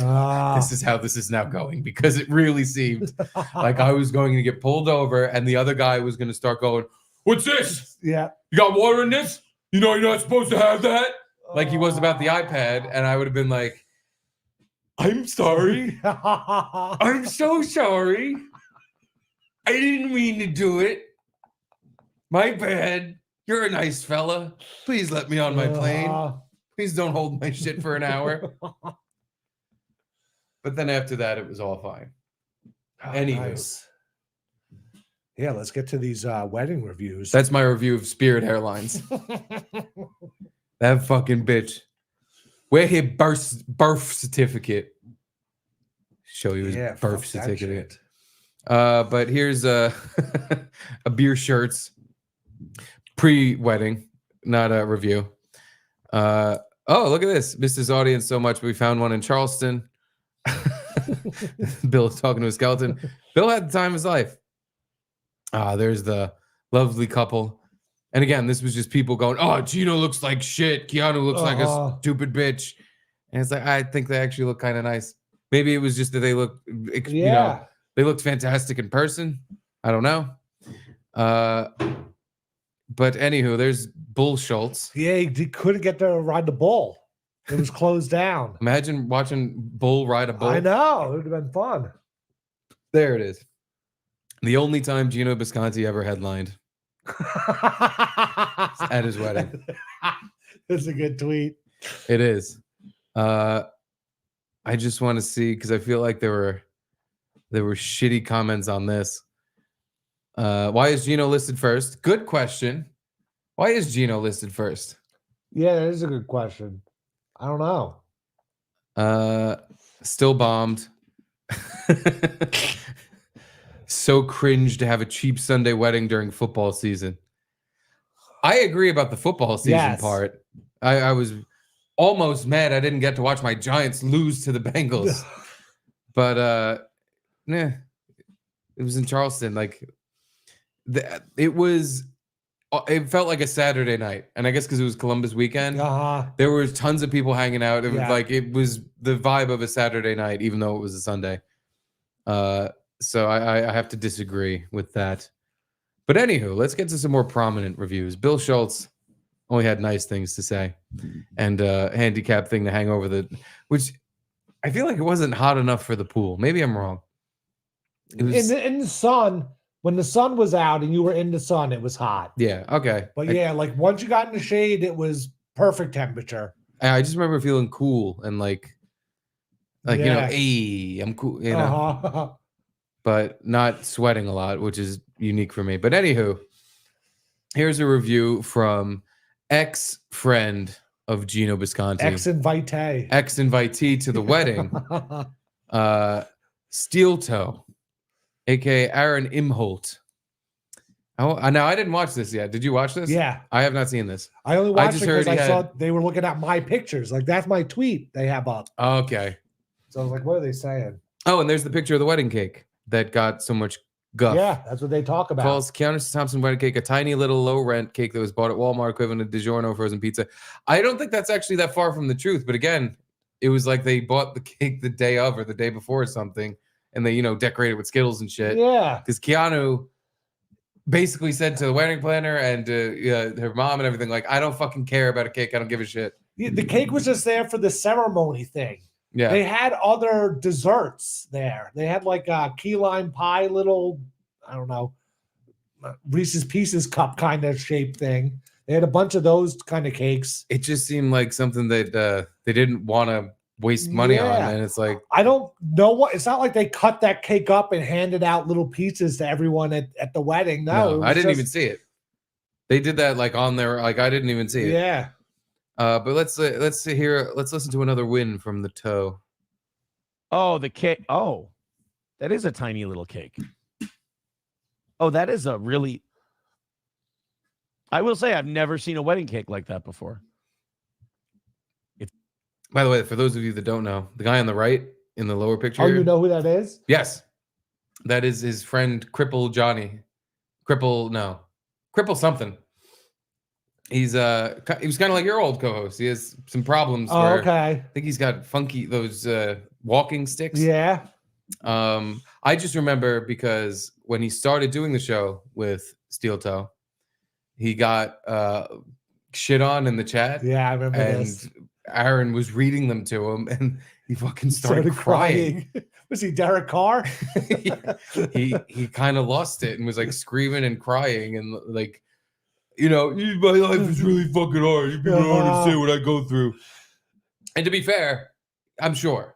this is how this is now going, because it really seemed like I was going to get pulled over and the other guy was going to start going, what's this? Yeah. You got water in this? You know, you're not supposed to have that. Like he was about the iPad. And I would have been like, I'm sorry. I'm so sorry. I didn't mean to do it. My bad. You're a nice fella. Please let me on my plane. Please don't hold my shit for an hour. But then after that, it was all fine. Anywho. Nice. Yeah, let's get to these wedding reviews. That's my review of Spirit Airlines. That fucking bitch. Where his birth certificate? Show you his birth certificate. But here's a beer shirts pre-wedding, not a review. Oh, look at this. Missed his audience so much, we found one in Charleston. Bill is talking to a skeleton. Bill had the time of his life. There's the lovely couple. And again, this was just people going, oh, Gino looks like shit. Keanu looks like a stupid bitch. And it's like, I think they actually look kind of nice. Maybe it was just that they look, you know, they looked fantastic in person. I don't know. But anywho, there's Bull Schultz. Yeah, he couldn't get to ride the bull. It was closed down. Imagine watching Bull ride a bull. I know. It would have been fun. There it is. The only time Gino Bisconte ever headlined at his wedding. That's a good tweet. It is. I just want to see, because I feel like there were shitty comments on this. Why is Gino listed first? Good question. Why is Gino listed first? Yeah, that is a good question. I don't know. Still bombed. So cringe to have a cheap Sunday wedding during football season. I agree about the football season part. I was almost mad I didn't get to watch my Giants lose to the Bengals. But it was in Charleston. Like it felt like a Saturday night, and I guess because it was Columbus weekend, there was tons of people hanging out. It was like it was the vibe of a Saturday night, even though it was a Sunday. So I have to disagree with that. But anywho, let's get to some more prominent reviews. Bill Schultz only had nice things to say, and handicap thing to hang over which I feel like it wasn't hot enough for the pool. Maybe I'm wrong. It was in the sun. When the sun was out and you were in the sun, it was hot. Yeah, okay. But like once you got in the shade, it was perfect temperature. I just remember feeling cool and like you know, hey, I'm cool, you know. But not sweating a lot, which is unique for me. But anywho, here's a review from ex-friend of Gino Bisconte. Ex-invitee to the wedding. Steel Toe. A.K.A. Aaron Imholt. Now, I didn't watch this yet. Did you watch this? Yeah. I have not seen this. I only watched it because I saw they were looking at my pictures. Like, that's my tweet they have up. Okay. So I was like, what are they saying? Oh, and there's the picture of the wedding cake that got so much guff. Yeah, that's what they talk about. Calls Keanu Thompson wedding cake a tiny little low-rent cake that was bought at Walmart equivalent to DiGiorno frozen pizza. I don't think that's actually that far from the truth. But again, it was like they bought the cake the day of or the day before or something. And they, decorated with Skittles and shit. Yeah. Because Keanu basically said to the wedding planner and her mom and everything, like, I don't fucking care about a cake. I don't give a shit. The cake was just there for the ceremony thing. Yeah. They had other desserts there. They had like a key lime pie, little, I don't know, Reese's Pieces cup kind of shape thing. They had a bunch of those kind of cakes. It just seemed like something that they didn't want to waste money on, and it's like I don't know what it's not like they cut that cake up and handed out little pieces to everyone at the wedding. No, I didn't even see it. They did that like on their I didn't even see it. Yeah. But let's see here. Let's listen to another win from the toe. Oh, the cake. Oh, that is a tiny little cake. Oh, that is a really. I will say I've never seen a wedding cake like that before. By the way, for those of you that don't know, the guy on the right in the lower picture. Oh, you know who that is? Yes. That is his friend Cripple Johnny. Cripple something. He was kind of like your old co-host. He has some problems. Oh, okay. I think he's got those walking sticks. Yeah. I just remember because when he started doing the show with Steel Toe, he got shit on in the chat. Yeah, I remember this. Aaron was reading them to him, and he fucking started crying. Was he Derek Carr? he kind of lost it and was like screaming and crying and like, my life is really fucking hard. You people don't understand what I go through. And to be fair, I'm sure,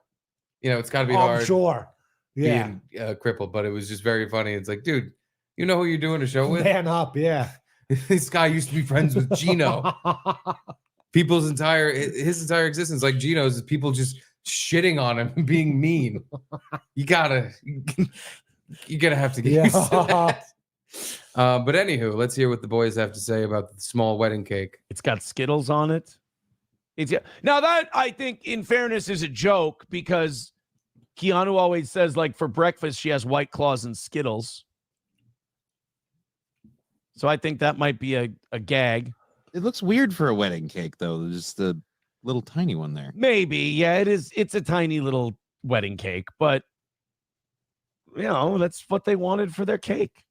it's got to be hard. I'm sure. Yeah. Being crippled, but it was just very funny. It's like, dude, you know who you're doing a show with? Man up, yeah. This guy used to be friends with Gino. His entire existence, like Gino's, is people just shitting on him and being mean. You're gonna have to get used to that. But anywho, let's hear what the boys have to say about the small wedding cake. It's got Skittles on it. Now that I think, in fairness, is a joke because Keanu always says, like, for breakfast she has White Claws and Skittles. So I think that might be a gag. It looks weird for a wedding cake, though. Just the little tiny one there. Maybe, yeah, it is. It's a tiny little wedding cake, but you know that's what they wanted for their cake.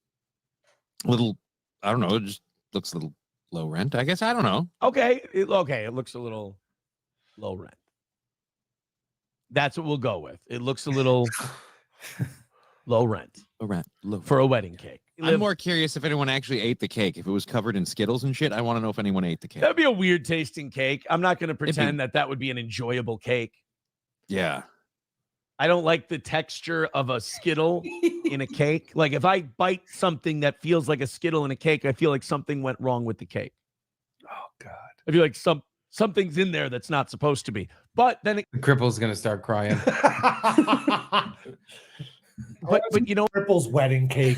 Little, I don't know. It just looks a little low rent, I guess. I don't know. Okay, it looks a little low rent. That's what we'll go with. It looks a little low rent. Low rent. For a wedding cake. I'm more curious if anyone actually ate the cake. If it was covered in Skittles and shit, I want to know if anyone ate the cake. That'd be a weird tasting cake. I'm not going to pretend that would be an enjoyable cake. Yeah. I don't like the texture of a Skittle in a cake. Like if I bite something that feels like a Skittle in a cake, I feel like something went wrong with the cake. Oh God. I feel like something's in there that's not supposed to be. But then the cripple's going to start crying. But you know, Cripple's wedding cake.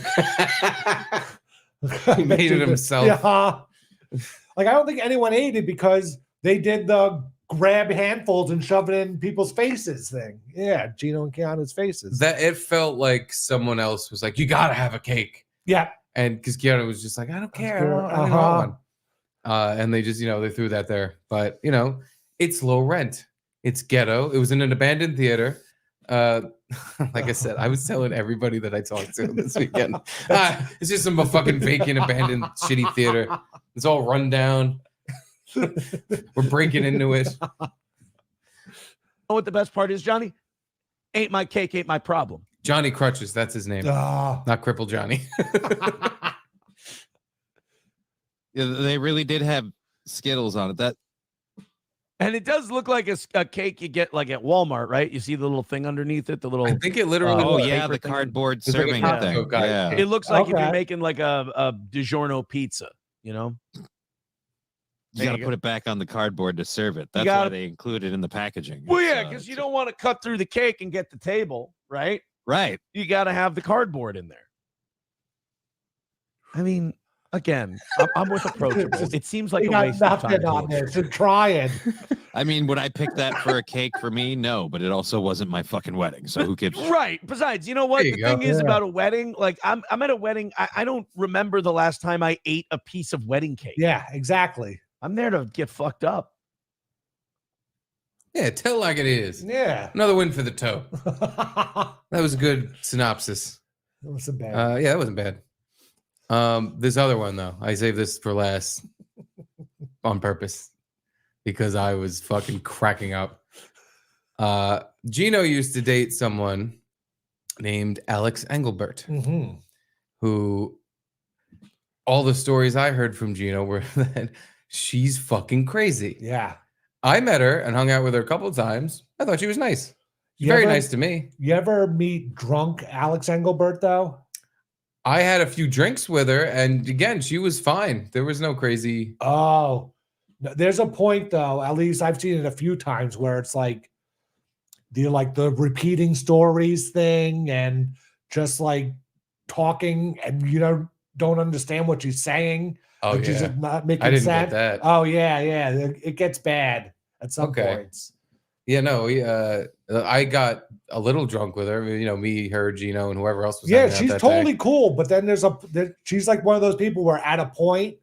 He made it himself. Yeah. Like I don't think anyone ate it because they did the grab handfuls and shove it in people's faces thing. Yeah, Gino and Keanu's faces. That it felt like someone else was like, "You got to have a cake." Yeah, and because Keanu was just like, "I don't care, I don't want one." And they just, they threw that there. But it's low rent. It's ghetto. It was in an abandoned theater. Like I said, I was telling everybody that I talked to this weekend. It's just some fucking vacant, abandoned, shitty theater. It's all run down. We're breaking into it. You know what the best part is, Johnny? Ain't my cake, ain't my problem. Johnny Crutches, that's his name. Not Cripple Johnny. Yeah, they really did have Skittles on it. And it does look like a cake you get like at Walmart, right? You see the little thing underneath it, the little. I think it literally. Oh yeah, the cardboard serving thing. Yeah. It looks like if you're making like a DiGiorno pizza, You got to put it back on the cardboard to serve it. That's why they include it in the packaging. Well, yeah, because you don't want to cut through the cake and get the table, right? Right. You got to have the cardboard in there. I mean, again, I'm with approachable. It seems like a waste of time. On there to try it. I mean, would I pick that for a cake for me? No, but it also wasn't my fucking wedding. So who gives? Right. Besides, you know what? The thing is about a wedding, like I'm at a wedding. I don't remember the last time I ate a piece of wedding cake. Yeah, exactly. I'm there to get fucked up. Yeah, tell like it is. Yeah. Another win for the toe. That was a good synopsis. That wasn't bad. Yeah, that wasn't bad. This other one though, I saved this for last on purpose because I was fucking cracking up. Gino used to date someone named Alex Engelbert, who all the stories I heard from Gino were that she's fucking crazy. Yeah. I met her and hung out with her a couple of times. I thought she was nice. Very nice to me. You ever meet drunk Alex Engelbert though? I had a few drinks with her, and again, she was fine. There was no crazy. Oh, there's a point though. At least I've seen it a few times where it's like the repeating stories thing, and just like talking, and don't understand what she's saying. Oh yeah, she's just not making I didn't sense. get that. Oh yeah, it gets bad at some points. Yeah, no, I got a little drunk with her. Me, her, Gino, and whoever else was. Yeah, she's totally cool. But then she's like one of those people where at a point,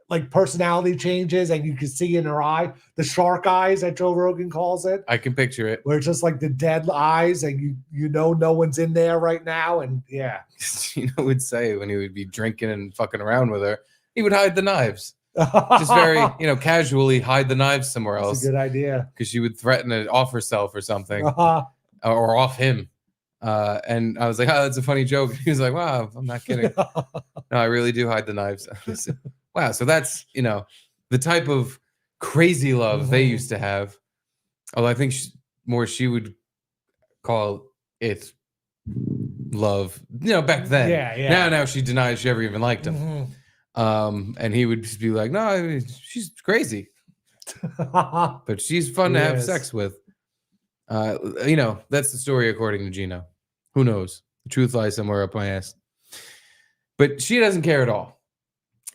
like personality changes, and you can see in her eye the shark eyes that Joe Rogan calls it. I can picture it. Where it's just like the dead eyes, and no one's in there right now, and yeah. Gino would say when he would be drinking and fucking around with her, he would hide the knives. Just very, casually hide the knives somewhere else. That's a good idea. Because she would threaten to off herself or something, or off him. And I was like, "Oh, that's a funny joke." He was like, "Wow, I'm not kidding. No, I really do hide the knives." Wow, so that's the type of crazy love they used to have. Although I think she would call it love. Back then. Yeah. Now she denies she ever even liked him. And he would just be like, "No, she's crazy, but she's fun to have sex with." That's the story according to Gino. Who knows? The truth lies somewhere up my ass. But she doesn't care at all.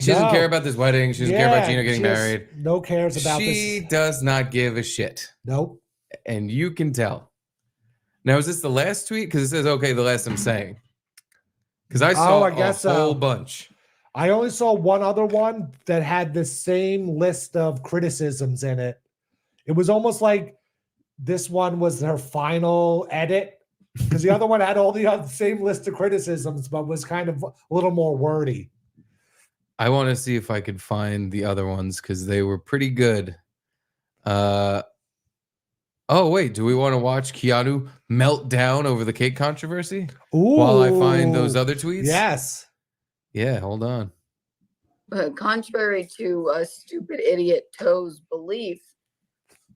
She doesn't No. care about this wedding. She doesn't care about Gina getting she has married. No cares about She this. does not give a shit. Nope. And you can tell. Now, is this the last tweet? Because it says, okay, the last I'm saying. Because I saw a whole bunch. I only saw one other one that had the same list of criticisms in it. It was almost like this one was her final edit, because the other one had all the same list of criticisms, but was kind of a little more wordy. I want to see if I could find the other ones because they were pretty good. Oh, wait. Do we want to watch Keanu melt down over the cake controversy? Ooh. While I find those other tweets? Yes. Yeah, hold on. Contrary to stupid idiot Toe's belief,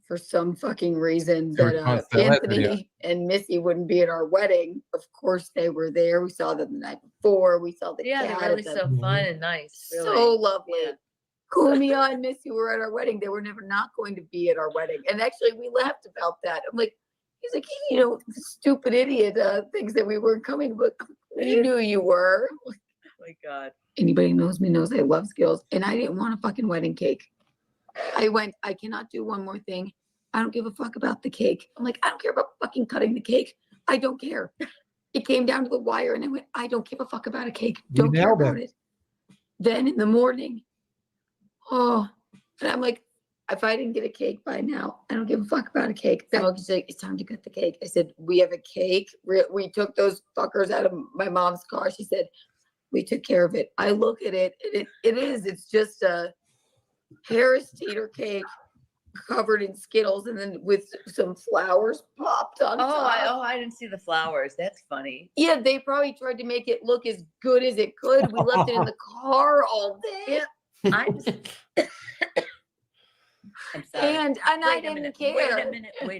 for some fucking reason, that Anthony and Missy wouldn't be at our wedding. Of course they were there. We saw them the night before. We saw the Yeah, cat they're really at so the- fun and nice. Really. So lovely. Yeah. Kumia and Missy were at our wedding. They were never not going to be at our wedding. And actually, we laughed about that. I'm like, he's like, you know, stupid idiot things that we weren't coming, but we knew you were. Oh my God. Anybody knows me knows I love Skittles, and I didn't want a fucking wedding cake. I cannot do one more thing. I don't give a fuck about the cake. I'm like, I don't care about fucking cutting the cake. I don't care. It came down to the wire, and I went, I don't give a fuck about a cake. Don't care about it. Then in the morning, and I'm like, if I didn't get a cake by now, I don't give a fuck about a cake. Smokey's like, it's time to cut the cake. I said, we have a cake. We took those fuckers out of my mom's car. She said, we took care of it. I look at it, and it's just a Harris Teeter cake covered in Skittles, and then with some flowers popped on top. I didn't see the flowers. That's funny. Yeah, they probably tried to make it look as good as it could. We left it in the car all day. I'm sorry. And I didn't care. Wait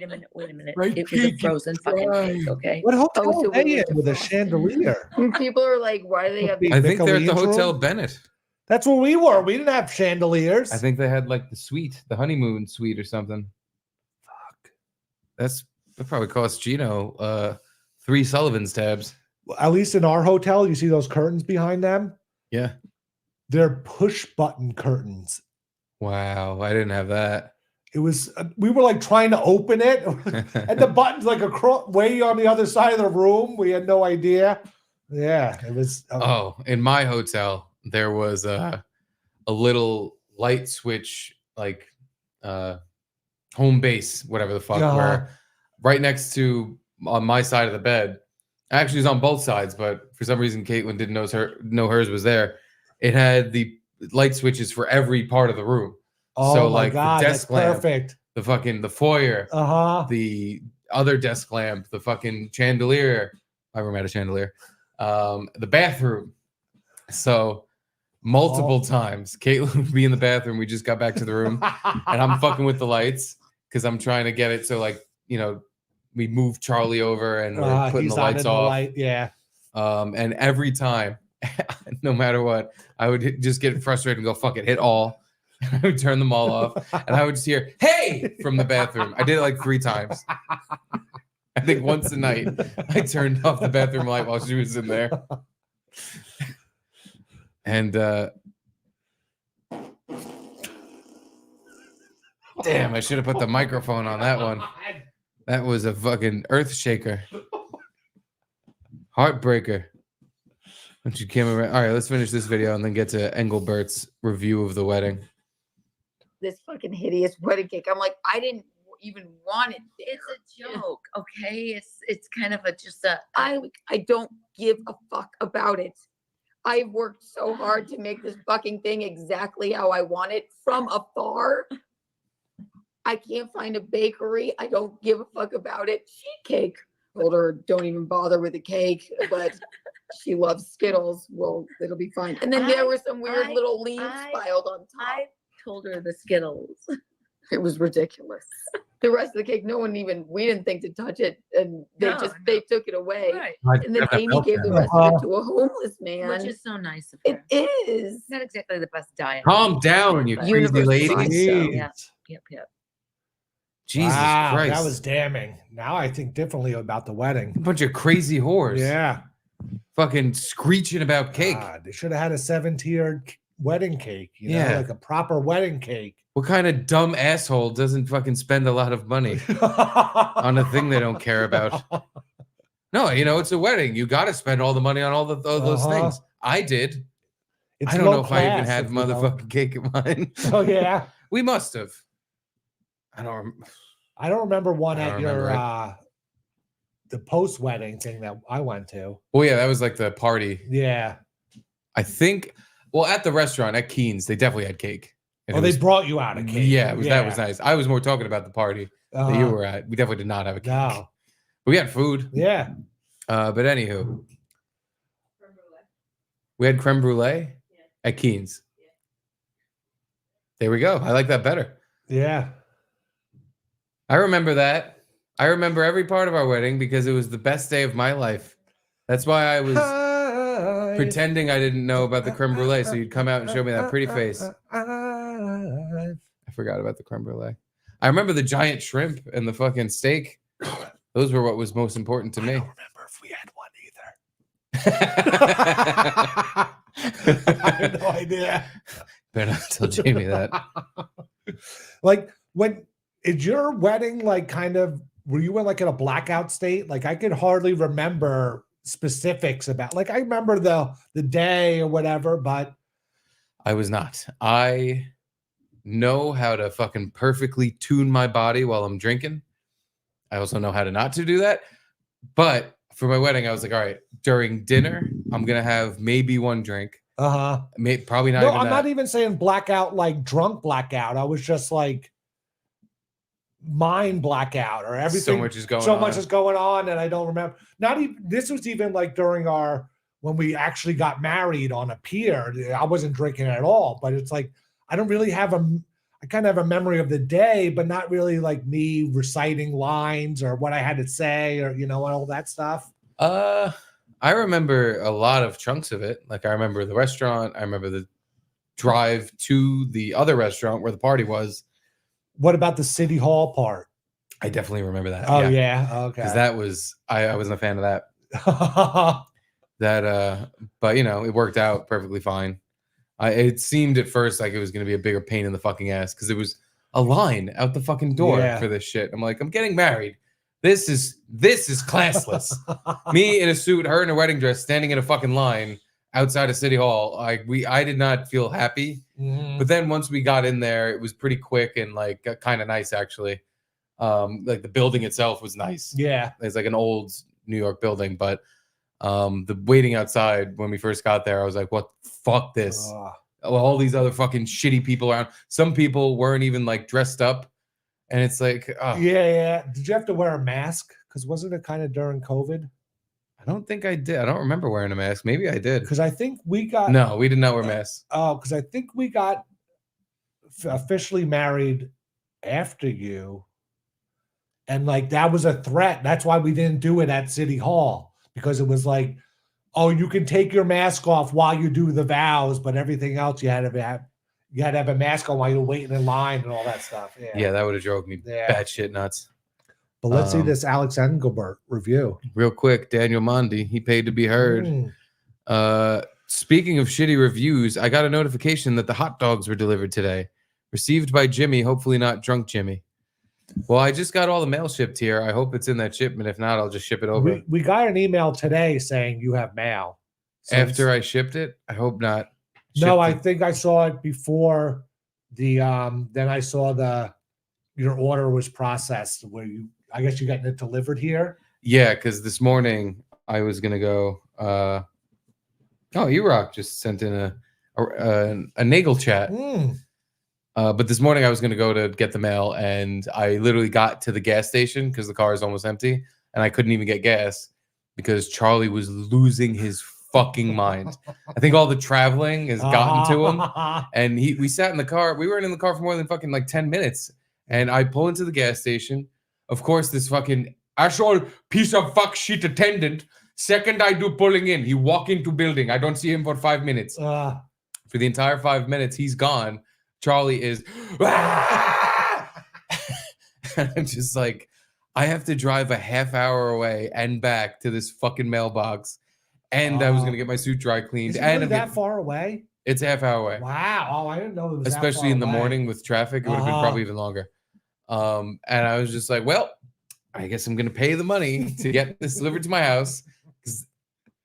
a minute. Right, It was a frozen fucking cake, okay? What hotel so are they we in went with to a chandelier? And people are like, why do they have I think they're at the Michelin Hotel room? Bennett. That's where we were. We didn't have chandeliers. I think they had like the suite, the honeymoon suite or something. Fuck. That probably cost Gino 3 Sullivan's tabs. At least in our hotel, you see those curtains behind them? Yeah. They're push button curtains. Wow. I didn't have that. It was, we were like trying to open it, and the button's like way on the other side of the room. We had no idea. Yeah, it was. In my hotel, there was a little light switch, like home base, whatever the fuck, where right next to on my side of the bed, actually it was on both sides, but for some reason Caitlin didn't know hers was there. It had the light switches for every part of the room. Oh So my like God, the that's desk lamp, perfect. the foyer, The other desk lamp, the fucking chandelier. My room had a chandelier. The bathroom. So multiple times, Caitlin would be in the bathroom. We just got back to the room, and I'm fucking with the lights because I'm trying to get it so like we moved Charlie over and we're putting the lights off. And every time, no matter what, I would just get frustrated and go, fuck it, hit all. I would turn them all off, and I would just hear, hey, from the bathroom. I did it like 3 times. I think once a night, I turned off the bathroom light while she was in there. And damn, I should have put the microphone on that one. That was a fucking earth shaker. Heartbreaker. When she came around. All right, let's finish this video and then get to Engelbert's review of the wedding. this fucking hideous wedding cake? I'm like, I didn't even want it. It's a joke, okay? It's kind of I don't give a fuck about it. I've worked so hard to make this fucking thing exactly how I want it from afar. I can't find a bakery. I don't give a fuck about it. Sheet cake. Told her, don't even bother with the cake, but she loves Skittles. Well, it'll be fine. And then there were some weird little leaves piled on top. I told her the Skittles. It was ridiculous. The rest of the cake, we didn't think to touch it, and they took it away. Right. And then Amy gave the rest of it to a homeless man. Which is so nice of her. It is. Not exactly the best diet. Calm down, you crazy lady. Yep. Jesus wow, Christ. that was damning. Now I think differently about the wedding. A bunch of crazy whores. Yeah. Fucking screeching about cake. God, they should have had a 7-tiered wedding cake, you know, Yeah. like a proper wedding cake. What kind of dumb asshole doesn't fucking spend a lot of money on a thing they don't care about? No, you know, it's a wedding. You got to spend all the money on all those things. I did. It's I don't know if I even low-class, had if you know. motherfucking cake at mine. Oh yeah, We must have. I don't remember one I at don't your remember the post wedding thing that I went to. Well, yeah, that was like the party. Yeah. I think. Well, at the restaurant at Keen's, they definitely had cake. And Oh, it they was- brought you out a cake. Yeah, that was nice. I was more talking about the party that you were at. We definitely did not have a cake. No. But we had food. Yeah. But anywho, we had creme brulee at Keen's. There we go. I like that better. Yeah. I remember that. I remember every part of our wedding because it was the best day of my life. That's why I was pretending I didn't know about the creme brulee, so you'd come out and show me that pretty face. I forgot about the creme brulee. I remember the giant shrimp and the fucking steak. Those were what was most important to me. I don't remember if we had one either. I have no idea. Better not tell Jamie that. Like, is your wedding like kind of, were you in like in a blackout state? Like, I could hardly remember specifics about, like, I remember the day or whatever, but I was not. I know how to fucking perfectly tune my body while I'm drinking. I also know how to not to do that. But for my wedding, I was like, all right, during dinner, I'm going to have maybe one drink. Probably not. No, even I'm that. not even saying blackout, like drunk blackout. I was just like mind blackout or everything. So much is going So on. much is going on, and I don't remember. Not even this was even like during when we actually got married on a pier. I wasn't drinking at all, but it's like I don't really have I kind of have a memory of the day, but not really like me reciting lines or what I had to say or all that stuff. I remember a lot of chunks of it. Like I remember the restaurant. I remember the drive to the other restaurant where the party was. What about the city hall part? I definitely remember that. Oh yeah. Okay. Because that was I wasn't a fan of that. But it worked out perfectly fine. It seemed at first like it was going to be a bigger pain in the fucking ass because it was a line out the fucking door for this shit. I'm like, I'm getting married. This is classless. Me in a suit, her in a wedding dress, standing in a fucking line outside of City Hall. I did not feel happy. Mm-hmm. But then once we got in there, it was pretty quick and like kind of nice actually. Like the building itself was nice. Yeah. It's like an old New York building, but the waiting outside when we first got there, I was like, what? Fuck this. All these other fucking shitty people around. Some people weren't even like dressed up. And it's like, yeah. Did you have to wear a mask? Because wasn't it kind of during COVID? I don't think I did. I don't remember wearing a mask. Maybe I did. Because I think we got. No, we did not wear masks. Oh, because I think we got officially married after you. And like that was a threat. That's why we didn't do it at City Hall. Because it was like, oh, you can take your mask off while you do the vows, but everything else you had to have a mask on while you're waiting in line and all that stuff. Yeah, that would have drove me batshit nuts. But let's see this Alex Engelbert review. Real quick, Daniel Mondi, he paid to be heard. Speaking of shitty reviews, I got a notification that the hot dogs were delivered today. Received by Jimmy, hopefully not drunk Jimmy. Well, I just got all the mail shipped here. I hope it's in that shipment. If not, I'll just ship it over. We got an email today saying you have mail. So after I shipped it? I hope not. No, I think I saw it before the then I saw your order was processed where I guess you got it delivered here. Yeah, because this morning I was gonna go E-Rock just sent in a Nagel chat. But this morning I was going to go to get the mail and I literally got to the gas station because the car is almost empty and I couldn't even get gas because Charlie was losing his fucking mind. I think all the traveling has gotten to him and we sat in the car. We weren't in the car for more than fucking like 10 minutes and I pull into the gas station. Of course, this fucking asshole piece of fuck shit attendant. Second I do pulling in, he walk into building. I don't see him for 5 minutes. For the entire 5 minutes, he's gone. Charlie is I'm just like, I have to drive a half hour away and back to this fucking mailbox. And I was gonna get my suit dry cleaned. Is it really that far away? It's a half hour away. Wow. Oh, I didn't know it was that Especially far in the away. morning with traffic, it would have been probably even longer. And I was just like, well, I guess I'm gonna pay the money to get this delivered to my house because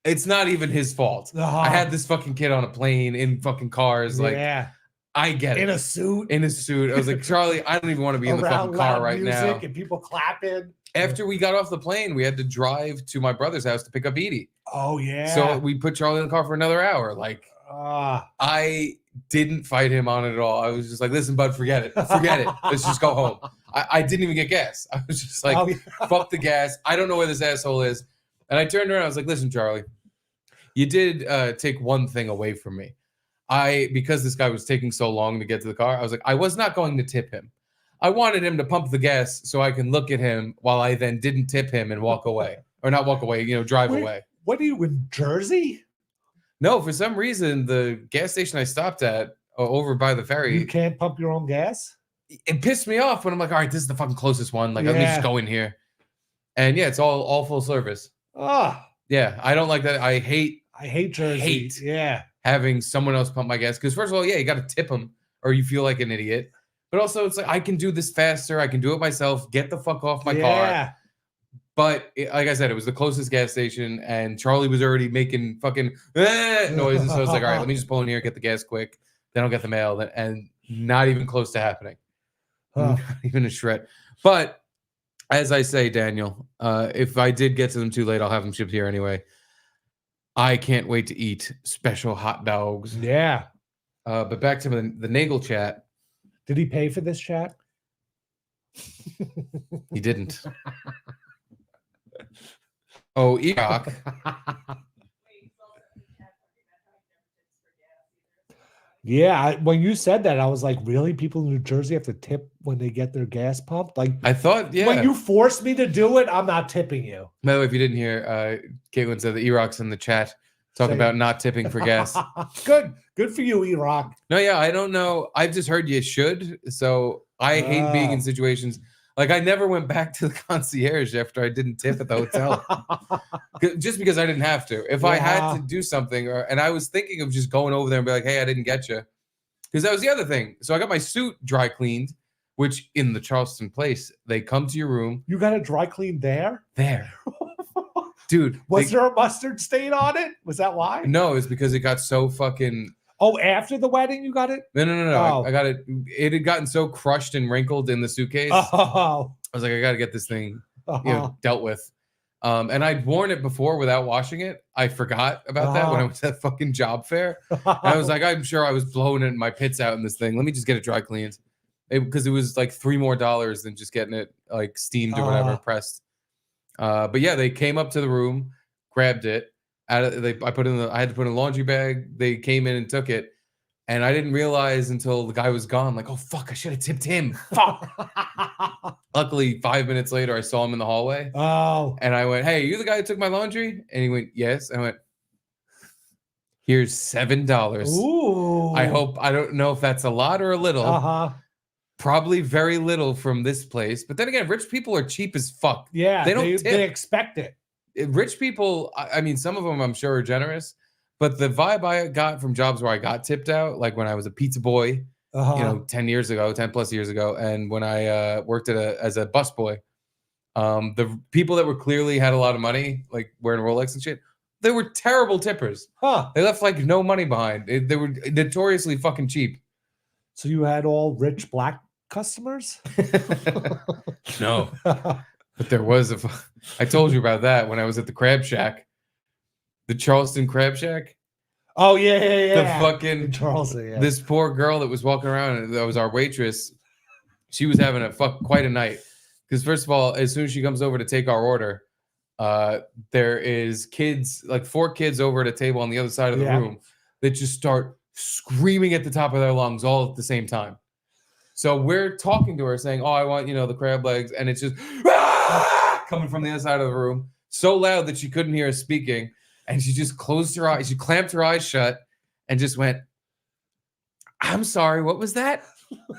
it's not even his fault. I had this fucking kid on a plane in fucking cars. Like, I get it. In a suit. In a suit. I was like, Charlie, I don't even want to be in the fucking car right now. And people clapping. After we got off the plane, we had to drive to my brother's house to pick up Edie. Oh yeah. So we put Charlie in the car for another hour. Like, I didn't fight him on it at all. I was just like, listen, bud, forget it. Forget it. Let's just go home. I didn't even get gas. I was just like, fuck the gas. I don't know where this asshole is. And I turned around. I was like, listen, Charlie, you did take one thing away from me. Because this guy was taking so long to get to the car, I was like, I was not going to tip him. I wanted him to pump the gas so I can look at him while I then didn't tip him and walk away. Or not walk away, drive away. What are you, in Jersey? No, for some reason, the gas station I stopped at over by the ferry. You can't pump your own gas? It pissed me off, but I'm like, all right, this is the fucking closest one. Like, let me just go in here. And yeah, it's all full service. Yeah, I don't like that. I hate Jersey. Having someone else pump my gas. Because first of all, you got to tip them or you feel like an idiot. But also, it's like, I can do this faster. I can do it myself. Get the fuck off my car. But like I said, it was the closest gas station, and Charlie was already making fucking noises. So I was like, all right, let me just pull in here, get the gas quick. Then I'll get the mail. And not even close to happening. Not even a shred. But as I say, Daniel, if I did get to them too late, I'll have them shipped here anyway. I can't wait to eat special hot dogs. Yeah. But back to the Nagel chat. Did he pay for this chat? He didn't. Oh, Enoch. Yeah, when you said that, I was like, really? People in New Jersey have to tip when they get their gas pumped? Like, I thought, yeah. When you force me to do it, I'm not tipping you. By the way, if you didn't hear, Caitlin said the Erock's in the chat talking about not tipping for gas. Good for you, Erock. No, yeah, I don't know. I've just heard you should. So I hate being in situations. Like, I never went back to the concierge after I didn't tip at the hotel. Just because I didn't have to. If I had to do something, and I was thinking of just going over there and be like, hey, I didn't get you. Because that was the other thing. So I got my suit dry cleaned, which in the Charleston place, they come to your room. You got it dry cleaned there? There. Dude. Was there a mustard stain on it? Was that why? No, it's because it got so fucking... Oh, after the wedding you got it? No. Oh. I got it. It had gotten so crushed and wrinkled in the suitcase. Oh. I was like, I got to get this thing dealt with. And I'd worn it before without washing it. I forgot about that when I was at fucking job fair. And I was like, I'm sure I was blowing it my pits out in this thing. Let me just get it dry cleaned. Because it was like $3 more than just getting it like steamed or whatever, pressed. But yeah, they came up to the room, grabbed it. I had to put it in a laundry bag. They came in and took it. And I didn't realize until the guy was gone, like, oh, fuck, I should have tipped him. Fuck. Luckily, 5 minutes later, I saw him in the hallway. Oh. And I went, hey, you the guy who took my laundry? And he went, yes. I went, here's $7. Ooh. I don't know if that's a lot or a little. Probably very little from this place. But then again, rich people are cheap as fuck. Yeah. They don't tip. They expect it. Rich people, I mean, some of them I'm sure are generous. But the vibe I got from jobs where I got tipped out, like when I was a pizza boy, 10 plus years ago, and when I worked as a busboy, the people that were clearly had a lot of money, like wearing Rolex and shit, they were terrible tippers. They left like no money behind. They were notoriously fucking cheap. So you had all rich black customers? No. But there was I told you about that when I was at the Crab Shack. The Charleston Crab Shack. Oh, yeah. The fucking Charleston, yeah. This poor girl that was walking around, and that was our waitress. She was having quite a night. Because first of all, as soon as she comes over to take our order, there is kids, like 4 kids over at a table on the other side of the room that just start screaming at the top of their lungs all at the same time. So we're talking to her saying, oh, I want, the crab legs. And it's just coming from the other side of the room so loud that she couldn't hear us speaking. And she just closed her eyes. She clamped her eyes shut and just went, I'm sorry, what was that?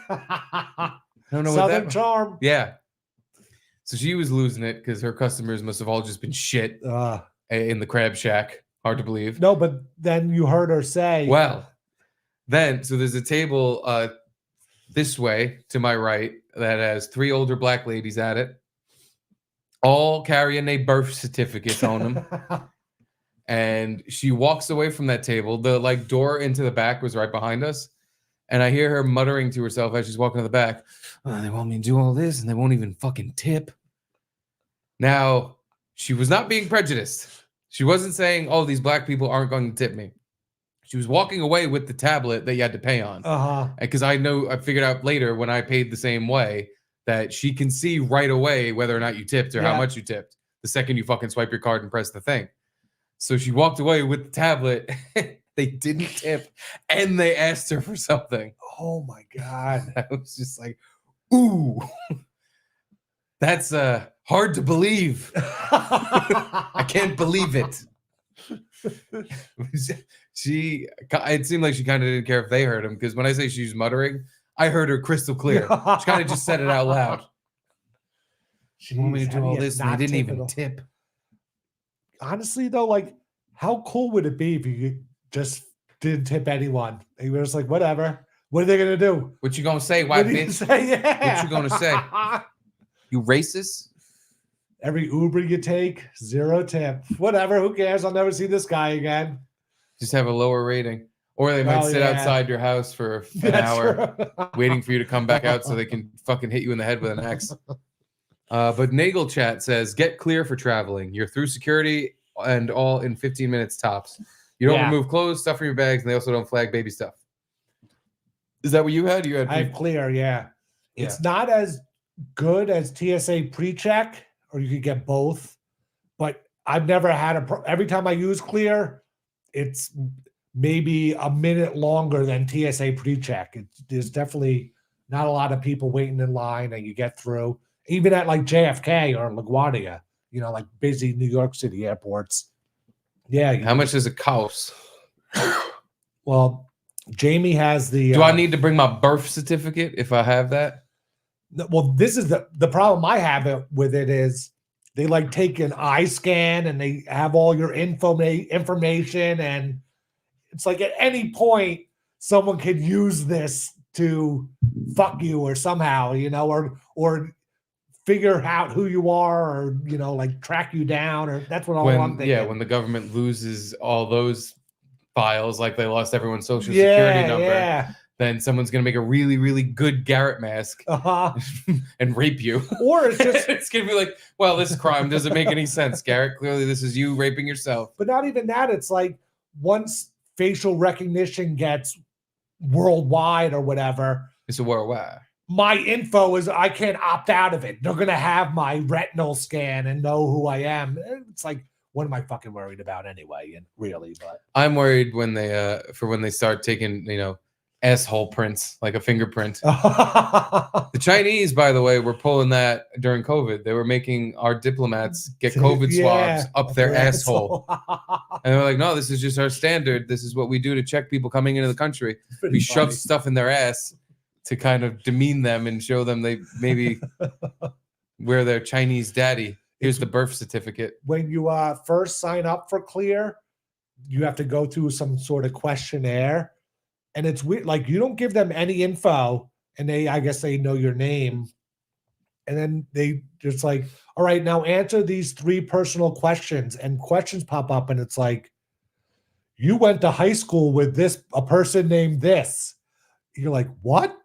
I don't know Southern what that charm. Yeah. So she was losing it because her customers must have all just been shit in the Crab Shack. Hard to believe. No, but then you heard her say, well, Then, so there's a table this way to my right that has 3 older black ladies at it, all carrying their birth certificates on them. And she walks away from that table. The like door into the back was right behind us. And I hear her muttering to herself as she's walking to the back, oh, they want me to do all this and they won't even fucking tip. Now, she was not being prejudiced. She wasn't saying, oh, these black people aren't going to tip me. She was walking away with the tablet that you had to pay on. Because I figured out later when I paid the same way that she can see right away whether or not you tipped or how much you tipped the second you fucking swipe your card and press the thing. So she walked away with the tablet. They didn't tip and they asked her for something. Oh my God. I was just like, ooh, that's hard to believe. I can't believe it. It seemed like she kind of didn't care if they heard him, because when I say she's muttering, I heard her crystal clear. She kind of just said it out loud. She wanted me to do all this and they didn't even tip. Honestly, though, like, how cool would it be if you just didn't tip anyone? And you were just like, whatever. What are they gonna do? What you gonna say, white bitch? What you gonna say? You racist? Every Uber you take, 0 tip. Whatever, who cares? I'll never see this guy again. Just have a lower rating. Or they might sit outside your house for an hour waiting for you to come back out so they can fucking hit you in the head with an axe. But Nagel Chat says, get clear for traveling. You're through security and all in 15 minutes tops. You don't remove clothes, stuff from your bags, and they also don't flag baby stuff. Is that what you had? I have clear, yeah. It's not as good as TSA pre-check, or you could get both. But I've never had every time I use clear, it's maybe a minute longer than TSA pre-check. There's definitely not a lot of people waiting in line, and you get through. Even at like JFK or LaGuardia, you know, like busy New York City airports. Yeah. How much does it cost? Well, Jamie has the. Do I need to bring my birth certificate if I have that? Well, this is the problem I have with it is they like take an eye scan and they have all your information, and it's like at any point someone could use this to fuck you or somehow, you know, or figure out who you are, or, you know, like track you down, or that's what I'm thinking. Yeah, when the government loses all those files, like they lost everyone's social security number, then someone's gonna make a really, really good Garrett mask and rape you. Or it's just it's gonna be like, well, this crime doesn't make any sense, Garrett. Clearly, this is you raping yourself. But not even that. It's like once facial recognition gets worldwide or whatever, it's a worldwide. My info is, I can't opt out of it. They're going to have my retinal scan and know who I am. It's like, what am I fucking worried about anyway? And really, but I'm worried when they start taking, you know, asshole prints, like a fingerprint. The Chinese, by the way, were pulling that during COVID. They were making our diplomats get COVID swabs up their asshole. And they're like, no, this is just our standard. This is what we do to check people coming into the country. We shove stuff in their ass to kind of demean them and show them they maybe we're their Chinese daddy. Here's the birth certificate. When you first sign up for Clear, you have to go through some sort of questionnaire. And it's weird. Like, you don't give them any info, and I guess they know your name. And then they just like, all right, now answer these 3 personal questions. And questions pop up, and it's like, you went to high school with a person named this. You're like, what?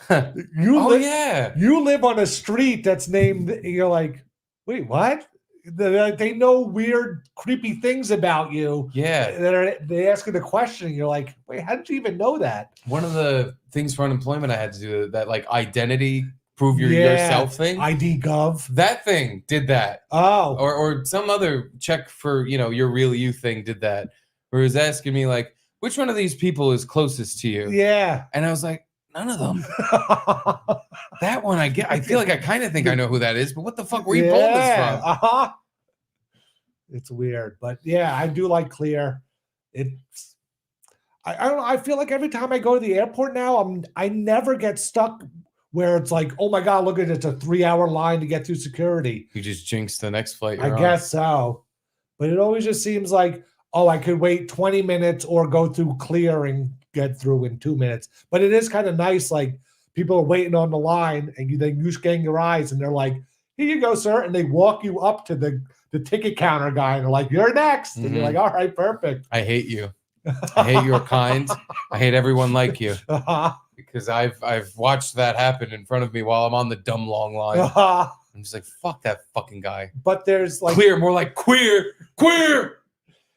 You live on a street that's named. You're like, wait, what? They know weird, creepy things about you. Yeah, they ask you the question. And you're like, wait, how did you even know that? One of the things for unemployment I had to do, that like identity prove yourself thing. ID Gov. That thing did that. Oh, or some other check for, you know, your real you thing did that. Where it was asking me like, which one of these people is closest to you? Yeah, and I was like, none of them. That one I get. I feel like I kind of think I know who that is, but what the fuck were you pulling this from? It's weird, but yeah, I do like Clear. It's I don't know. I feel like every time I go to the airport now, I never get stuck where it's like, oh my God, look at it, it's a 3-hour line to get through security. You just jinxed the next flight. I guess so, but it always just seems like, oh, I could wait 20 minutes or go through Clear and get through in 2 minutes. But it is kind of nice. Like people are waiting on the line and you scan your eyes and they're like, here you go, sir. And they walk you up to the ticket counter guy and they're like, you're next. And you're like, all right, perfect. I hate you. I hate your kind. I hate everyone like you. Because I've watched that happen in front of me while I'm on the dumb long line. I'm just like, fuck that fucking guy. But there's like clear, more like queer.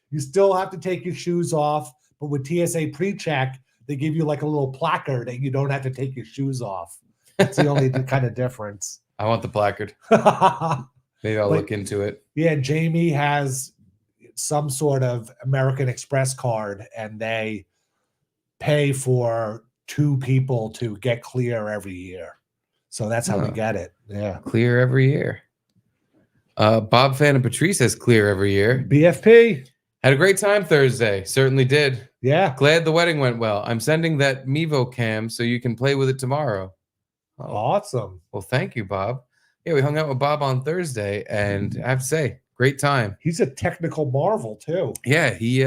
You still have to take your shoes off, but with TSA pre-check, they give you like a little placard that you don't have to take your shoes off. That's the only kind of difference. I want the placard. Maybe I'll look into it. Yeah, Jamie has some sort of American Express card, and they pay for 2 people to get clear every year. So that's how we get it. Yeah. Clear every year. Bob Fan and Patrice has clear every year. BFP. Had a great time Thursday. Certainly did. Yeah. Glad the wedding went well. I'm sending that Mevo cam so you can play with it tomorrow. Awesome. Well, thank you, Bob. Yeah, we hung out with Bob on Thursday, and I have to say, great time. He's a technical marvel too. Yeah, he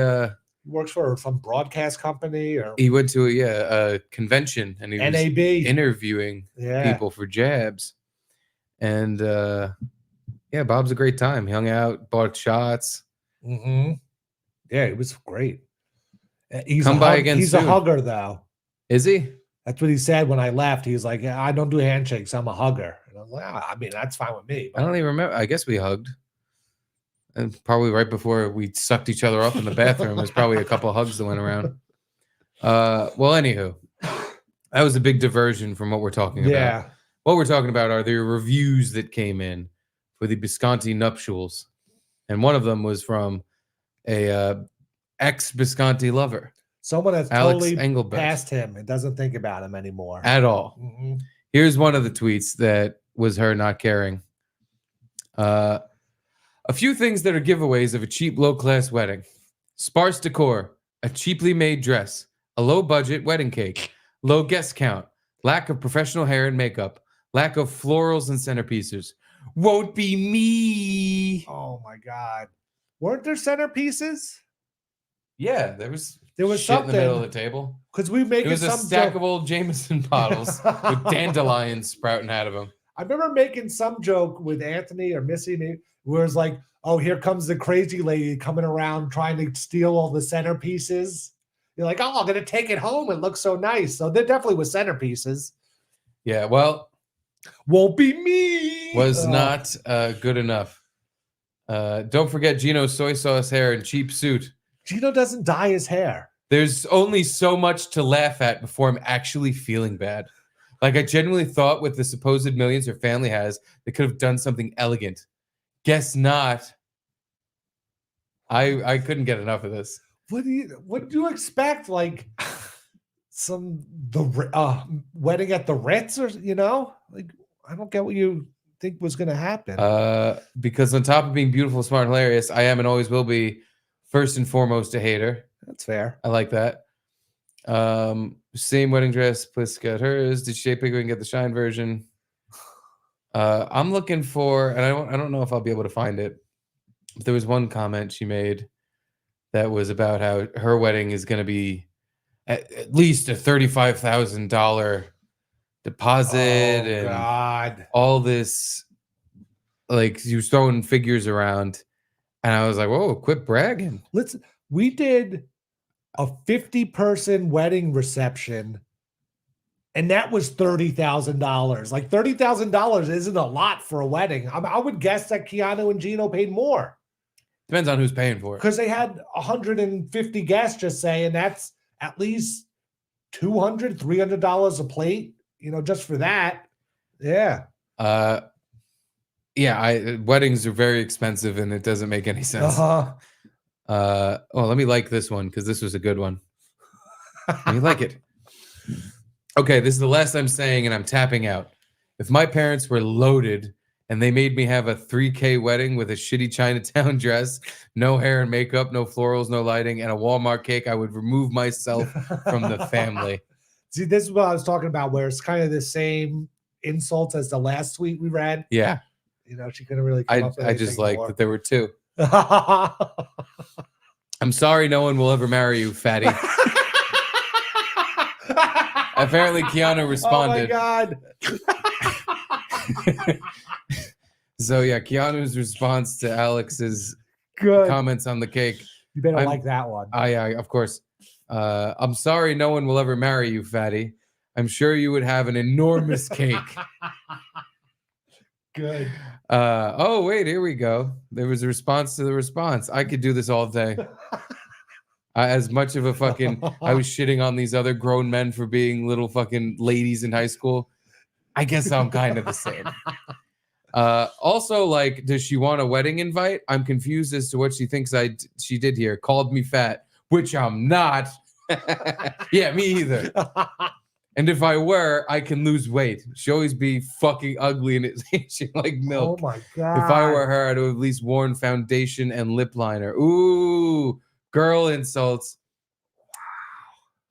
works for some broadcast company, or he went to a convention, and he was NAB interviewing people for jabs. And yeah, Bob's a great time. He hung out, bought shots. Mm-hmm. Yeah, it was great. He's Come by again. He's soon. a hugger, though. Is he? That's what he said when I left. He was like, yeah, I don't do handshakes. I'm a hugger. And I was like, I mean, that's fine with me. I don't even remember. I guess we hugged. And probably right before we sucked each other up in the bathroom. There's probably a couple of hugs that went around. Well, anywho, that was a big diversion from what we're talking about. Yeah. What we're talking about are the reviews that came in for the Bisconte nuptials. And one of them was from a ex-Bisconte lover. Someone that's Alex totally Engelbert. past him and doesn't think about him anymore. At all. Mm-hmm. Here's one of the tweets that was her not caring. A few things that are giveaways of a cheap, low-class wedding. Sparse decor, a cheaply made dress, a low-budget wedding cake, low guest count, lack of professional hair and makeup, lack of florals and centerpieces. Won't be me. Oh, my God. Weren't there centerpieces? Yeah, there was shit something in the middle of the table. Because we make it was a stack of old Jameson bottles with dandelions sprouting out of them. I remember making some joke with Anthony or Missy, where it's like, oh, here comes the crazy lady coming around trying to steal all the centerpieces. You're like, oh, I'm going to take it home. It looks so nice. So there definitely was centerpieces. Yeah, well. Won't be me. Was not good enough. Don't forget Gino's soy sauce hair and cheap suit. Gino doesn't dye his hair. There's only so much to laugh at before I'm actually feeling bad. Like, I genuinely thought with the supposed millions her family has, they could have done something elegant. Guess not. I couldn't get enough of this. What do you expect? Like the wedding at the Ritz, or like I don't get what you think was going to happen. Because on top of being beautiful, smart, and hilarious, I am and always will be first and foremost a hater. That's fair. I like that. Same wedding dress. Bliss got hers. Did she pick and get the shine version? I'm looking for, and I don't know if I'll be able to find it. But there was one comment she made that was about how her wedding is going to be at least a $35,000 deposit and God. All this. Like, you was throwing figures around, and I was like, "Whoa, quit bragging." We did a 50-person wedding reception, and that was $30,000. Like $30,000 isn't a lot for a wedding. I would guess that Keanu and Gino paid more. Depends on who's paying for it. Because they had 150 guests, just say, and that's at least $200, $300 a plate. Just for that. Yeah. Yeah. Weddings are very expensive, and it doesn't make any sense. Let me like this one because this was a good one. Let me like it. Okay, this is the last I'm saying, and I'm tapping out. If my parents were loaded and they made me have a $3,000 wedding with a shitty Chinatown dress, no hair and makeup, no florals, no lighting, and a Walmart cake, I would remove myself from the family. See, this is what I was talking about, where it's kind of the same insults as the last tweet we read. Yeah. She couldn't really come up with I just like that there were two. I'm sorry no one will ever marry you, fatty. Apparently, Keanu responded. Oh my God. So yeah, Keanu's response to Alex's Good. comments on the cake. You better like that one. Yeah, of course. I'm sorry no one will ever marry you, fatty. I'm sure you would have an enormous cake. Good. Oh, wait, here we go. There was a response to the response. I could do this all day. As much of a fucking, I was shitting on these other grown men for being little fucking ladies in high school. I guess I'm kind of the same. Also, like, does she want a wedding invite? I'm confused as to what she thinks she did here. Called me fat, which I'm not. Yeah, me either. And if I were, I can lose weight. She'll always be fucking ugly and it's aging like milk. Oh my God. If I were her, I'd have at least worn foundation and lip liner. Ooh, girl insults.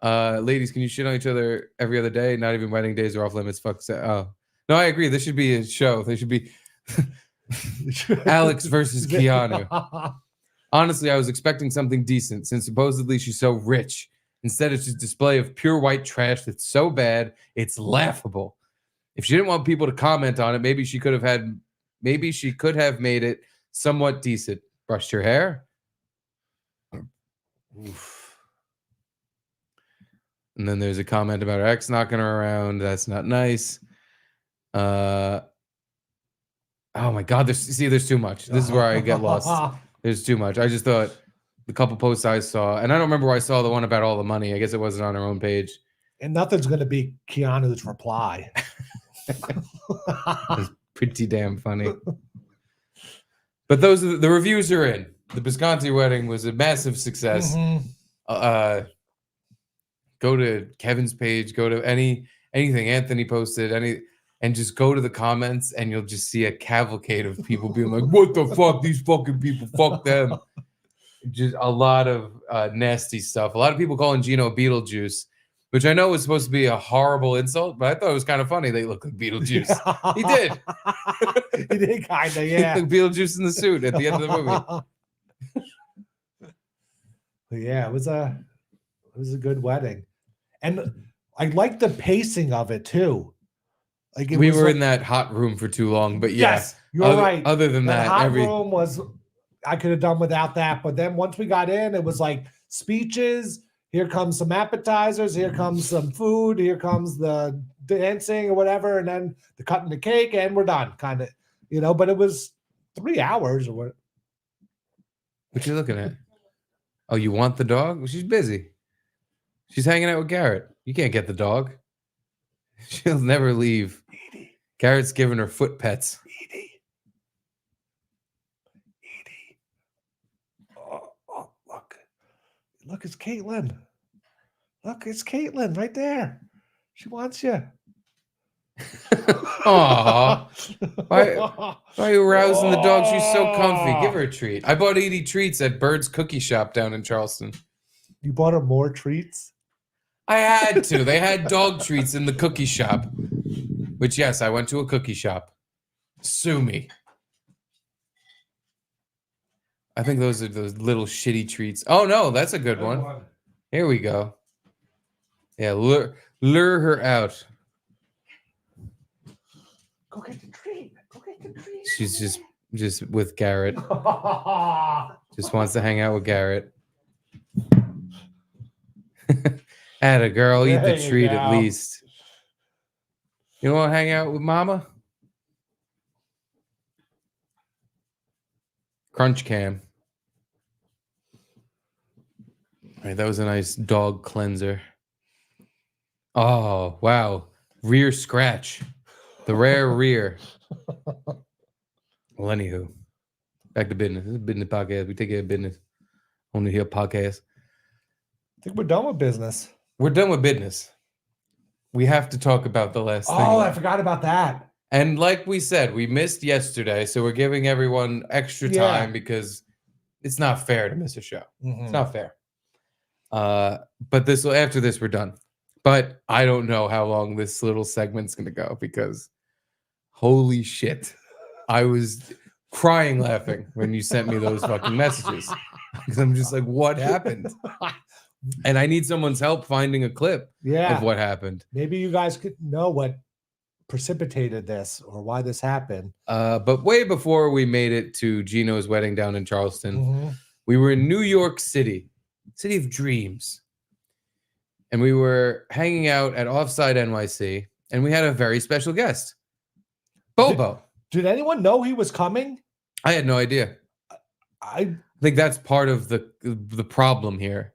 Wow. Ladies, can you shit on each other every other day? Not even wedding days are off limits. Fuck. Oh. No, I agree. This should be a show. They should be Alex versus Keanu. Honestly, I was expecting something decent since supposedly she's so rich. Instead, it's just a display of pure white trash that's so bad, it's laughable. If she didn't want people to comment on it, maybe she could have made it somewhat decent. Brushed her hair. Oof. And then there's a comment about her ex knocking her around. That's not nice. Oh my God, there's too much. This is where I get lost. There's too much. I just thought the couple posts I saw, and I don't remember where I saw the one about all the money. I guess it wasn't on her own page. And nothing's going to be Keanu's reply. It's pretty damn funny. But those are the reviews are in. The Bisconte wedding was a massive success. Mm-hmm. Go to Kevin's page. Go to anything Anthony posted. And just go to the comments, and you'll just see a cavalcade of people being like, "What the fuck? These fucking people, fuck them." Just a lot of nasty stuff. A lot of people calling Gino Beetlejuice, which I know was supposed to be a horrible insult, but I thought it was kind of funny. They look like Beetlejuice. He did. He did kind of, yeah. He looked Beetlejuice in the suit at the end of the movie. Yeah, it was a good wedding, and I like the pacing of it too. Like we were in that hot room for too long, but yeah, yes, you're right. Other than that, hot room was. I could have done without that, but then once we got in, it was like speeches. Here comes some appetizers. Here comes some food. Here comes the dancing or whatever, and then the cutting the cake, and we're done. Kind of, But it was 3 hours or what? What you looking at? Oh, you want the dog? Well, she's busy. She's hanging out with Garrett. You can't get the dog. She'll never leave. Edie. Garrett's giving her foot pets. Edie. Oh, look, it's Caitlin. Look, it's Caitlin right there. She wants you. Aw. Why are you arousing the dog? She's so comfy. Give her a treat. I bought Edie treats at Bird's Cookie Shop down in Charleston. You bought her more treats? I had to. They had dog treats in the cookie shop. Which, yes, I went to a cookie shop. Sue me. I think those are those little shitty treats. Oh, no, that's a good one. Here we go. Yeah, lure her out. Go get the treat. Go get the treat. She's just with Garrett. Just wants to hang out with Garrett. Atta girl, eat the treat at least. You don't want to hang out with Mama? Crunch cam. All right, that was a nice dog cleanser. Oh, wow. Rear scratch. The rare rear. Well, anywho. Back to business. This is a business podcast. We take care of business on the Hill podcast. I think we're done with business. We're done with business. We have to talk about the last thing. Oh, I forgot about that. And like we said, we missed yesterday, so we're giving everyone extra time because it's not fair to miss a show. Mm-hmm. It's not fair. But after this, we're done. But I don't know how long this little segment's going to go because holy shit. I was crying laughing when you sent me those fucking messages. Because I'm just like, what happened? And I need someone's help finding a clip of what happened. Maybe you guys could know what precipitated this or why this happened. But way before we made it to Gino's wedding down in Charleston, we were in New York City, city of dreams. And we were hanging out at Offside NYC, and we had a very special guest, Bobo. Did anyone know he was coming? I had no idea. I think that's part of the problem here.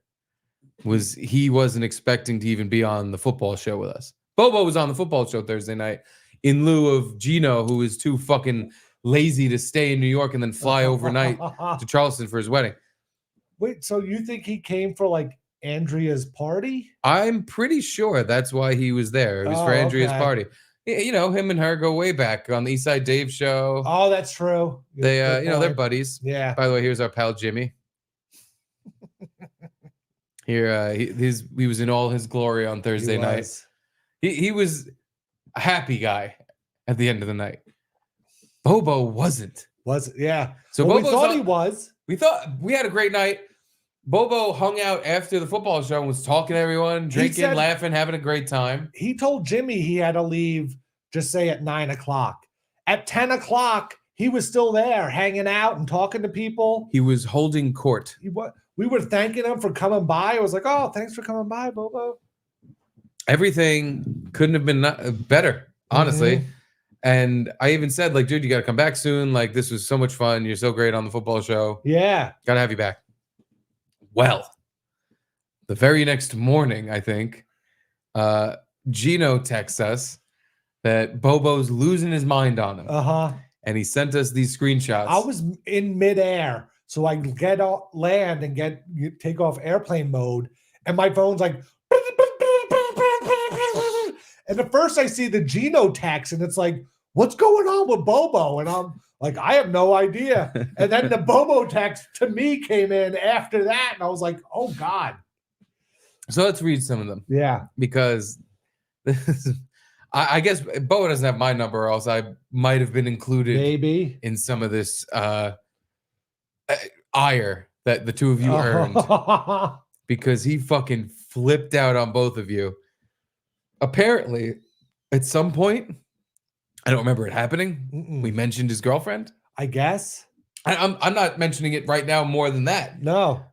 Was he wasn't expecting to even be on the football show with us. Bobo was on the football show Thursday night in lieu of Gino, who was too fucking lazy to stay in New York and then fly overnight to Charleston for his wedding. Wait, so you think he came for like Andrea's party? I'm pretty sure that's why he was there. It was for Andrea's party. You know, him and her go way back on the East Side Dave show. Oh, that's true. They, they're buddies. Yeah. By the way, here's our pal Jimmy. Here, he was in all his glory on Thursday night. He was a happy guy at the end of the night. Bobo wasn't. Yeah. So well, Bobo we thought he was. We thought we had a great night. Bobo hung out after the football show and was talking to everyone, drinking, laughing, having a great time. He told Jimmy he had to leave, just say at 9 o'clock. At 10 o'clock, he was still there, hanging out and talking to people. He was holding court. We were thanking him for coming by. I was like, oh, thanks for coming by, Bobo. Everything couldn't have been better, honestly. And I even said, like, dude, you got to come back soon. Like, this was so much fun. You're so great on the football show. Yeah. Got to have you back. Well, the very next morning, I think, Gino texts us that Bobo's losing his mind on him. And he sent us these screenshots. I was in midair, so I get off land and take off airplane mode, and my phone's like, and at first I see the Gino text, and it's like, what's going on with Bobo? And I'm like, I have no idea. And then the Bobo text to me came in after that, and I was like, oh God. So let's read some of them. Yeah. Because I guess Bobo doesn't have my number, or else I might have been included maybe in some of this ire that the two of you earned. Because he fucking flipped out on both of you. Apparently, at some point, I don't remember it happening. We mentioned his girlfriend. I guess. I'm not mentioning it right now more than that. No.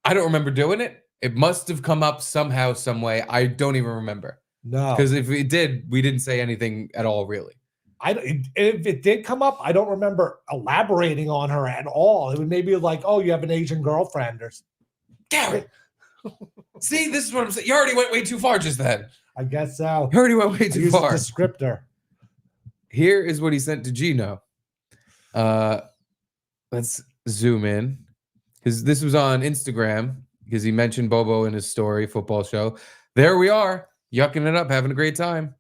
I don't remember doing it. It must have come up somehow, some way. I don't even remember. No. Because if it did, we didn't say anything at all, really. If it did come up, I don't remember elaborating on her at all. It would maybe like, oh, you have an Asian girlfriend or Garrett. See, this is what I'm saying. You already went way too far just then. I guess so. You already went way too far. A descriptor. Here is what he sent to Gino. Let's zoom in. Because this was on Instagram, because he mentioned Bobo in his story, football show. There we are, yucking it up, having a great time.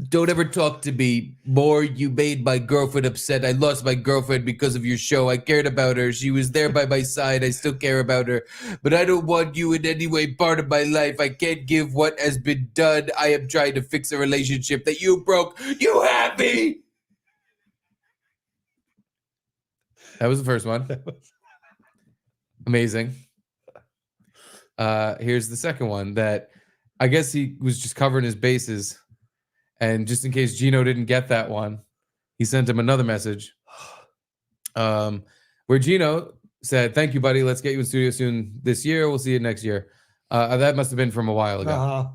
Don't ever talk to me more. You made my girlfriend upset. I lost my girlfriend because of your show. I cared about her. She was there by my side. I still care about her. But I don't want you in any way part of my life. I can't give what has been done. I am trying to fix a relationship that you broke. You happy? That was the first one. Amazing. Here's the second one that I guess he was just covering his bases. And just in case Gino didn't get that one, he sent him another message where Gino said, thank you, buddy. Let's get you in studio soon this year. We'll see you next year. That must have been from a while ago.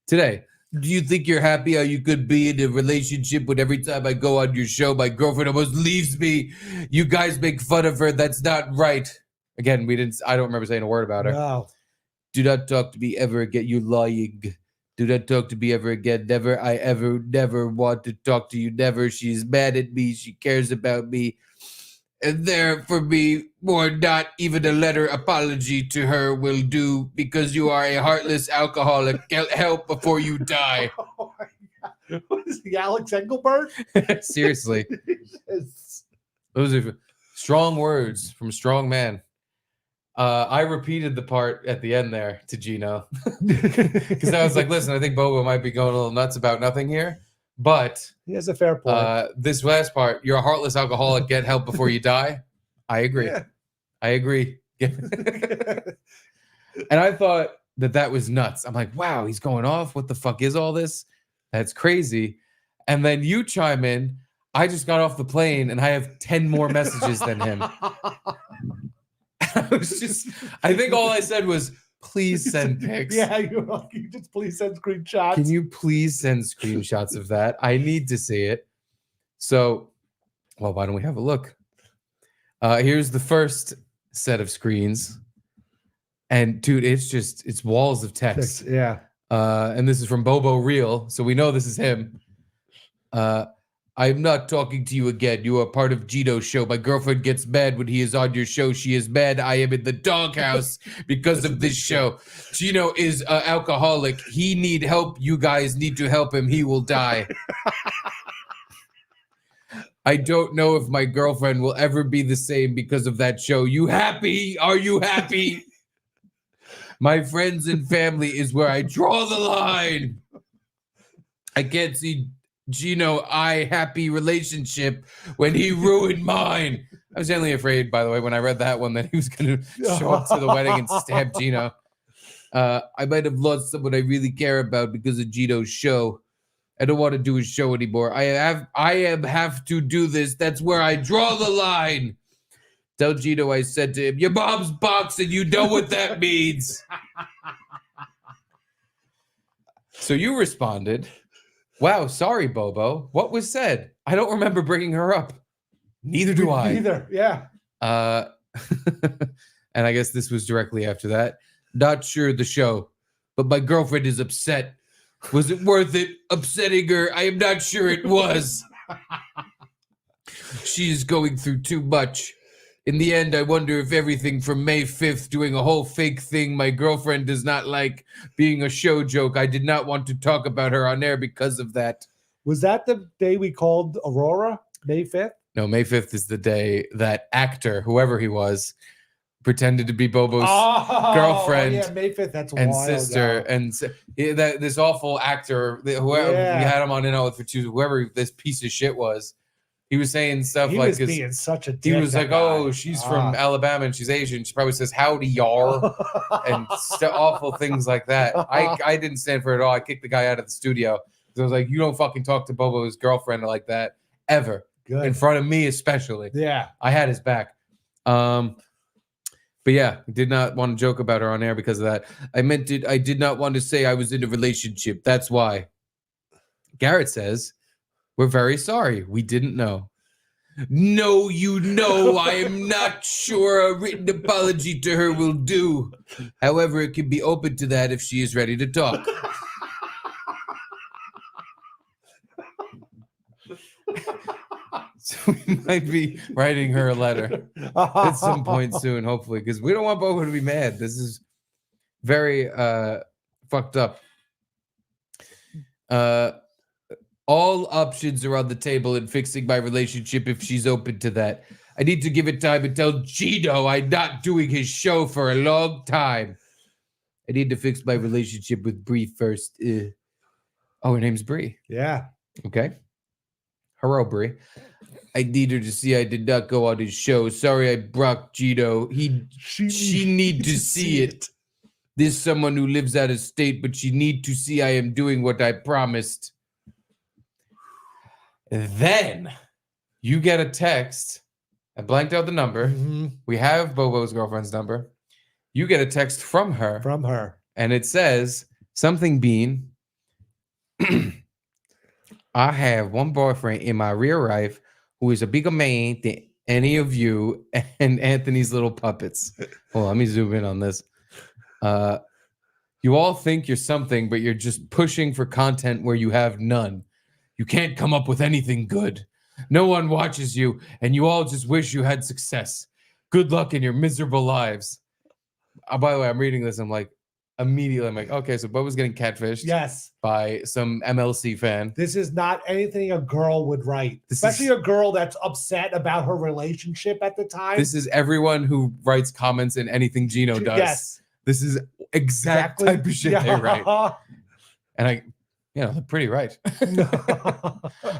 Today, do you think you're happy how you could be in a relationship when every time I go on your show, my girlfriend almost leaves me? You guys make fun of her. That's not right. Again, I don't remember saying a word about her. No. Do not talk to me ever again. You're lying. Do not talk to me ever again. Never. I never want to talk to you. Never. She's mad at me. She cares about me. And there for me, or not even a letter apology to her will do, because you are a heartless alcoholic. Get help before you die. Oh my God. What is he, Alex Engelberg? Seriously. Those are strong words from a strong man. I repeated the part at the end there to Gino because I was like, listen, I think Bobo might be going a little nuts about nothing here, but he has a fair point. This last part, you're a heartless alcoholic, get help before you die. I agree. Yeah. I agree. And I thought that was nuts. I'm like, wow, he's going off. What the fuck is all this? That's crazy. And then you chime in. I just got off the plane and I have 10 more messages than him. I think all I said was, please send pics. Yeah, you just please send screenshots. Can you please send screenshots of that? I need to see it. So, well, why don't we have a look? Here's the first set of screens. And dude, it's walls of text. Yeah. And this is from Bobo Real. So we know this is him. I'm not talking to you again. You are part of Gito's show. My girlfriend gets mad when he is on your show. She is mad. I am in the doghouse because of this show. Gino is an alcoholic. He need help. You guys need to help him. He will die. I don't know if my girlfriend will ever be the same because of that show. You happy? Are you happy? My friends and family is where I draw the line. I can't see Gino happy relationship when he ruined mine. I was genuinely afraid, by the way, when I read that one, that he was going to show up to the wedding and stab Gino. I might have lost someone I really care about because of Gino's show. I don't want to do his show anymore. I have to do this. That's where I draw the line. Tell Gino I said to him, your mom's boxing. You know what that means. So you responded, wow, sorry, Bobo. What was said? I don't remember bringing her up. Neither do I. Neither, yeah. And I guess this was directly after that. Not sure the show, but my girlfriend is upset. Was it worth it? Upsetting her? I am not sure it was. She is going through too much. In the end, I wonder if everything from May 5th, doing a whole fake thing my girlfriend does not like, being a show joke. I did not want to talk about her on air because of that. Was that the day we called Aurora? May 5th? No, May 5th is the day that actor, whoever he was, pretended to be Bobo's girlfriend. Yeah, May 5th. That's and wild, sister. And this awful actor, whoever we had him on in out for Tuesday, whoever this piece of shit was. He was saying stuff he like was being such a dick, he was like, guy. oh, she's from Alabama and she's Asian. She probably says howdy yar and awful things like that. I didn't stand for it at all. I kicked the guy out of the studio because I was like, you don't fucking talk to Bobo's girlfriend like that ever. Good. In front of me especially. Yeah. I had his back. But yeah, did not want to joke about her on air because of that. I did not want to say I was in a relationship. That's why. Garrett says, we're very sorry. We didn't know. No, you know, I am not sure a written apology to her will do. However, it can be open to that if she is ready to talk. So we might be writing her a letter at some point soon, hopefully, because we don't want Bobo to be mad. This is very fucked up. All options are on the table in fixing my relationship if she's open to that. I need to give it time and tell Gino I'm not doing his show for a long time. I need to fix my relationship with Bree first. Oh, her name's Bree. Yeah. Okay. Hello, Bree. I need her to see I did not go on his show. Sorry I brought Gino. She need to see it. There's someone who lives out of state, but she need to see I am doing what I promised. Then you get a text. I blanked out the number. Mm-hmm. We have Bobo's girlfriend's number. You get a text from her. From her. And it says, something Bean. I have one boyfriend in my real life who is a bigger man than any of you and Anthony's little puppets. Well, let me zoom in on this. You all think you're something, but you're just pushing for content where you have none. You can't come up with anything good. No one watches you, and you all just wish you had success. Good luck in your miserable lives. By the way, I'm reading this. I'm like, immediately, I'm like, okay, so Bobo's getting catfished. Yes. By some MLC fan. This is not anything a girl would write, especially a girl that's upset about her relationship at the time. This is everyone who writes comments in anything Gino does. Yes. This is exactly type of shit they write. And they're pretty right.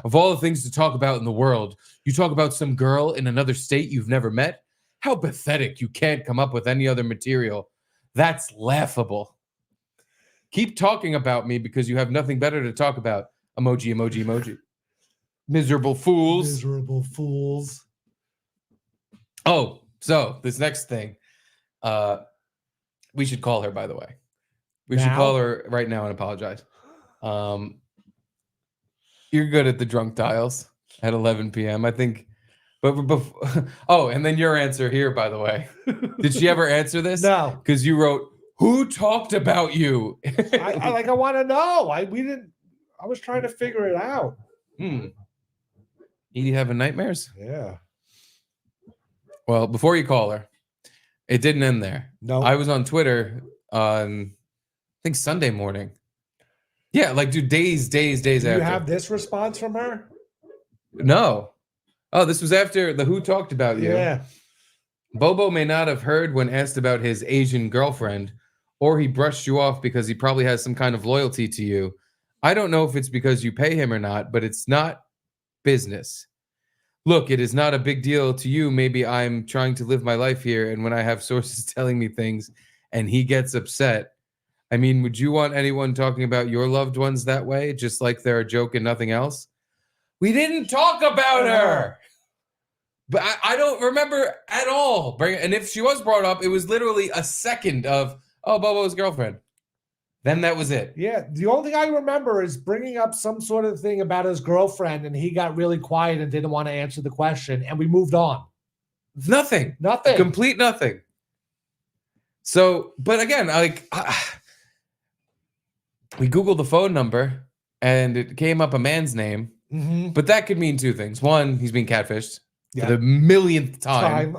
Of all the things to talk about in the world, you talk about some girl in another state you've never met? How pathetic. You can't come up with any other material. That's laughable. Keep talking about me because you have nothing better to talk about. Emoji, emoji, emoji. Miserable fools. Miserable fools. Oh, so this next thing. We should call her, by the way. We should call her right now and apologize. You're good at the drunk dials at 11 p.m. I think. But before, oh, and then your answer here, by the way. Did she ever answer this? No. Because you wrote, "Who talked about you?" I want to know. I was trying to figure it out. You having nightmares? Yeah. Well, before you call her, it didn't end there. No. I was on Twitter on, I think, Sunday morning. Yeah, like, dude, days Do after. you have this response from her? No. Oh, this was after the Who Talked About You. Yeah. Bobo may not have heard when asked about his Asian girlfriend, or he brushed you off because he probably has some kind of loyalty to you. I don't know if it's because you pay him or not, but it's not business. Look, it is not a big deal to you. Maybe I'm trying to live my life here, and when I have sources telling me things and he gets upset, I mean, would you want anyone talking about your loved ones that way, just like they're a joke and nothing else? We didn't talk about her. But I don't remember at all. And if she was brought up, it was literally a second of, oh, Bobo's girlfriend. Then that was it. Yeah. The only thing I remember is bringing up some sort of thing about his girlfriend, and he got really quiet and didn't want to answer the question, and we moved on. Nothing. Complete nothing. So, but again, we Googled the phone number, and it came up a man's name. Mm-hmm. But that could mean two things. One, he's being catfished for the millionth time.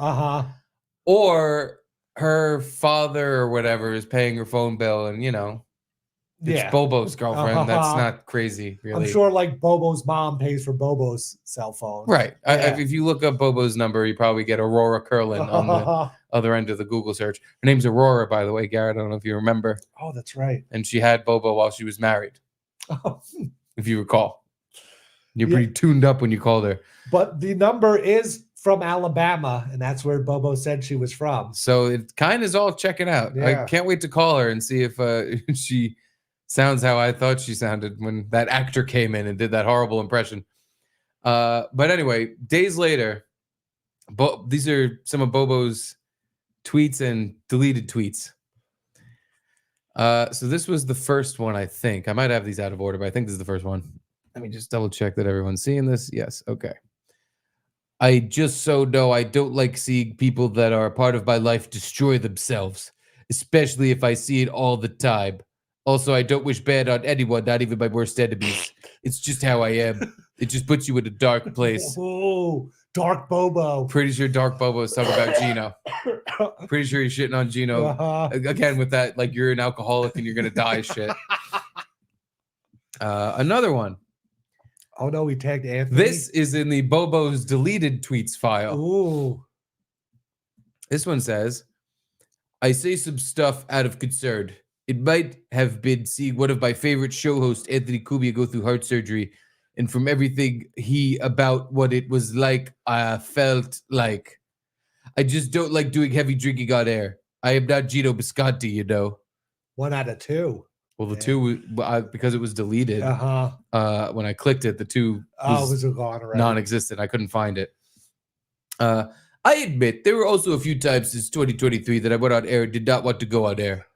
Or her father or whatever is paying her phone bill, and it's Bobo's girlfriend. That's not crazy, really. I'm sure like Bobo's mom pays for Bobo's cell phone. Right. If you look up Bobo's number, you probably get Aurora Curlin on the other end of the Google search. Her name's Aurora, by the way, Garrett. I don't know if you remember. Oh, that's right. And she had Bobo while she was married. If you recall. You're pretty tuned up when you called her. But the number is from Alabama, and that's where Bobo said she was from. So it kind of is all checking out. Yeah. I can't wait to call her and see if she sounds how I thought she sounded when that actor came in and did that horrible impression. But anyway, days later, these are some of Bobo's tweets and deleted tweets. So this was the first one, I think. I might have these out of order, but I think this is the first one. Let me just double check that everyone's seeing this. Yes. Okay. I just so know I don't like seeing people that are a part of my life destroy themselves, especially if I see it all the time. Also, I don't wish bad on anyone, not even my worst enemies. It's just how I am. It just puts you in a dark place. Oh, Dark Bobo. Pretty sure Dark Bobo is talking about Gino. Pretty sure he's shitting on Gino. Again, with that, like, you're an alcoholic and you're going to die shit. Another one. Oh, no, we tagged Anthony. This is in the Bobo's deleted tweets file. Ooh. This one says, I say some stuff out of concern. It might have been seeing one of my favorite show hosts, Anthony Cumia, go through heart surgery. And from everything about what it was like, I felt like I just don't like doing heavy drinking on air. I am not Gino Bisconte, 1 out of 2. Well, the 2, because it was deleted. When I clicked it, the 2 was gone already. Non-existent. I couldn't find it. I admit there were also a few times since 2023 that I went on air and did not want to go on air.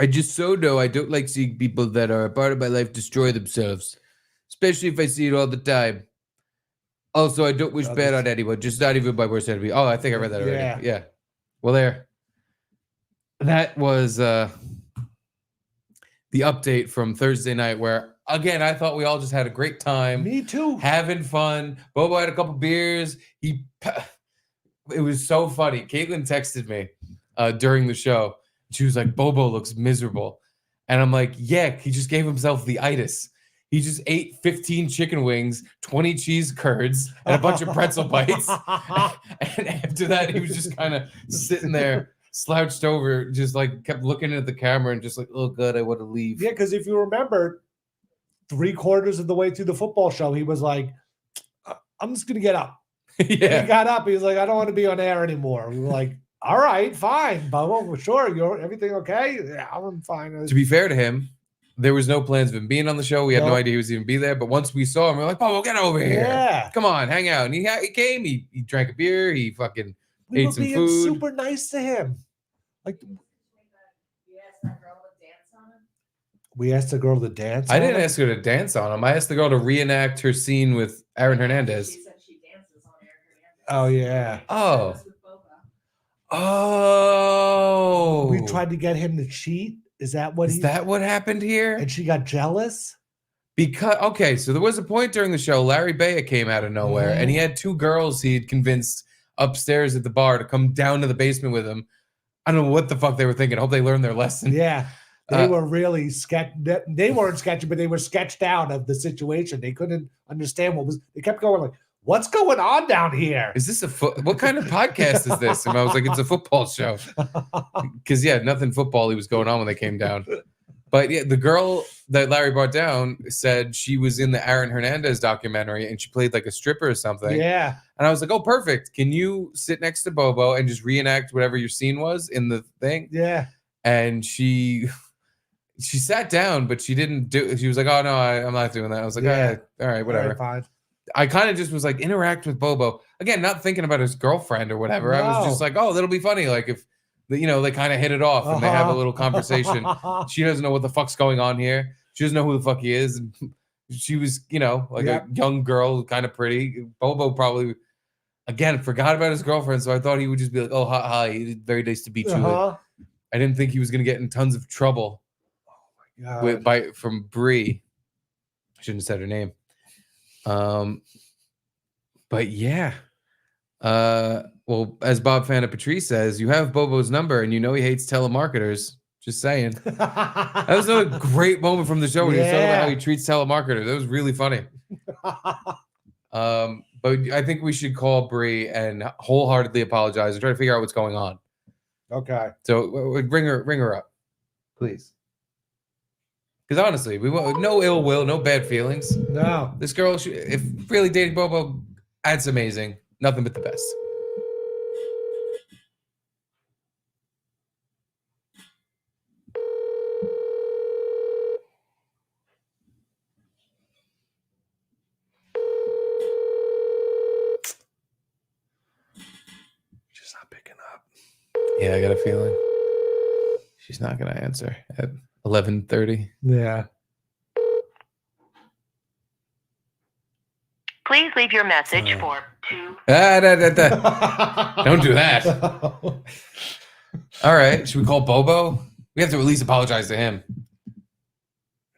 I just so know I don't like seeing people that are a part of my life destroy themselves, especially if I see it all the time. Also, I don't wish bad on anyone, just not even my worst enemy. Oh, I think I read that already. Yeah. Well, there. That was the update from Thursday night where, again, I thought we all just had a great time. Me too. Having fun. Bobo had a couple beers. It was so funny. Caitlin texted me during the show. She was like, Bobo looks miserable. And I'm like, yeah, he just gave himself the itis. He just ate 15 chicken wings, 20 cheese curds, and a bunch of pretzel bites. And after that, he was just kind of sitting there, slouched over, just like kept looking at the camera and just like, oh, God, I want to leave. Yeah, because if you remember, 3/4 of the way through the football show, he was like, I'm just going to get up. Yeah. He got up. He was like, I don't want to be on air anymore. We were like, All right, fine, Bobo. Well, sure, you're everything okay? Yeah, I'm fine. To be fair to him, there was no plans of him being on the show. We had no idea he was even be there. But once we saw him, we are like, Bobo, get over here. Yeah. Come on, hang out. And he came. He drank a beer. He fucking We ate were some being food. super nice to him. Like we asked the girl to dance. I didn't ask her to dance on him. I asked the girl to reenact her scene with Aaron Hernandez. She said she dances on Aaron Hernandez. Oh yeah. Oh. With Bobo. Oh. We tried to get him to cheat. Is that what? Is that what happened here? And she got jealous. Because okay, so there was a point during the show, Larry Baya came out of nowhere, and he had two girls he'd convinced upstairs at the bar to come down to the basement with him. I don't know what the fuck they were thinking. I hope they learned their lesson. Yeah. They were really they weren't sketchy, but they were sketched out of the situation. They couldn't understand what was. They kept going like, "What's going on down here?" Is this what kind of podcast is this? And I was like, it's a football show. Because yeah, nothing football-y was going on when they came down. But yeah, the girl that Larry brought down said she was in the Aaron Hernandez documentary and she played like a stripper or something. Yeah. And I was like, oh, perfect. Can you sit next to Bobo and just reenact whatever your scene was in the thing? Yeah. And she sat down, but she didn't do it. She was like, oh, no, I'm not doing that. I was like, Yeah. all right, whatever. All right, fine. I kind of just was like, interact with Bobo. Again, not thinking about his girlfriend or whatever. I was just like, oh, that'll be funny. Like if, they kind of hit it off and they have a little conversation. She doesn't know what the fuck's going on here. She doesn't know who the fuck he is. And she was, like a young girl, kind of pretty. Bobo probably, again, forgot about his girlfriend. So I thought he would just be like, oh, hi, very nice to meet you. I didn't think he was going to get in tons of trouble from Bree. I shouldn't have said her name. But yeah. Well, as Bob Fana Patrice says, you have Bobo's number and you know he hates telemarketers. Just saying. That was another great moment from the show when he was talking about how he treats telemarketers. That was really funny. But I think we should call Bree and wholeheartedly apologize and try to figure out what's going on. Okay. So ring her up, please. Because honestly, we want no ill will, no bad feelings. No. This girl, if really dating Bobo, that's amazing. Nothing but the best. She's not picking up. Yeah, I got a feeling she's not going to answer at 11:30. Yeah. Please leave your message for 2. Don't do that. All right. Should we call Bobo? We have to at least apologize to him.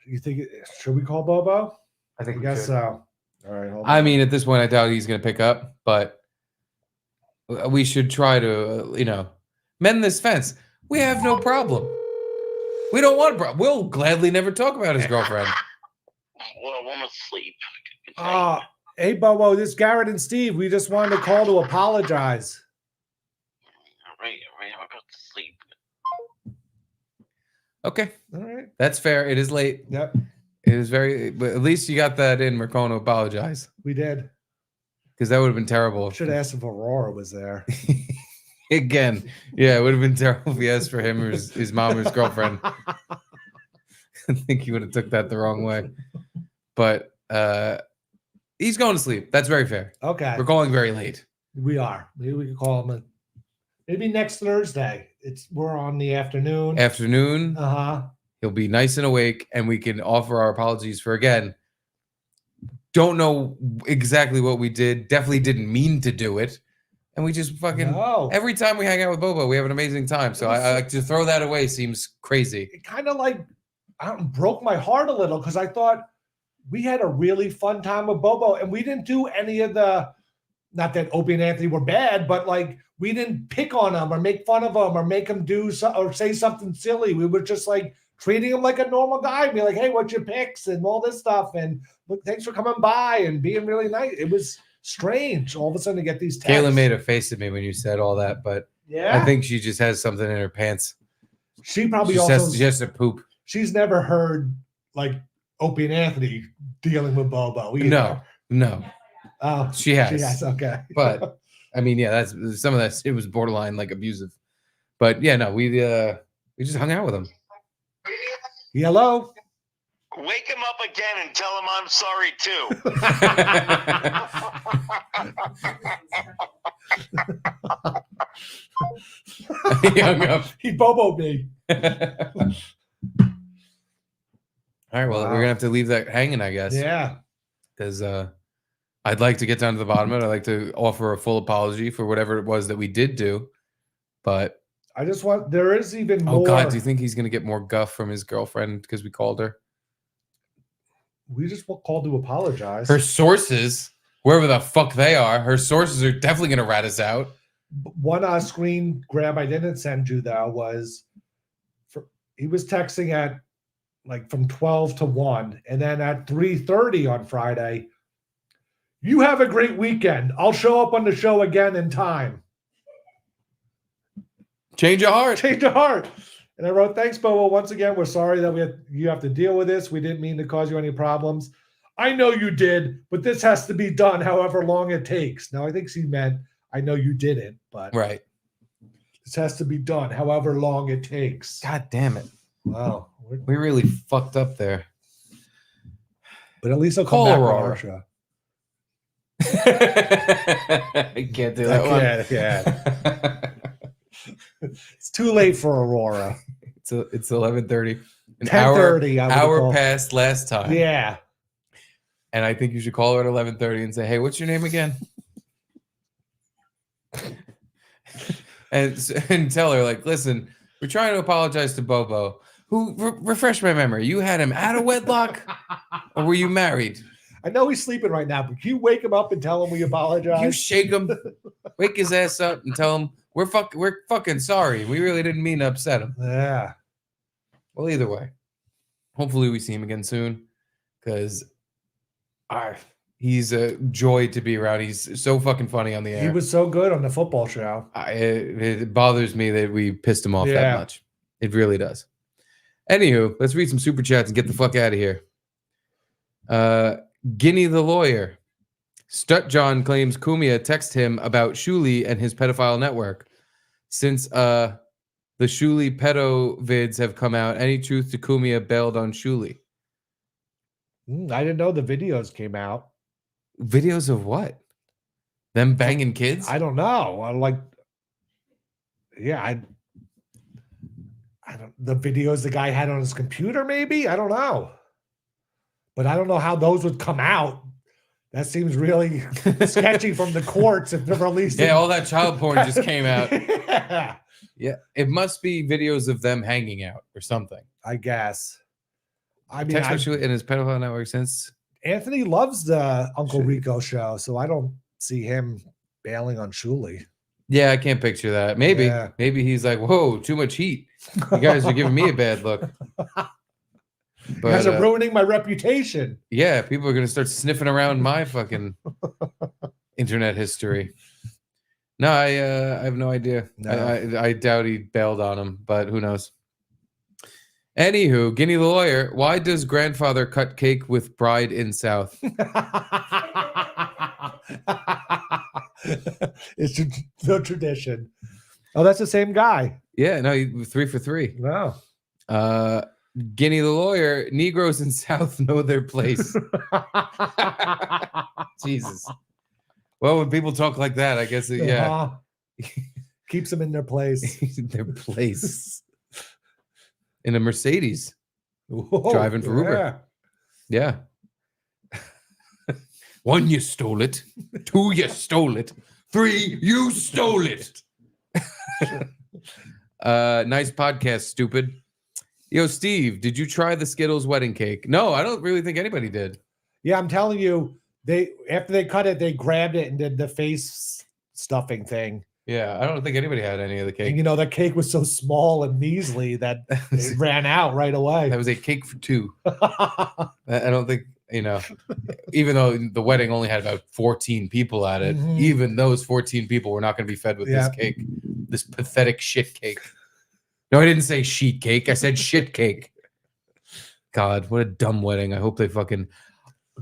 You think? Should we call Bobo? I think I guess so. All right. Hold on. I mean, at this point, I doubt he's going to pick up, but we should try to, mend this fence. We have no problem. We don't want a problem. We'll gladly never talk about his girlfriend. Well, I want to sleep. Hey, Bobo, this is Garrett and Steve. We just wanted to call to apologize. All right. I'm about to sleep. Okay. All right. That's fair. It is late. Yep. It is but at least you got that in. We're calling to apologize. We did. Because that would have been terrible. Should have asked if Aurora was there. Again, yeah, it would have been terrible if he asked for him or his mom or his girlfriend. I think he would have took that the wrong way. But he's going to sleep. That's very fair. Okay. We're calling very late. We are. Maybe we can call him maybe next Thursday. We're on the afternoon. Afternoon. Uh-huh. He'll be nice and awake, and we can offer our apologies for, again, don't know exactly what we did. Definitely didn't mean to do it. And we just fucking, every time we hang out with Bobo, we have an amazing time. So I like to throw that away seems crazy. It kind of broke my heart a little because I thought we had a really fun time with Bobo, and we didn't do any of not that Opie and Anthony were bad, but we didn't pick on them or make fun of them or make them do or say something silly. We were just treating him like a normal guy, be like, hey, what's your picks and all this stuff. And look, thanks for coming by and being really nice. It was strange all of a sudden to get these texts. Kayla made a face at me when you said all that, but yeah, I think she just has something in her pants. She probably she has to poop. She's never heard Opie and Anthony dealing with Bobo either. No. Oh, she has. She has, okay. But I mean, yeah, that's some of that. It was borderline like abusive, but yeah, no, we just hung out with him. Hello. Wake him up again and tell him I'm sorry too. He hung up. He Bobo'd me. All right, well, we're gonna have to leave that hanging, I guess. Yeah. Because I'd like to get down to the bottom of it. I'd like to offer a full apology for whatever it was that we did do, but I just want. There is even more. oh God, do you think he's gonna get more guff from his girlfriend because we called her? We just called to apologize. Her sources, wherever the fuck they are, her sources are definitely gonna rat us out. One screen grab I didn't send you though was he was texting at like from 12 to 1, and then at 3:30 on Friday, you have a great weekend. I'll show up on the show again in time. Change your heart. Change your heart. And I wrote, thanks, Bobo. Once again, we're sorry that you have to deal with this. We didn't mean to cause you any problems. I know you did, but this has to be done however long it takes. Now, I think she meant, I know you didn't, but right. This has to be done however long it takes. God damn it. Wow. We really fucked up there. But at least I'll come back on our show. I can't do that one. Yeah. It's too late for Aurora. It's 11:30. An 10:30. hour past last time. Yeah. And I think you should call her at 11:30 and say, "Hey, what's your name again?" and tell her, like, listen, we're trying to apologize to Bobo. Who refresh my memory? You had him out of wedlock, or were you married? I know he's sleeping right now, but can you wake him up and tell him we apologize? You shake him, wake his ass up, and tell him we're fucking sorry. We really didn't mean to upset him. Yeah. Well, either way, hopefully we see him again soon, because he's a joy to be around. He's so fucking funny on the air. He was so good on the football show. It bothers me that we pissed him off that much. It really does. Anywho, let's read some super chats and get the fuck out of here. Guinea the lawyer. Stut John claims Kumia texted him about Shuli and his pedophile network. Since the Shuli pedo vids have come out, any truth to Kumia bailed on Shuli? I didn't know the videos came out. Videos of what? Them banging kids? I don't know. I don't. The videos the guy had on his computer, maybe. I don't know. But I don't know how those would come out. That seems really sketchy from the courts if they're releasing. Yeah, all that child porn just came out. Yeah, it must be videos of them hanging out or something. I guess. I mean, in his pedophile network since Anthony loves the Uncle Rico show, so I don't see him bailing on Shuli. Yeah, I can't picture that. Maybe he's like, whoa, too much heat. You guys are giving me a bad look. You guys are ruining my reputation. Yeah, people are going to start sniffing around my fucking internet history. No, I have no idea. No. I doubt he bailed on him, but who knows? Anywho, Guinea the lawyer, why does grandfather cut cake with bride in South? It's the tradition. Oh, that's the same guy. Yeah, no, 3 for 3. No. Guinea the lawyer, Negroes in South know their place. Jesus. Well, when people talk like that, I guess, yeah. Keeps them in their place. Their place. In a Mercedes. Whoa, driving for Uber. Yeah. 1, you stole it. 2, you stole it. 3, you stole it. Nice podcast, stupid. Yo, Steve, did you try the Skittles wedding cake? No, I don't really think anybody did. Yeah, I'm telling you, after they cut it, they grabbed it and did the face stuffing thing. Yeah, I don't think anybody had any of the cake. And, the cake was so small and measly that it ran out right away. That was a cake for 2. I don't think, even though the wedding only had about 14 people at it, even those 14 people were not going to be fed with this cake, this pathetic shit cake. No, I didn't say sheet cake. I said shit cake. God, what a dumb wedding. I hope they fucking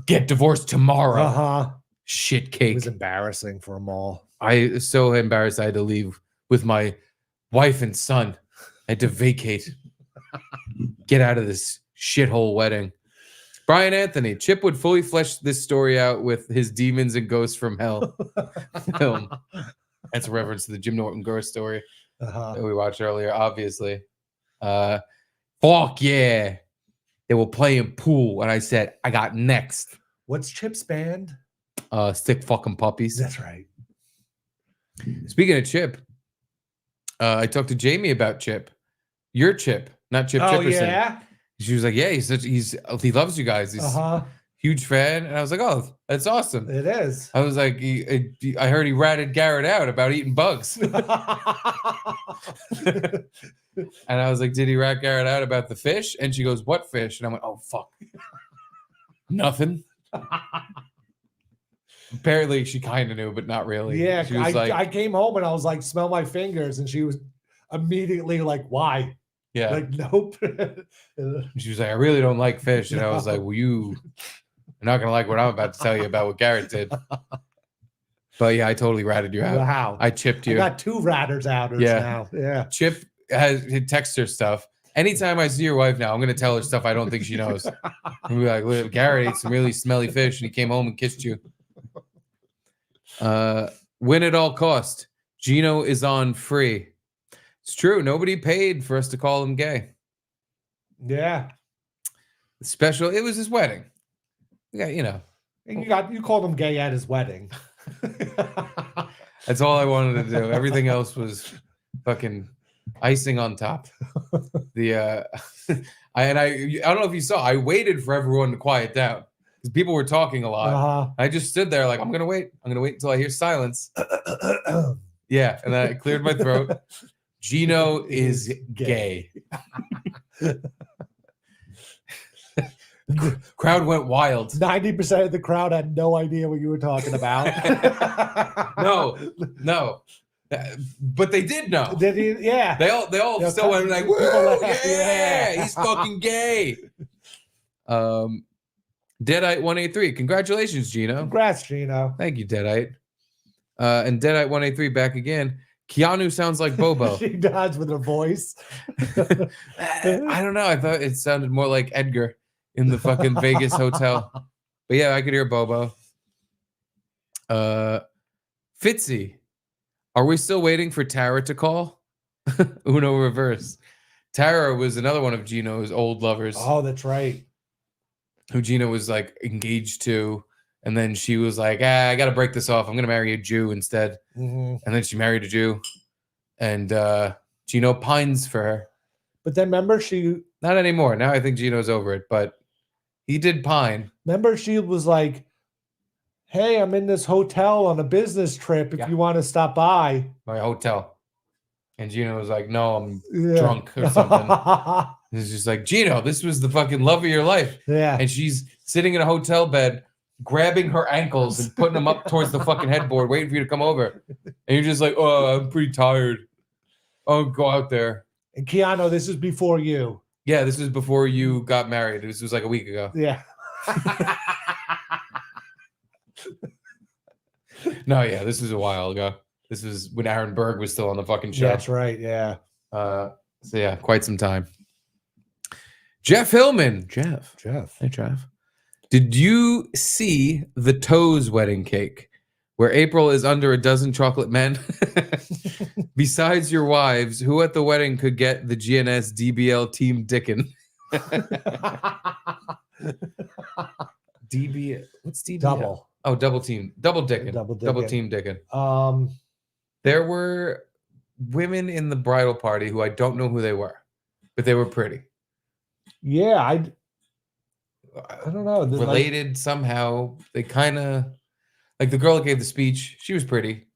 get divorced tomorrow. Shit cake. It was embarrassing for them all. I was so embarrassed I had to leave with my wife and son. I had to vacate. Get out of this shithole wedding. Brian Anthony, Chip would fully flesh this story out with his Demons and Ghosts from Hell film. That's a reference to the Jim Norton ghost story that we watched earlier, obviously. Fuck yeah. They were playing pool, and I said, I got next. What's Chip's band? Stick Fucking Puppies. That's right. Speaking of Chip, I talked to Jamie about Chip. Your Chip, not Chip Chipperson. Yeah? She was like, yeah, he loves you guys. He's a huge fan. And I was like, oh, that's awesome. It is. I was like, I heard he ratted Garrett out about eating bugs. And I was like, did he rat Garrett out about the fish? And she goes, what fish? And I went, oh, fuck. Nothing. Apparently she kind of knew, but not really. Yeah, she was I came home and I was like, smell my fingers. And she was immediately like, why? Yeah. Like, nope. She was like, I really don't like fish. And I was like, well, you're not going to like what I'm about to tell you about what Garrett did. But yeah, I totally ratted you out. Wow. I chipped you. I got 2 ratters outers now. Yeah. Chip he texts her stuff. Anytime I see your wife now, I'm going to tell her stuff I don't think she knows. I'm be like, look, Garrett ate some really smelly fish and he came home and kissed you. Win at all cost. Gino is on free. It's true. Nobody paid for us to call him gay. Yeah. Special. It was his wedding. Yeah, you know. You called him gay at his wedding. That's all I wanted to do. Everything else was fucking icing on top. I don't know if you saw. I waited for everyone to quiet down because people were talking a lot. I just stood there like I'm gonna wait. I'm gonna wait until I hear silence. Yeah, and then I cleared my throat. Gino is gay. Crowd went wild. 90% of the crowd had no idea what you were talking about. No. But they did know. Did he? Yeah. They all still went like, whoa, yeah, he's fucking gay. Deadite 183. Congratulations, Gino. Congrats, Gino. Thank you, Deadite. And Deadite 183 back again. Keanu sounds like Bobo. She does with her voice. I don't know. I thought it sounded more like Edgar in the fucking Vegas hotel. But yeah, I could hear Bobo. Fitzy. Are we still waiting for Tara to call? Uno reverse. Tara was another one of Gino's old lovers. Oh, that's right. Who Gino was like engaged to. And then she was like, I got to break this off. I'm going to marry a Jew instead. Mm-hmm. And then she married a Jew. And Gino pines for her. But then remember she... Not anymore. Now I think Gino's over it. But he did pine. Remember she was like, hey, I'm in this hotel on a business trip if you want to stop by. My hotel. And Gino was like, no, I'm drunk or something. It's just like, Gino, this was the fucking love of your life. Yeah. And she's sitting in a hotel bed, grabbing her ankles and putting them up towards the fucking headboard, waiting for you to come over. And you're just like, oh, I'm pretty tired. Oh, go out there. And Keanu, this is before you. Yeah, this was before you got married. This was like a week ago. Yeah. No, yeah, this was a while ago. This was when Aaron Berg was still on the fucking show. That's right, yeah. So yeah, quite some time. Jeff Hillman. Jeff. Hey, Jeff. Did you see the Toes wedding cake where April is under a dozen chocolate men? Besides your wives, who at the wedding could get the GNS DBL Team Dickin? DBL. What's DBL? Double. Oh, double team. Double Dickin. Double Team Dickin. There were women in the bridal party who I don't know who they were, but they were pretty. Yeah, I don't know. Related somehow. They kind of like the girl that gave the speech. She was pretty.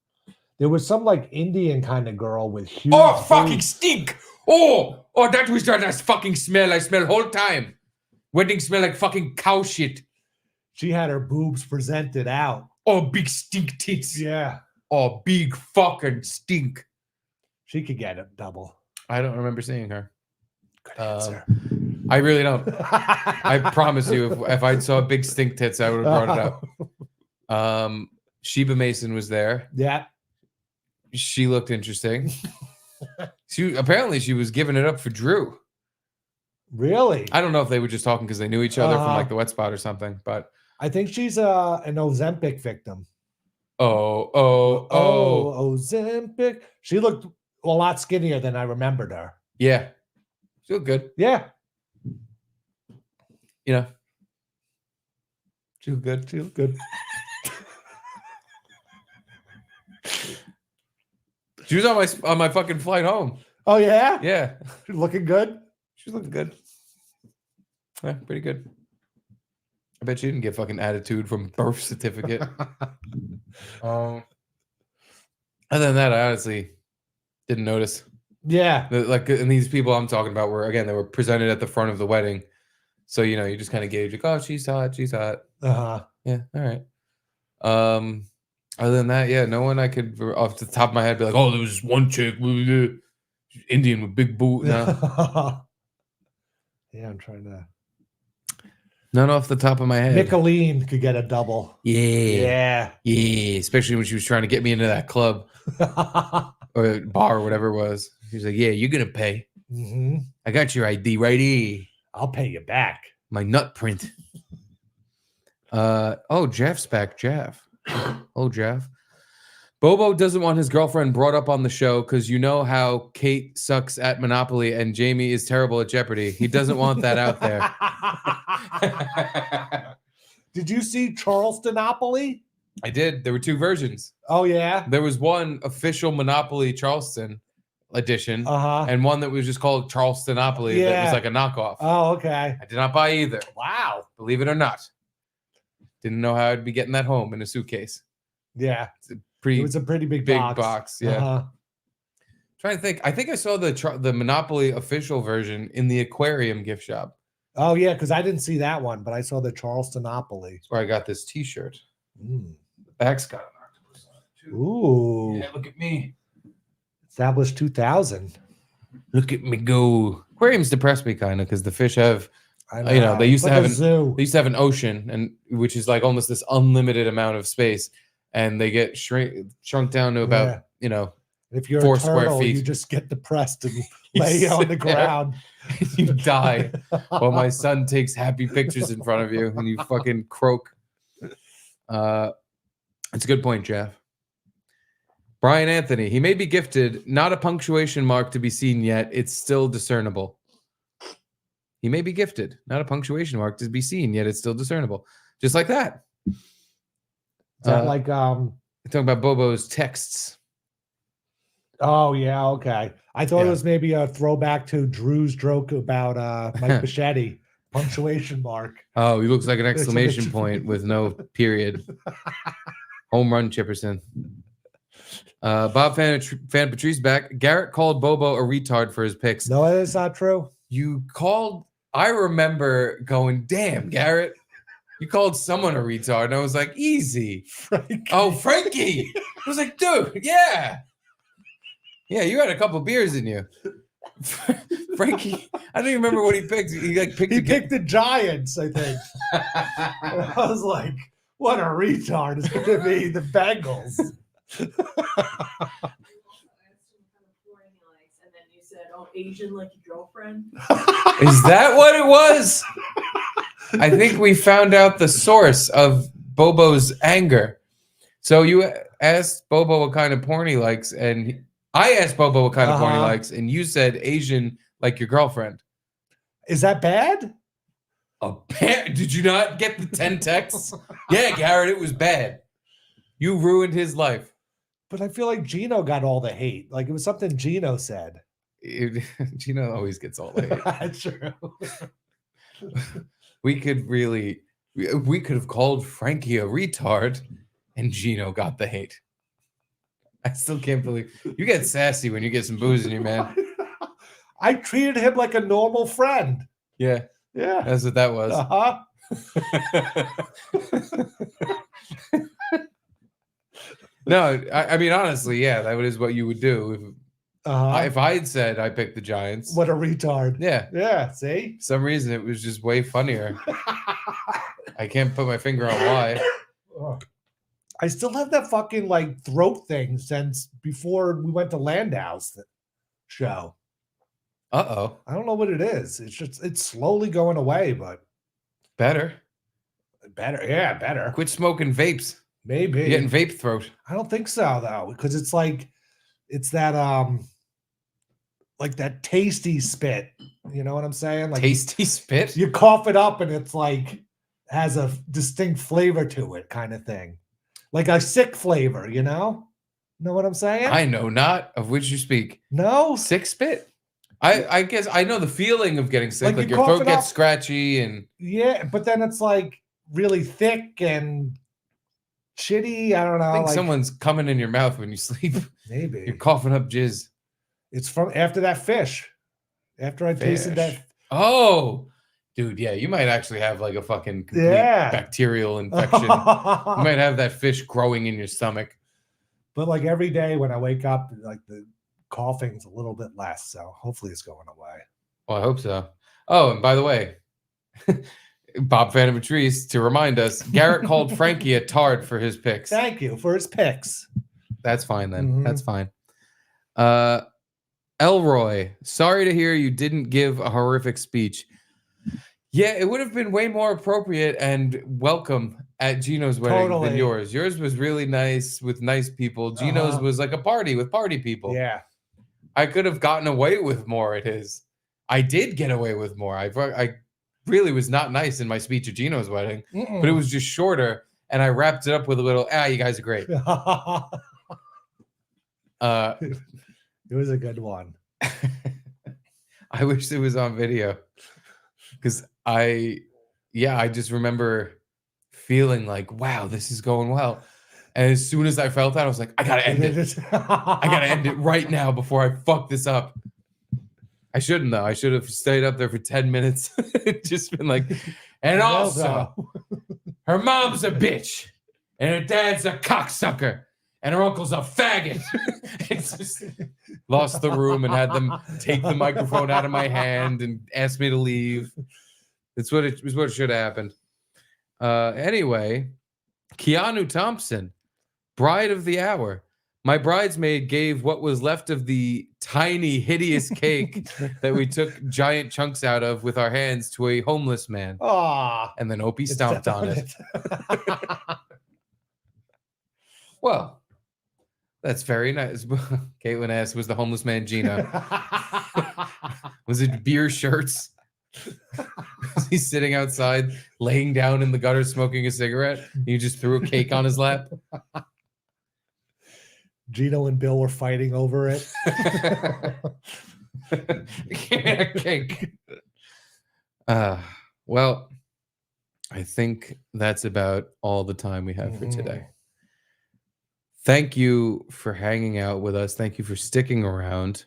There was some like Indian kind of girl with huge. Oh, fucking stink! Oh, that was that fucking smell. I smell whole time. Wedding smell like fucking cow shit. She had her boobs presented out. Oh, big stink tits. Yeah. Oh, big fucking stink. She could get a double. I don't remember seeing her. Good answer. I really don't. I promise you, if I saw big stink tits, I would have brought it up. Sheba Mason was there. Yeah. She looked interesting. Apparently she was giving it up for Drew. Really? I don't know if they were just talking because they knew each other from like the wet spot or something, but I think she's an Ozempic victim. Ozempic. She looked a lot skinnier than I remembered her. Yeah. She looked good. Yeah. You know. She looked good. She looked good. She was on my fucking flight home. Oh yeah? Yeah. She's looking good. She's looking good. Yeah, pretty good. I bet she didn't get fucking attitude from birth certificate. Other than that, I honestly didn't notice. Yeah. And these people I'm talking about were, again, they were presented at the front of the wedding. So, you know, you just kind of gauge, like, oh, she's hot. She's hot. Uh-huh. Yeah. All right. Other than that, yeah, no one I could, off the top of my head, be like, oh, there was one chick, Indian with big boot. No. Yeah, I'm trying to. None off the top of my head. Nicolene could get a double. Yeah. Yeah. Especially when she was trying to get me into that club or bar or whatever it was. She was like, yeah, you're going to pay. Mm-hmm. I got your ID right here. I'll pay you back. My nut print. Jeff's back. Jeff. Oh, Jeff. Bobo doesn't want his girlfriend brought up on the show because you know how Kate sucks at Monopoly and Jamie is terrible at Jeopardy. He doesn't want that out there. Did you see Charlestonopoly? I did. There were two versions. Oh, yeah? There was one official Monopoly Charleston edition and one that was just called Charlestonopoly that was like a knockoff. Oh, okay. I did not buy either. Wow. Believe it or not. Didn't know how I'd be getting that home in a suitcase. Yeah. It was a pretty big box. Yeah. Trying to think. I think I saw the Monopoly official version in the aquarium gift shop. Oh, yeah, because I didn't see that one, but I saw the Charlestonopoly. That's where I got this t-shirt. Mm. The back's got an octopus on it, too. Ooh. Yeah, look at me. Established 2000. Look at me go. Aquariums depress me kind of because the fish have, they used to have an ocean, and which is like almost this unlimited amount of space, and they get shrunk down to about if you're 4 a turtle, square feet. You just get depressed and lay on the ground. You die while my son takes happy pictures in front of you and you fucking croak. It's a good point, Jeff. Brian Anthony, he may be gifted, not a punctuation mark to be seen yet. It's still discernible. He may be gifted, not a punctuation mark to be seen yet. It's still discernible. Just like that. Is that like talking about Bobo's texts. Oh yeah, okay. I thought it was maybe a throwback to Drew's joke about Mike Bichetti, punctuation mark. Oh, he looks like an exclamation point with no period. Home run, Chipperson. Bob Fan Patrice back. Garrett called Bobo a retard for his picks. No, that's not true. You called. I remember going, damn, Garrett. You called someone a retard, and I was like, easy. Frankie. Oh, Frankie. I was like, dude, yeah. Yeah, you had a couple beers in you. Frankie, I don't even remember what he picked. He picked the Giants, I think. I was like, what a retard. It's going to be the Bengals. Asian like your girlfriend? Is that what it was? I think we found out the source of Bobo's anger. So you asked Bobo what kind of porn he likes, and I asked Bobo what kind of porn he likes, and you said Asian like your girlfriend. Is that bad? Did you not get the 10 texts? Yeah, Garrett, it was bad. You ruined his life. But I feel like Gino got all the hate. Like it was something Gino said. Gino always gets all the hate. That's true. We could have called Frankie a retard, and Gino got the hate. I still can't believe you get sassy when you get some booze in you, man. I treated him like a normal friend. Yeah. That's what that was. No, I mean honestly, yeah, that is what you would do if I had said I picked the Giants. What a retard. Yeah. See? For some reason it was just way funnier. I can't put my finger on why. I still have that fucking like throat thing since before we went to Landau's show. Uh-oh. I don't know what it is. It's slowly going away, but better. Yeah, better. Quit smoking vapes. Maybe. You're getting vape throat. I don't think so though, because it's that like that tasty spit. You know what I'm saying? Like tasty spit? You cough it up and it's like has a distinct flavor to it, kind of thing. Like a sick flavor, you know? Know what I'm saying? I know not of which you speak. No? Sick spit? I guess I know the feeling of getting sick. Like your throat gets scratchy and yeah, but then it's like really thick and shitty. I don't know. I think like, someone's coming in your mouth when you sleep. Maybe. You're coughing up jizz. It's from after that fish. After I tasted that. Oh, dude, yeah, you might actually have like a fucking complete bacterial infection. You might have that fish growing in your stomach. But like every day when I wake up, like the coughing's a little bit less. So hopefully it's going away. Well, I hope so. Oh, and by the way, Bob Van Patrice, to remind us, Garrett called Frankie a tard for his picks. Thank you for his picks. That's fine then. That's fine. Elroy, sorry to hear you didn't give a horrific speech. Yeah, it would have been way more appropriate and welcome at Gino's wedding than yours. Yours was really nice with nice people. Gino's was like a party with party people. Yeah. I could have gotten away with more at his. I did get away with more. I really was not nice in my speech at Gino's wedding, but it was just shorter, and I wrapped it up with a little, you guys are great. It was a good one. I wish it was on video because I just remember feeling like, wow, this is going well. And as soon as I felt that, I was like, I gotta end it. I gotta end it right now before I fuck this up. I shouldn't though. I should have stayed up there for 10 minutes. Just been like, and also, her mom's a bitch, and her dad's a cocksucker, and her uncle's a faggot. It's just lost the room and had them take the microphone out of my hand and ask me to leave. It's what it should have happened. Anyway, Keanu Thompson, bride of the hour. My bridesmaid gave what was left of the tiny, hideous cake that we took giant chunks out of with our hands to a homeless man. And then Opie stomped on it. Well, that's very nice. Caitlin asked, was the homeless man Gino? Was it beer shirts? Was he sitting outside, laying down in the gutter, smoking a cigarette? You just threw a cake on his lap? Gino and Bill were fighting over it. Cake. Well, I think that's about all the time we have for today. Thank you for hanging out with us. Thank you for sticking around.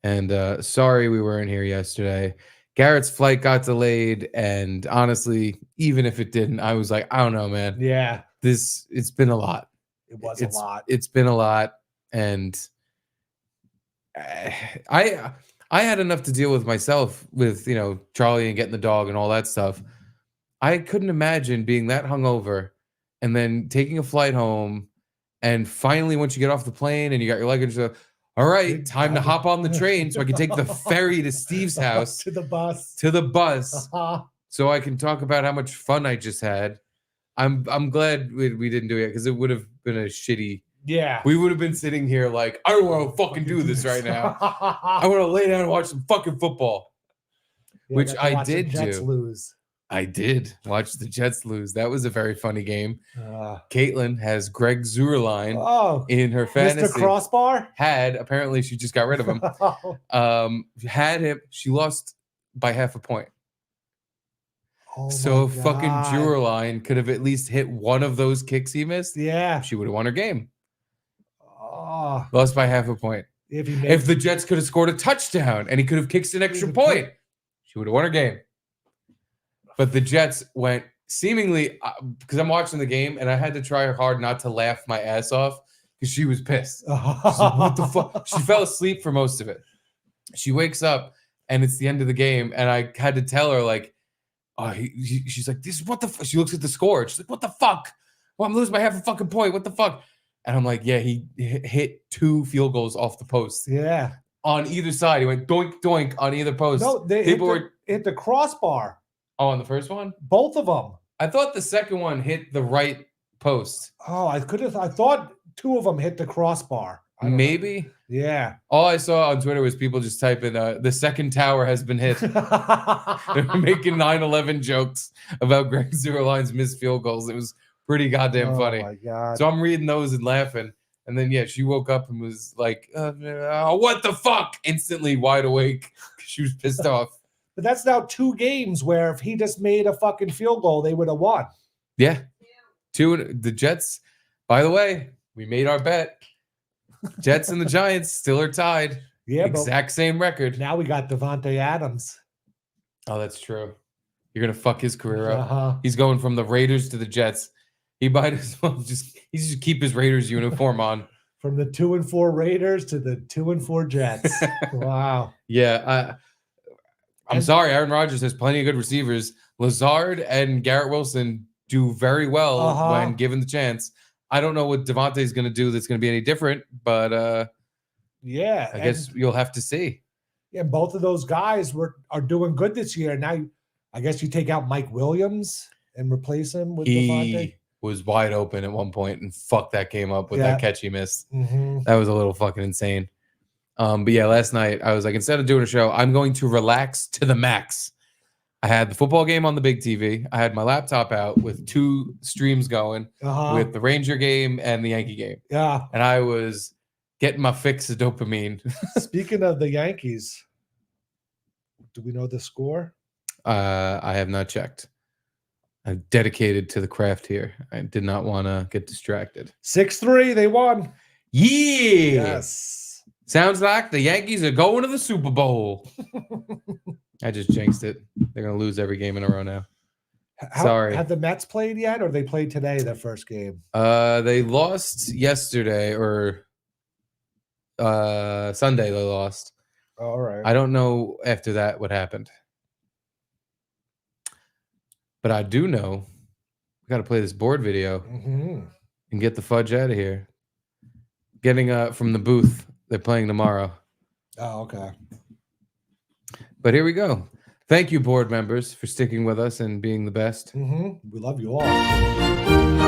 And sorry we weren't here yesterday. Garrett's flight got delayed, and honestly, even if it didn't, I was like, I don't know, man. Yeah. It's been a lot. It was a lot. It's been a lot, and I had enough to deal with myself with, Charlie and getting the dog and all that stuff. I couldn't imagine being that hungover and then taking a flight home, and finally once you get off the plane and you got your luggage, all right, time to hop on the train so I can take the ferry to Steve's house. To the bus. So I can talk about how much fun I just had. I'm glad we didn't do it because it would have been a shitty. Yeah. We would have been sitting here like, I don't want to fucking do this right now. I want to lay down and watch some fucking football. Yeah, which I did the Jets do. Lose. I did watch the Jets lose. That was a very funny game. Caitlin has Greg Zuerlein in her fantasy. Mr. Crossbar? Apparently she just got rid of him. Had him. She lost by half a point. So fucking Zuerlein could have at least hit one of those kicks he missed. Yeah. She would have won her game. Lost by half a point. If the Jets could have scored a touchdown and he could have kicked an extra point, she would have won her game. But the Jets went seemingly, because I'm watching the game and I had to try hard not to laugh my ass off because she was pissed. She's like, what the fuck? She fell asleep for most of it. She wakes up and it's the end of the game, and I had to tell her, like, she's like, this is what the fuck? She looks at the score. She's like, what the fuck? Well, I'm losing by half a fucking point. What the fuck? And I'm like, yeah, he hit 2 field goals off the post. Yeah. On either side. He went doink, doink on either post. No, they hit the crossbar. Oh, on the first one? Both of them. I thought the second one hit the right post. Oh, I thought 2 of them hit the crossbar. Maybe. Know. Yeah. All I saw on Twitter was people just typing, the second tower has been hit. They're making 9/11 jokes about Greg Zerline's missed field goals. It was pretty goddamn funny. Oh, my God. So I'm reading those and laughing. And then, yeah, she woke up and was like, what the fuck? Instantly wide awake. She was pissed off. But that's now 2 games where if he just made a fucking field goal, they would have won. Yeah. 2, the Jets, by the way, we made our bet. Jets and the Giants still are tied. Yeah, exact same record. Now we got Devontae Adams. Oh, that's true. You're gonna fuck his career up. Uh-huh. He's going from the Raiders to the Jets. He might as well just keep his Raiders uniform on. From the 2-4 Raiders to the 2-4 Jets. Wow. Yeah, I'm sorry. Aaron Rodgers has plenty of good receivers. Lazard and Garrett Wilson do very well when given the chance. I don't know what Devontae is going to do that's going to be any different, but yeah, I guess you'll have to see. Yeah, both of those guys are doing good this year. Now, I guess you take out Mike Williams and replace him with Devontae. He was wide open at one point and fucked that game up with that catch he missed. That was a little fucking insane. But yeah, last night I was like, instead of doing a show, I'm going to relax to the max. I had the football game on the big TV. I had my laptop out with 2 streams going with the Ranger game and the Yankee game. Yeah. And I was getting my fix of dopamine. Speaking of the Yankees, do we know the score? I have not checked. I'm dedicated to the craft here. I did not want to get distracted. 6-3, they won. Yeah. Yes. Sounds like the Yankees are going to the Super Bowl. I just jinxed it. They're going to lose every game in a row now. Sorry. Have the Mets played yet, or they played today, their first game? They lost yesterday, or Sunday they lost. All right. I don't know after that what happened. But I do know we got to play this board video and get the fudge out of here. Getting from the booth. They're playing tomorrow. Oh, okay. But here we go. Thank you, board members, for sticking with us and being the best. We love you all.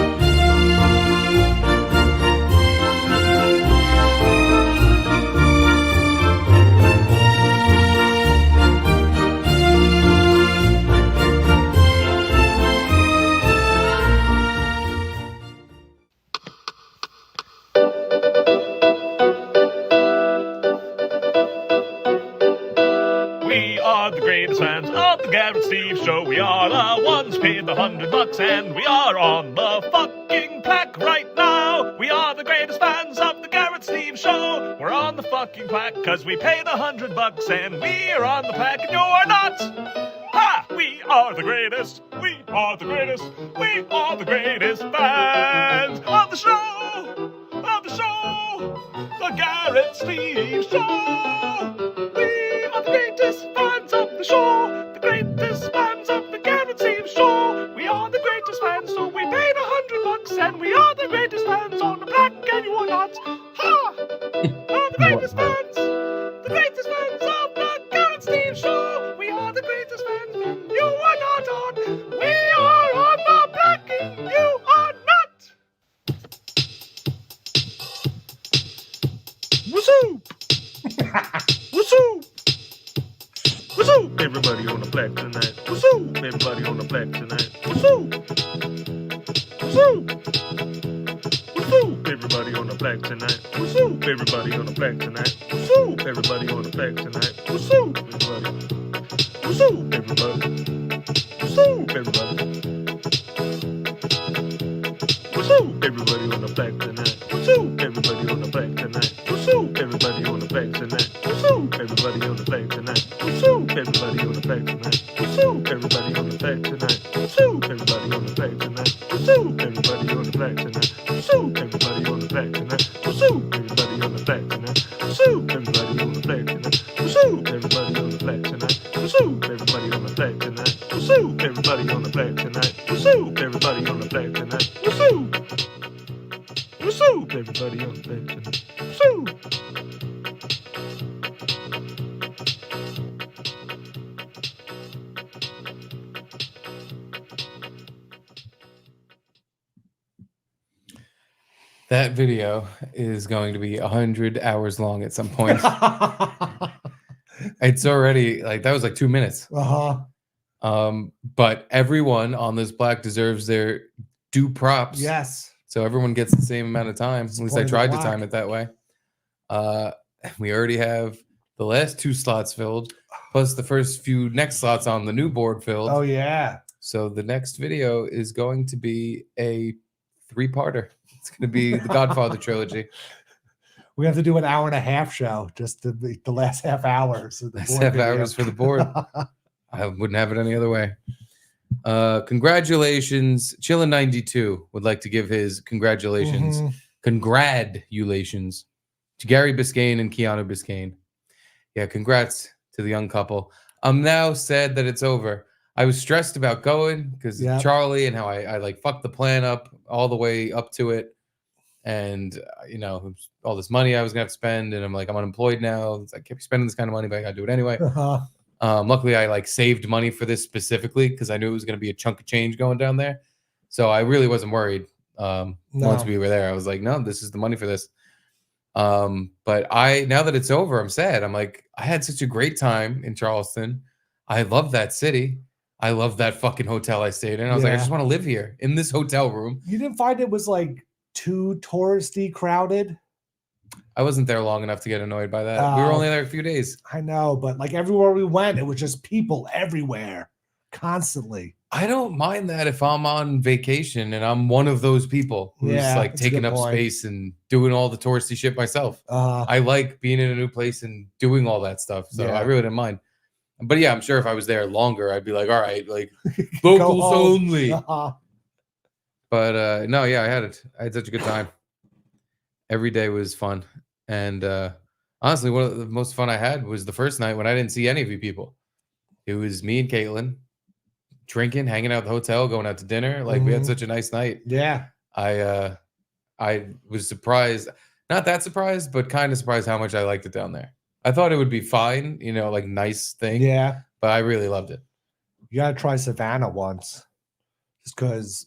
Fans of the Garrett Steve Show. We are the ones paid the $100 and we are on the fucking plaque right now. We are the greatest fans of the Garrett Steve Show. We're on the fucking plaque because we paid $100 and we are on the plaque and you're not. Ha! We are the greatest. We are the greatest. We are the greatest fans of the show. Of the show. The Garrett Steve Show. We are the greatest fans of the show. The greatest fans of the Garrett Steve Show. We are the greatest fans, so we paid $100 and we are the greatest fans on the plaque and you are not. Ha! We're the greatest fans. The greatest fans of the Garrett Steve Show. We are the greatest fans and you are not on. We are on the plaque and you are not. What's up? What's up? What's up? Everybody on the plaque tonight. What's up? Everybody on the plaque tonight. What's up? What's up? What's up? Everybody on the plaque tonight. What's up? Everybody on the plaque tonight. What's up? Everybody on the plaque tonight. What's up? Everybody. What's up? Everybody. What's up? Everybody. What's up? Everybody on the plaque tonight. What's up? Everybody on the plaque tonight. What's up? Everybody on the plaque tonight. What's up? Everybody on the plaque tonight. What's up? Everybody on the plaque tonight. What's up? Everybody on the plaque tonight. What's up? Everybody on the plaque tonight. What's up? Everybody on the plaque tonight. What's up? Everybody on the plaque tonight. What's up? Everybody on the plaque tonight. What's up? Everybody on the plaque tonight. What's up? Everybody on the plaque tonight. What's up? Everybody on the plaque tonight. What's up? Everybody on the plaque tonight. Soup, everybody on the bed tonight. Soup. Soup, everybody on the bed tonight. Soup. That video is going to be 100 hours long at some point. It's already like that was like 2 minutes. But everyone on this plaque deserves their due props. Yes. So everyone gets the same amount of time. At least I tried to time it that way. We already have the last 2 slots filled, plus the first few next slots on the new board filled. Oh yeah. So the next video is going to be a 3-parter. It's going to be the Godfather trilogy. We have to do an 1.5-hour show just to be the last half hour. So the Last board half video. hours for the board. I wouldn't have it any other way. Congratulations. Chillin92 would like to give his congratulations. Congratulations to Gary Biscayne and Keanu Biscayne. Yeah, congrats to the young couple. I'm now sad that it's over. I was stressed about going because of Charlie and how I like fucked the plan up all the way up to it. And, you know, all this money I was going to have to spend. And I'm like, I'm unemployed now. I can't be spending this kind of money, but I got to do it anyway. Luckily, I like saved money for this specifically because I knew it was going to be a chunk of change going down there. So I really wasn't worried. Once we were there, I was like, no, this is the money for this. But now that it's over, I'm sad. I'm like, I had such a great time in Charleston. I love that city. I love that fucking hotel I stayed in. I was like, I just want to live here in this hotel room. You didn't find it was like too touristy crowded? I wasn't there long enough to get annoyed by that. We were only there a few days. I know, but like everywhere we went, it was just people everywhere, constantly. I don't mind that if I'm on vacation and I'm one of those people who's like taking up space and doing all the touristy shit myself. I like being in a new place and doing all that stuff. So I really didn't mind. But yeah, I'm sure if I was there longer, I'd be like, all right, like locals only. But no, yeah, I had such a good time. Every day was fun. And honestly, one of the most fun I had was the first night when I didn't see any of you people. It was me and Caitlin drinking, hanging out at the hotel, going out to dinner. Like we had such a nice night. Yeah. I was surprised, not that surprised, but kind of surprised how much I liked it down there. I thought it would be fine, you know, like nice thing. Yeah. But I really loved it. You got to try Savannah once. Just because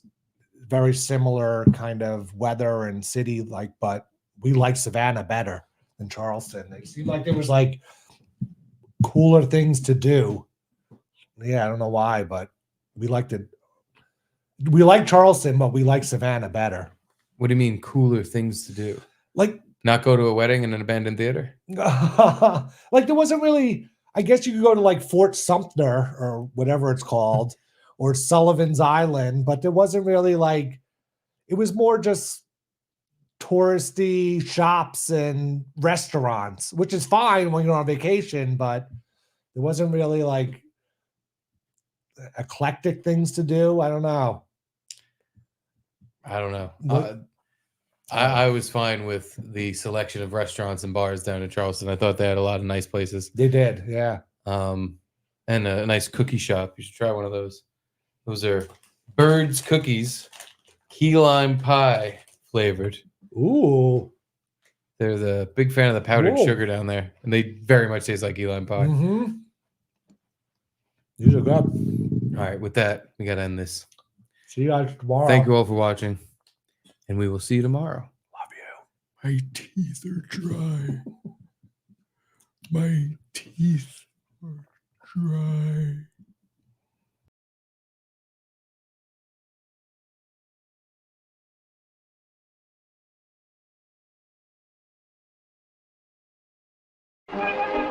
very similar kind of weather and city, like, but we like Savannah better than Charleston. It seemed like there was like cooler things to do. Yeah, I don't know why, but we liked it. We like Charleston, but we like Savannah better. What do you mean cooler things to do? Like not go to a wedding in an abandoned theater? Like there wasn't really, I guess you could go to like Fort Sumter or whatever it's called, or Sullivan's Island, but there wasn't really like, it was more just touristy shops and restaurants, which is fine when you're on vacation, but there wasn't really like eclectic things to do. I don't know. I was fine with the selection of restaurants and bars down in Charleston. I thought they had a lot of nice places. They did, yeah. And a nice cookie shop. You should try one of those. Those are Bird's cookies, key lime pie flavored. Ooh. They're the big fan of the powdered sugar down there, and they very much taste like key lime pie. These are good. All right, with that, we got to end this. See you guys tomorrow. Thank you all for watching, and we will see you tomorrow. Love you. My teeth are dry. My teeth are dry. Thank you.